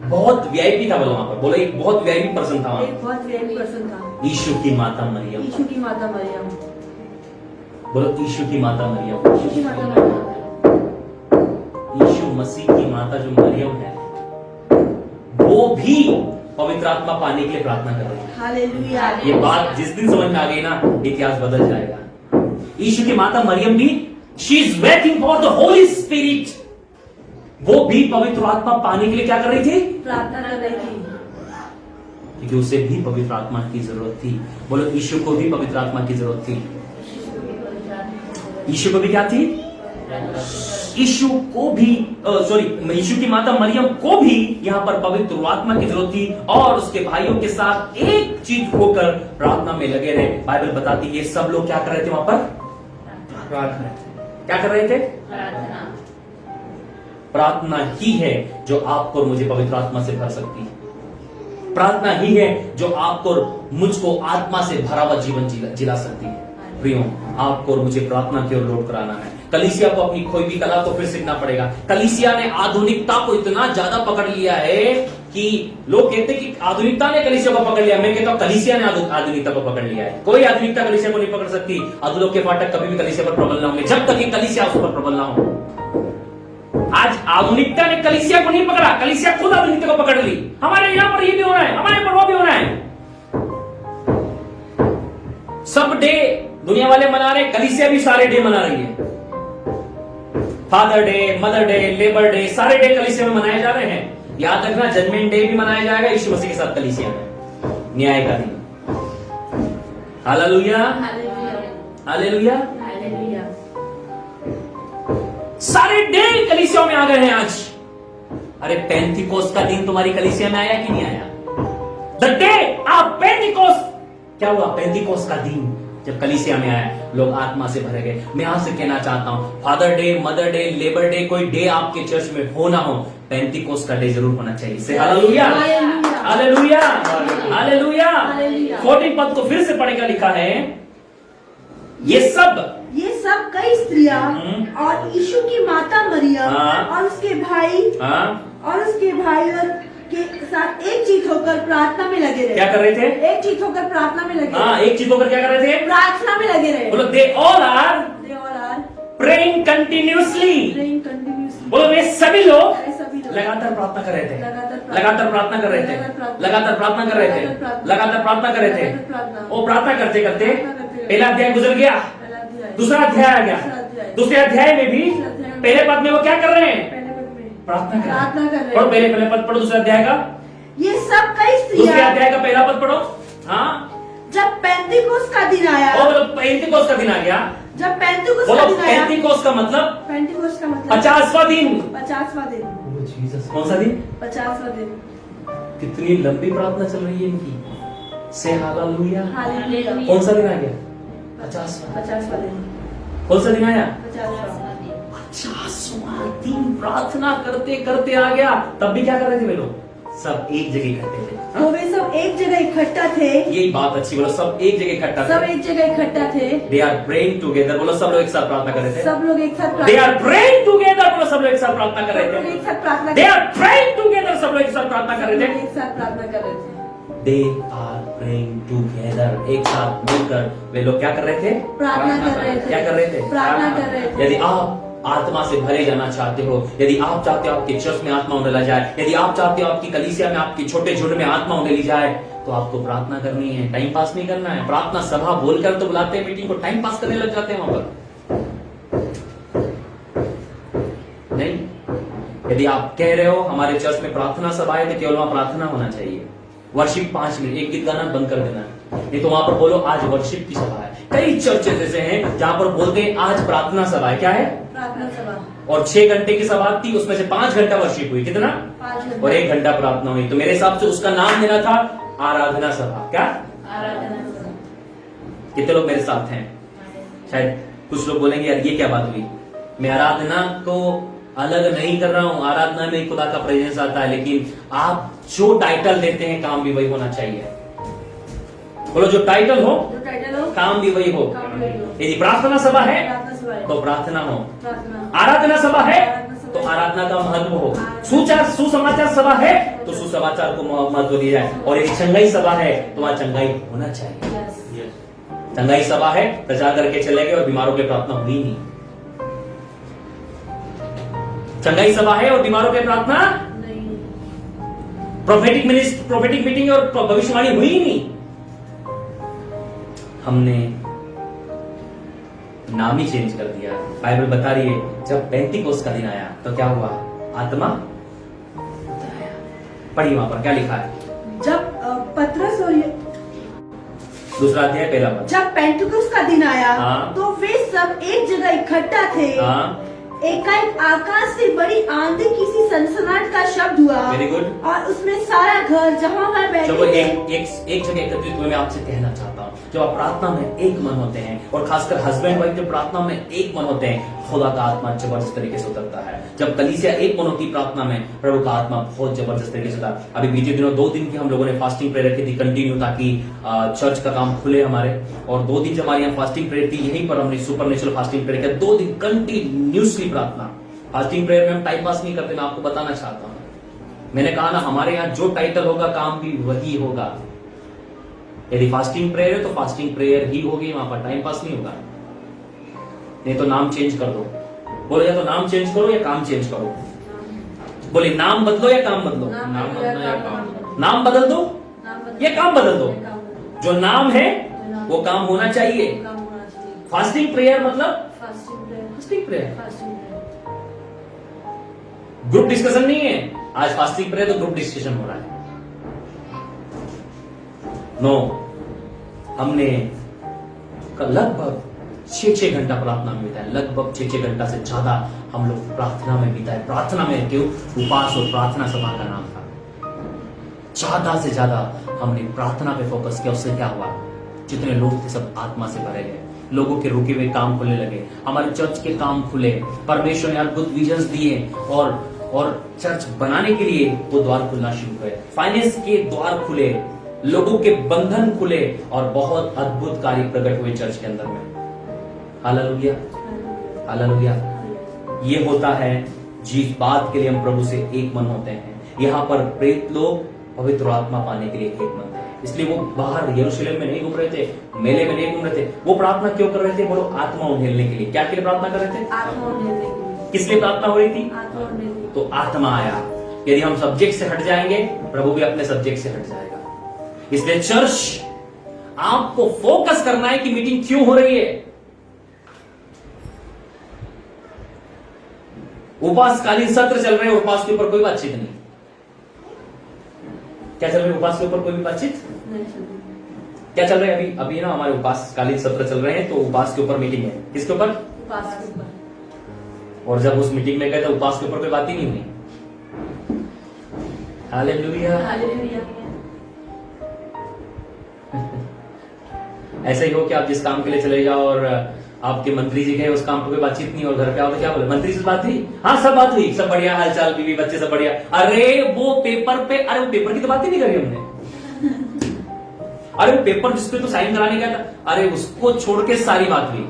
बहुत वीआईपी था, बोलो वहां पर, बोलो एक बहुत वीआईपी पर्सन था वहां। एक बहुत वेरी पर्सन था, यीशु की माता मरियम। यीशु की माता मरियम। बोलो, यीशु की माता मरियम। यीशु की माता मरियम। यीशु मसीह की माता जो मरियम है, वो भी पवित्र आत्मा पाने के लिए प्रार्थना कर रही है। हालेलुया। ये बात जिस दिन समझ में आ गई ना, इतिहास बदल जाएगा। यीशु की माता मरियम भी, she is waiting for the Holi spirit. वो भी पवित्र आत्मा पाने के लिए क्या कर रही थी? प्रार्थना कर रही थी, क्योंकि उसे भी पवित्र आत्मा की जरूरत थी। बोलो, यीशु को भी पवित्र आत्मा की जरूरत थी। यीशु को भी क्या थी? यीशु को भी यीशु की माता मरियम को भी यहाँ पर पवित्र आत्मा की जरूरत थी, और उसके भाइयों के साथ एक चीज होकर प्रार्थना में लगे रहे। बाइबल बताती है ये सब लोग क्या कर रहे थे वहां पर? क्या कर रहे थे? प्रार्थना ही है जो आपको और मुझे पवित्र आत्मा से भर सकती है। प्रार्थना ही है जो आपको और मुझको आत्मा से भरा हुआ जीवन जिला सकती है। प्रियो, आपको और मुझे प्रार्थना की ओर लौट कर आना है। कलीसिया को अपनी खोई भी कला को फिर सीखना पड़ेगा। कलीसिया ने आधुनिकता को इतना ज्यादा पकड़ लिया है कि लोग कहते हैं कि आधुनिकता ने कलीसिया को पकड़ लिया। मैं कहता हूं कलीसिया ने आधुनिकता को पकड़ लिया है। कोई आधुनिकता कलीसिया को नहीं पकड़ सकती। अधूलों के फाटक कभी भी कलीसिया पर प्रबल ना होंगे जब तक कि कलीसिया उस पर प्रबल ना हो। आज आधुनिकता ने कलीसिया को नहीं पकड़ा, कलीसिया खुद आधुनिकता को पकड़ ली। हमारे यहां पर ये भी हो रहा है, हमारे यहाँ पर वो भी हो रहा है। सब डे दुनिया वाले मना रहे, कलीसिया भी सारे डे मना रही है। Father day, mother day, labour day, सारे डे कलीसिया में मनाए जा रहे हैं। याद रखना, जजमेंट डे भी मनाया जाएगा यीशु मसीह के साथ कलीसिया में, न्याय का दिन। Hallelujah, hallelujah, hallelujah. सारे डे कलीसिया में आ गए हैं आज। अरे पेंटिकोस्ट का दिन तुम्हारी कलीसिया में आया कि नहीं आया? द डे ऑफ पेंटिकोस्ट, क्या हुआ? पेंटिकोस्ट का दिन जब कलीसिया में आया, लोग आत्मा से भरे गए। मैं आपसे कहना चाहता हूं, father day, mother day, labour day, कोई डे आपके चर्च में हो ना हो, पेंटिकोस्ट का डे जरूर होना चाहिए। से हालेलुया, हालेलुया, हालेलुया। 14 पद को फिर से पढ़ेगा, लिखा है ये सब कई स्त्रियां और यीशु की माता मरियम हाँ। और उसके भाई और के साथ एक चीज होकर प्रार्थना में लगे रहे। क्या कर रहे थे? एक चीज होकर प्रार्थना में लगे हाँ, एक चीज होकर क्या कर रहे थे? प्रार्थना में लगे रहे। बोलो, they all are They all are praying continuously. praying continuously। बोलो, वे सभी लोग वे सभी लोग लगातार प्रार्थना कर रहे थे, लगातार प्रार्थना कर रहे थे, लगातार प्रार्थना कर रहे थे, लगातार प्रार्थना कर रहे थे। वो प्रार्थना करते करते पहला अध्याय गुजर गया, दूसरा अध्याय आ गया। दूसरे अध्याय में भी पहले पद में वो क्या कर रहे हैं? प्रार्थना कर रहे हैं। और पहले पद पढ़ो दूसरे अध्याय का। ये सब कई दूसरे स्त्रियां अध्याय का पहला पद पढ़ो। हाँ, जब पेंटिकोस्ट का दिन आया, बोलो, पेंटिकोस्ट का दिन आ गया। जब पेंटिकोस्ट बोलो, का दिन आया, पेंटिकोस्ट का मतलब पेंटिकोस्ट का मतलब 50वां दिन। 50वां दिन, कौन सा दिन? 50वां दिन। कितनी लंबी प्रार्थना चल रही है इनकी। से हालेलुया। हालेलुया। कौन सा दिन आ गया? 50वां। 50वां दिन, कौन सा दिन आया? 50वां। 50वां दिन प्रार्थना करते करते आ गया। तब भी क्या कर रहे थे वे लोग? सब एक जगह इकट्ठे थे। तो वे सब एक जगह इकट्ठा थे, यही बात अच्छी, बोलो सब एक जगह इकट्ठा सब थे। एक जगह इकट्ठा थे, दे आर प्रेइंग टुगेदर, बोलो सब लोग एक साथ प्रार्थना कर रहे थे। सब लोग एक साथ दे प्रार्थना आर प्रेइंग टुगेदर, बोलो सब लोग एक साथ प्रार्थना कर सब लोग रहे एक थे। साथ प्रार्थना दे आर प्रेइंग टुगेदर, सब लोग एक साथ प्रार्थना कर रहे थे। एक साथ प्रार्थना कर रहे थे। दे आर प्रेइंग टुगेदर, एक साथ मिलकर वे लोग क्या कर रहे थे? प्रार्थना कर रहे थे। क्या कर रहे थे? प्रार्थना कर रहे थे। यदि आप आत्मा से भरे जाना चाहते हो, यदि आप चाहते हो आपके चर्च में आत्मा उंडेला जाए, यदि आप चाहते हो आपकी कलीसिया में आपके छोटे झुंड में आत्मा उंडेली जाए, तो आपको प्रार्थना करनी है, टाइम पास नहीं करना है। प्रार्थना सभा बोलकर तो बुलाते हैं मीटिंग को, टाइम पास करने लग जाते हैं वहां पर। नहीं, यदि आप कह रहे हो हमारे चर्च में प्रार्थना सभा है, तो केवल वहां प्रार्थना होना चाहिए। वर्शिप 5 मिनट, एक गीत गाना बंद कर देना है, नहीं तो वहां पर बोलो आज वर्शिप की सभा है। कई चर्चेस ऐसे हैं जहां पर बोलते हैं आज प्रार्थना सभा है। क्या है? प्रार्थना सभा। और 6 घंटे की सभा थी, उसमें से 5 घंटा वर्शिप हुई। कितना? 5 घंटे। और 1 घंटा प्रार्थना हुई। तो मेरे हिसाब से उसका नाम देना था आराधना सभा। क्या? आराधना सभा। कितने लोग मेरे साथ हैं? शायद कुछ लोग बोलेंगे यार ये क्या बात हुई, मैं आराधना को अलग नहीं कर रहा हूं, आराधना में खुदा का प्रेजेंस आता है, लेकिन आप जो टाइटल देते हैं काम भी वही होना चाहिए। बोलो जो टाइटल हो जो टाइटल हो, काम भी वही हो। काम वही हो। यदि प्रार्थना सभा है प्रार्थना सभा है, तो प्रार्थना हो, प्रार्थना। आराधना सभा है आराधना सभा तो है। आराधना का महत्व हो, सुसमाचार सभा है तो सुसमाचार को महत्व दिया जाए, और यदि चंगाई सभा है तो वहां चंगाई होना चाहिए। Yes. चंगाई सभा है, प्रचार करके चले गए और बीमारों की प्रार्थना हुई नहीं। चंगाई सभा है और बीमारों की प्रार्थना, नहीं। प्रोफेटिक मीटिंग और भविष्यवाणी हुई नहीं। हमने नाम ही चेंज कर दिया। बाइबल बता रही है जब पेंटिकोस्ट का दिन आया तो क्या हुआ? आत्मा उतर आया। पढ़िए वहां पर क्या लिखा है, जब पतरस और दूसरा अध्याय पहला पद। जब पेंटिकुस का दिन आया, हाँ। तो वे सब एक जगह इकट्ठा थे। हाँ, एकाएक आकाश से बड़ी आंधी की सी सनसनाहट का शब्द हुआ। Very good. और उसमें सारा घर जहां वह बैठे जब वो थे, एक जगह एकत्रित हुए, मैं आपसे कहना चाहता हूँ जब आप प्रार्थना में एक मन होते हैं, और खासकर हस्बैंड वाइफ जब प्रार्थना में एक मन होते हैं, खुदा का आत्मा जबरदस्त तरीके से उतरता है। जब कलीसिया एक मन होती प्रार्थना में, प्रभु का आत्मा बहुत जबरदस्त तरीके से उतरता है। अभी बीते दिनों 2 दिन की हम लोगों ने फास्टिंग प्रेयर रखी थी कंटिन्यू, ताकि चर्च का काम खुले हमारे। और 2 दिन जब हमारे यहाँ फास्टिंग प्रेयर थी, यहीं पर हमने सुपरनेचुरल फास्टिंग प्रेयर किया। 2 दिन कंटिन्यूसली प्रार्थना। फास्टिंग प्रेयर में हम टाइम पास नहीं करते, मैं आपको बताना चाहता हूं। मैंने कहा ना, हमारे यहाँ जो टाइटल होगा काम भी वही होगा। यदि फास्टिंग प्रेयर है तो फास्टिंग प्रेयर ही होगी, वहां पर टाइम पास नहीं होगा। नहीं तो नाम चेंज कर दो। बोलो या तो नाम चेंज करो या काम चेंज करो। बोले नाम बदलो या काम बदलो। नाम बदलो या काम। नाम बदल दो या काम बदल दो। काम बदलो। जो नाम है वो काम होना चाहिए। काम होना चाहिए। फास्टिंग प्रेयर मतलब fasting prayer. Fasting prayer, fasting prayer. Group discussion नहीं है। आज फास्टिंग प्रेयर तो ग्रुप डिस्कशन हो रहा है। नो, हमने लगभग 6 घंटा प्रार्थना में बिताया, लगभग 6 घंटा से ज्यादा हम लोग प्रार्थना में बिताए। प्रार्थना में क्यों? उपास और प्रार्थना सभा का नाम था। ज्यादा से ज्यादा हमने प्रार्थना पे फोकस किया। उससे क्या हुआ? जितने लोग थे सब आत्मा से भरे गए, लोगों के रुके हुए काम खुलने लगे, हमारे चर्च के काम खुले, परमेश्वर ने अद्भुत विजन्स दिए, और चर्च बनाने के लिए वो द्वार खुलना शुरू हुए, फाइनेंस के द्वार खुले, लोगों के बंधन खुले, और बहुत अद्भुत कार्य प्रकट हुए चर्च के अंदर में। Hallelujah, hallelujah. ये होता है जिस बात के लिए हम प्रभु से एक मन होते हैं। यहाँ पर प्रेत लोग पवित्र आत्मा पाने के लिए एक मन थे, इसलिए वो बाहर यरूशलेम में नहीं घूम रहे थे, मेले में नहीं घूम रहे थे। वो प्रार्थना क्यों कर रहे थे? बोलो आत्मा उंडेलने के लिए। क्या के लिए प्रार्थना कर रहे थे? आत्मा उंडेलने के लिए। किस लिए प्रार्थना हो रही थी? आत्मा उंडेलने के लिए। तो आत्मा आया। यदि हम सब्जेक्ट से हट जाएंगे, प्रभु भी अपने सब्जेक्ट से हट जाएगा। इसलिए चर्च, आपको फोकस करना है कि मीटिंग क्यों हो रही है। उपासकालीन सत्र चल रहे हैं, उपास के ऊपर कोई बातचीत नहीं। क्या चल रहा है? उपास के ऊपर कोई भी बातचीत नहीं चल रही। क्या चल रहा है? अभी ना हमारे उपासकालीन सत्र चल रहे हैं, तो उपास के ऊपर मीटिंग है। किसके ऊपर? उपास के ऊपर। और जब उस मीटिंग में गए तो उपास के ऊपर कोई बात ही नहीं हुई। हालेलुया। हालेलुया। ऐसा ही हो कि आप जिस काम के लिए चले जाओ और आपके मंत्री जी गए, उस काम पर कोई बातचीत नहीं, और घर पे आओ तो क्या बोले? मंत्री से बात हुई? हाँ सब बात हुई, सब बढ़िया, हालचाल, बीवी बच्चे सब बढ़िया। अरे वो पेपर पे, अरे वो पेपर की तो बात ही नहीं करी हमने। अरे वो पेपर जिसपे तो साइन कराने गया था, अरे उसको छोड़ के सारी बात हुई।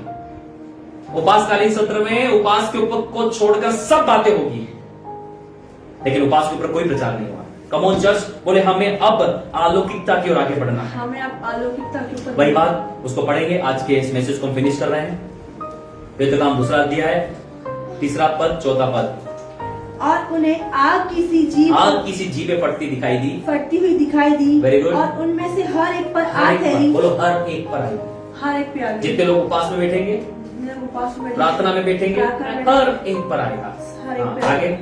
उपासकालीन सत्र में उपास के ऊपर को छोड़कर सब बातें होगी, लेकिन उपास के ऊपर कोई प्रचार नहीं हुआ। कम ऑन चर्च बोले हमें अब अलौकिकता की ओर आगे बढ़ना है। हमें अब अलौकिकता के ऊपर वही बात उसको पढ़ेंगे। आज के इस मैसेज को हम फिनिश कर रहे हैं। वेदकाम दूसरा अध्याय है, 3 पद 4 पद। और उन्हें आग किसी जीव पे फटती दिखाई दी, फटती हुई दिखाई दी। Very good। और उनमें से हर एक पर हर आग एक पर, ठहरी। बोलो हर एक पर आई। हर एक पे आग। जितने लोग उपास में बैठेंगे, उपास में प्रार्थना में बैठेंगे, हर एक पर आएगा। हर एक हाँ, पे आगे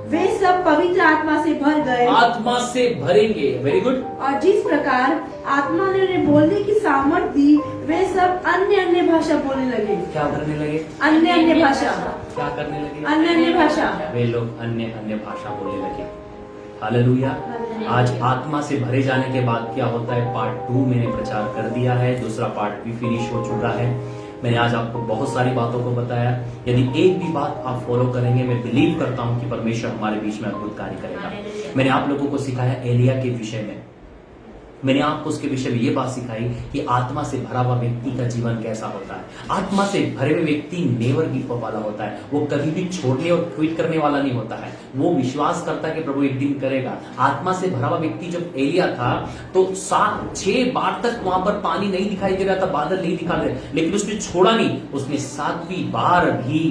वे सब पवित्र आत्मा से भर गए। आत्मा से भरेंगे। Very good. और जिस प्रकार आत्मा ने उन्हें बोलने की सामर्थ दी, वे सब अन्य अन्य भाषा बोलने लगे। क्या करने लगे? अन्य अन्य भाषा। क्या करने लगे? अन्य अन्य भाषा। वे लोग अन्य अन्य भाषा बोलने लगे। हालेलुया। आज आत्मा से भरे जाने के बाद क्या होता है, पार्ट 2 मैंने प्रचार कर दिया है, दूसरा पार्ट भी फिनिश हो चुका है। मैंने आज आपको बहुत सारी बातों को बताया। यदि एक भी बात आप फॉलो करेंगे, मैं बिलीव करता हूं कि परमेश्वर हमारे बीच में अद्भुत कार्य करेगा। मैंने आप लोगों को सिखाया एलिया के विषय में, मैंने आपको उसके विषय में ये बात सिखाई कि आत्मा से भरा हुआ व्यक्ति का जीवन कैसा होता है। आत्मा से भरे हुए व्यक्ति नेवर गिव अप वाला होता है। वो कभी भी छोड़ने और क्विट करने वाला नहीं होता है। वो विश्वास करता है कि प्रभु एक दिन करेगा। आत्मा से भरा हुआ व्यक्ति जब एलिया था तो 7-6 बार तक वहां पर पानी नहीं दिखाई दे रहा था, बादल नहीं दिखा रहे, लेकिन उसने छोड़ा नहीं। उसने 7वीं बार भी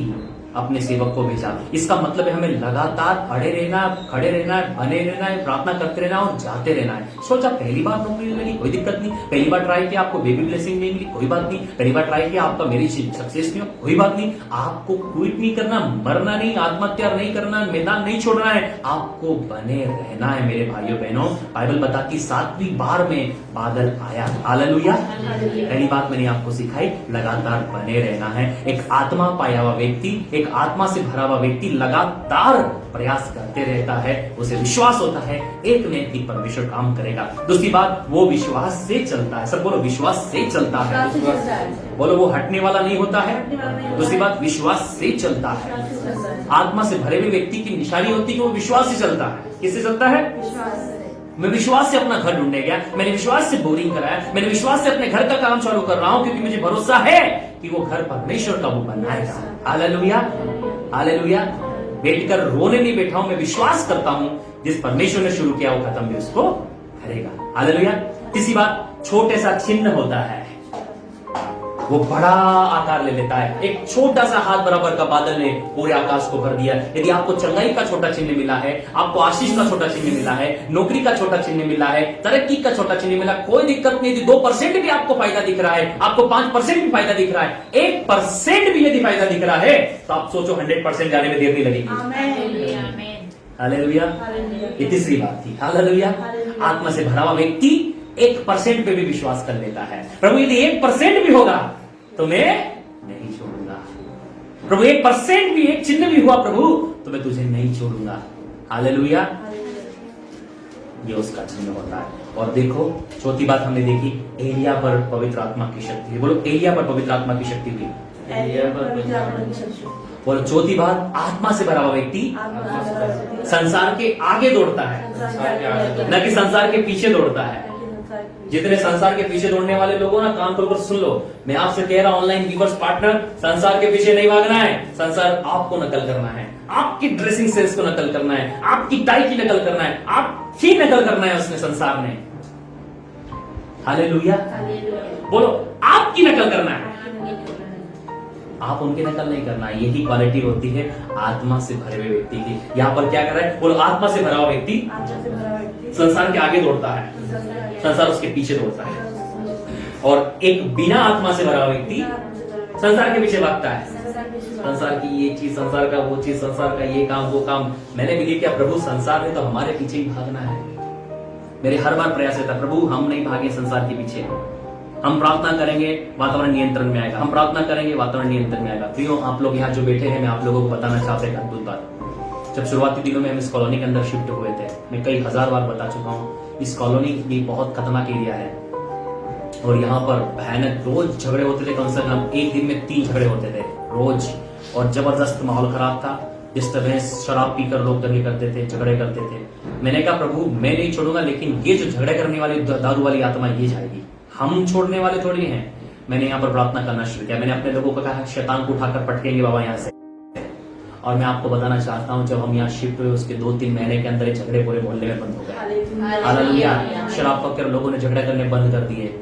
अपने सेवक को भेजा। इसका मतलब है हमें लगातार अड़े रहना, खड़े रहना है, बने रहना है, प्रार्थना करते रहना और जाते रहना है। सोचा पहली बार नौकरी नहीं लगी, कोई दिक्कत नहीं। पहली बार ट्राई किया, आपको बेबी ब्लेसिंग नहीं मिली, कोई बात नहीं। पहली बार ट्राई किया, आपका मैरिज सक्सेस नहीं हो, कोई बात नहीं। आपको क्विट नहीं करना, मरना नहीं, आत्महत्या नहीं करना, मैदान नहीं छोड़ना है, आपको बने रहना है। मेरे भाइयों बहनों, बाइबल बताती 7वीं बार में बादल आया। हालेलुया। पहली बात मैंने आपको सिखाई, लगातार बने रहना है। एक आत्मा पाया हुआ व्यक्ति, एक आत्मा से भरा हुआ व्यक्ति लगातार प्रयास करते रहता है। उसे विश्वास होता है एक ने कि परमेश्वर काम करेगा। दूसरी बात, वो विश्वास से चलता है। सब बोलो विश्वास से चलता है। बोलो वो हटने वाला नहीं होता है। दूसरी बात, विश्वास से चलता है। आत्मा से भरे हुए व्यक्ति की निशानी होती है कि वो विश्वास से चलता है। किससे चलता है? मैं विश्वास से अपना घर ढूंढने गया, मैंने विश्वास से बोरिंग कराया, मैंने विश्वास से अपने घर का काम चालू कर रहा हूं, क्योंकि मुझे भरोसा है कि वो घर परमेश्वर का वो बनाएगा। Hallelujah, hallelujah. बैठकर रोने नहीं बैठा हूं, मैं विश्वास करता हूं जिस परमेश्वर ने शुरू किया वो खत्म भी उसको करेगा। हालेलुया। तीसरी बात, छोटे सा चिन्ह होता है, वो बड़ा आकार ले लेता है। एक छोटा सा हाथ बराबर का बादल ने पूरे आकाश को भर दिया। यदि आपको चंगाई का छोटा चिन्ह मिला है, आपको आशीष का छोटा चिन्ह मिला है, नौकरी का छोटा चिन्ह मिला है, तरक्की का छोटा चिन्ह मिला, कोई दिक्कत नहीं। यदि 2% भी आपको फायदा दिख रहा है, आपको 5% भी फायदा दिख रहा है, 1% भी यदि फायदा दिख रहा है, तो आप सोचो 100% जाने में देर नहीं लगेगी। हालेलुया। ये तीसरी बात थी। हालेलुया। आत्मा से भरा हुआ व्यक्ति 1% पे भी विश्वास कर लेता है। प्रभु यदि 1% भी होगा तो मैं नहीं छोड़ूंगा। प्रभु 1% भी, एक चिन्ह भी हुआ प्रभु, तो मैं तुझे नहीं छोड़ूंगा। हालेलुया। ये उसका चिन्ह होता है। और देखो, चौथी बात हमने देखी, एलिया पर पवित्र आत्मा की शक्ति। बोलो एलिया पर पवित्र आत्मा की शक्ति हुई। बोलो चौथी बात, आत्मा से भरा हुआ व्यक्ति संसार के आगे दौड़ता है, न कि संसार के पीछे दौड़ता है। जितने संसार के पीछे दौड़ने वाले लोगों ना, कान खोलकर सुन लो, मैं आपसे कह रहा हूं ऑनलाइन व्यूअर्स पार्टनर, संसार के पीछे नहीं भागना है। संसार आपको नकल करना है, आपकी ड्रेसिंग सेंस को नकल करना है, आपकी टाई की नकल करना है, आप ही नकल करना है उसने, संसार ने। हालेलुया। बोलो आपकी नकल करना है, आप उनकी नकल नहीं करना है। यही क्वालिटी होती है आत्मा से भरे हुए व्यक्ति की। यहाँ पर क्या कर रहा है? बोलो आत्मा से भरा हुआ व्यक्ति संसार के आगे दौड़ता है, संसार उसके पीछे दौड़ता है। और एक बिना आत्मा से भरा हुआ व्यक्ति संसार के पीछे भागता है। संसार की ये चीज, संसार का वो चीज, संसार का ये काम वो काम। मैंने बिलीव किया प्रभु संसार ने तो हमारे पीछे ही भागना है। मेरे हर बार प्रयास रहता प्रभु हम नहीं भागे संसार के पीछे। हम प्रार्थना करेंगे, वातावरण नियंत्रण में आएगा। हम प्रार्थना करेंगे, वातावरण नियंत्रण में आएगा। प्रियो, आप लोग यहाँ जो बैठे हैं, मैं आप लोगों को बताना चाहता हूँ एक अद्भुत बात। जब शुरुआती दिनों में हम इस कॉलोनी के अंदर शिफ्ट हुए थे, मैं कई हजार बार बता चुका हूँ, इस कॉलोनी भी बहुत खतरनाक एरिया है और यहाँ पर भयानक रोज झगड़े होते थे। कम से कम एक दिन में 3 झगड़े होते थे रोज, और जबरदस्त माहौल खराब था। जिस तरह शराब पीकर लोग दंगे करते थे, झगड़े करते थे। मैंने कहा प्रभु मैं नहीं छोड़ूंगा, लेकिन ये जो झगड़े करने वाली दारू वाली आत्मा ये जाएगी। हम छोड़ने वाले थोड़ी हैं। मैंने यहाँ पर प्रार्थना करना शुरू किया। मैंने अपने लोगों को कहा शैतान को उठाकर पटकेंगे बाबा यहाँ से। और मैं आपको बताना चाहता हूँ, जब हम यहाँ शिफ्ट हुए उसके 2-3 महीने के अंदर ये झगड़े पूरे मोहल्ले में बंद हो गए। हालेलुया। शराब पकड़ लोगों ने झगड़ा करने बंद कर दिए।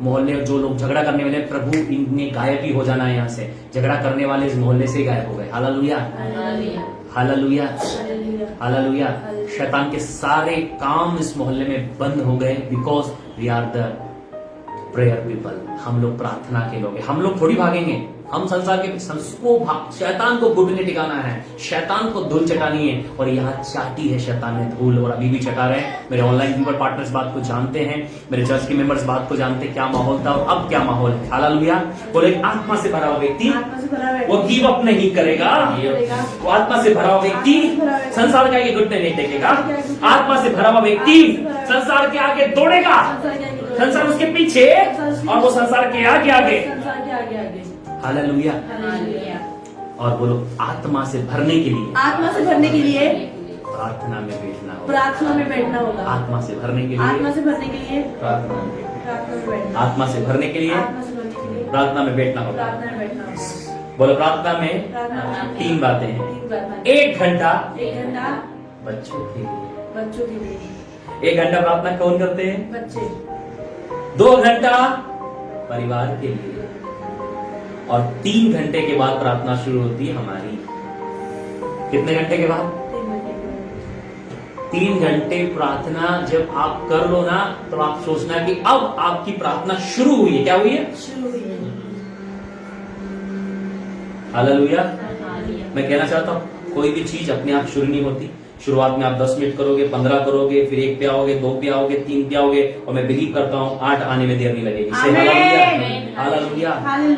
मोहल्ले में जो लोग झगड़ा करने वाले, प्रभु इनने गायब ही हो जाना है यहाँ से। झगड़ा करने वाले इस मोहल्ले से ही गायब हो गए। Hallelujah, hallelujah, hallelujah. शैतान के सारे काम इस मोहल्ले में बंद हो गए, because we are the prayer people. हम लोग प्रार्थना के लोग हैं। हम लोग थोड़ी भागेंगे। हम संसार के शैतान को घुटने टिकाना है, शैतान को धूल चटानी है। और यहाँ चाटी है शैतान ने धूल, और अभी भी चटा रहे हैं। मेरे ऑनलाइन व्यूअर पार्टनर्स बात को जानते हैं, मेरे चर्च के मेंबर्स बात को जानते हैं, क्या माहौल था और अब क्या माहौल है। हालेलुया। बोले आत्मा से भरा हुआ व्यक्ति वो गिव अप नहीं करेगा। वो आत्मा से भरा हुआ व्यक्ति संसार का आगे घुटने नहीं टेकेगा। आत्मा से भरा हुआ व्यक्ति संसार के आगे दौड़ेगा, संसार उसके पीछे और वो संसार के आगे आगे। हालेलुया। और बोलो आत्मा से भरने के लिए, आत्मा से भरने के लिए प्रार्थना में बैठना होगा। प्रार्थना में बैठना होगा। आत्मा से भरने के लिए, आत्मा से भरने के लिए प्रार्थना में बैठना। प्रार्थना में बैठना। आत्मा से भरने के लिए आत्मा से भरने के लिए प्रार्थना में बैठना होगा। प्रार्थना में बैठना होगा। बोलो प्रार्थना में प्रार्थना में 3 बातें हैं। 3 बातें। 1 घंटा 1 घंटा बच्चों के लिए। बच्चों के लिए। 1 घंटा प्रार्थना कौन करते हैं? बच्चे। 2 घंटा परिवार के लिए। और 3 घंटे के बाद प्रार्थना शुरू होती है हमारी। कितने घंटे के बाद? 3 घंटे प्रार्थना जब आप कर लो ना, तो आप सोचना कि अब आपकी प्रार्थना शुरू हुई है। क्या हुई है? शुरू हुई है। हालेलुया। मैं कहना चाहता हूं कोई भी चीज अपने आप शुरू नहीं होती। शुरुआत में आप 10 मिनट करोगे, 15 करोगे, फिर 1 पे आओगे, 2 पे आओगे, 3 पे आओगे, और मैं बिलीव करता हूँ 8 आने में देर नहीं लगेगी। Hallelujah, hallelujah,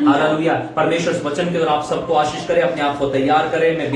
hallelujah. परमेश्वर इस वचन के द्वारा आप सबको आशीष करे, अपने आप को तैयार करे। मैं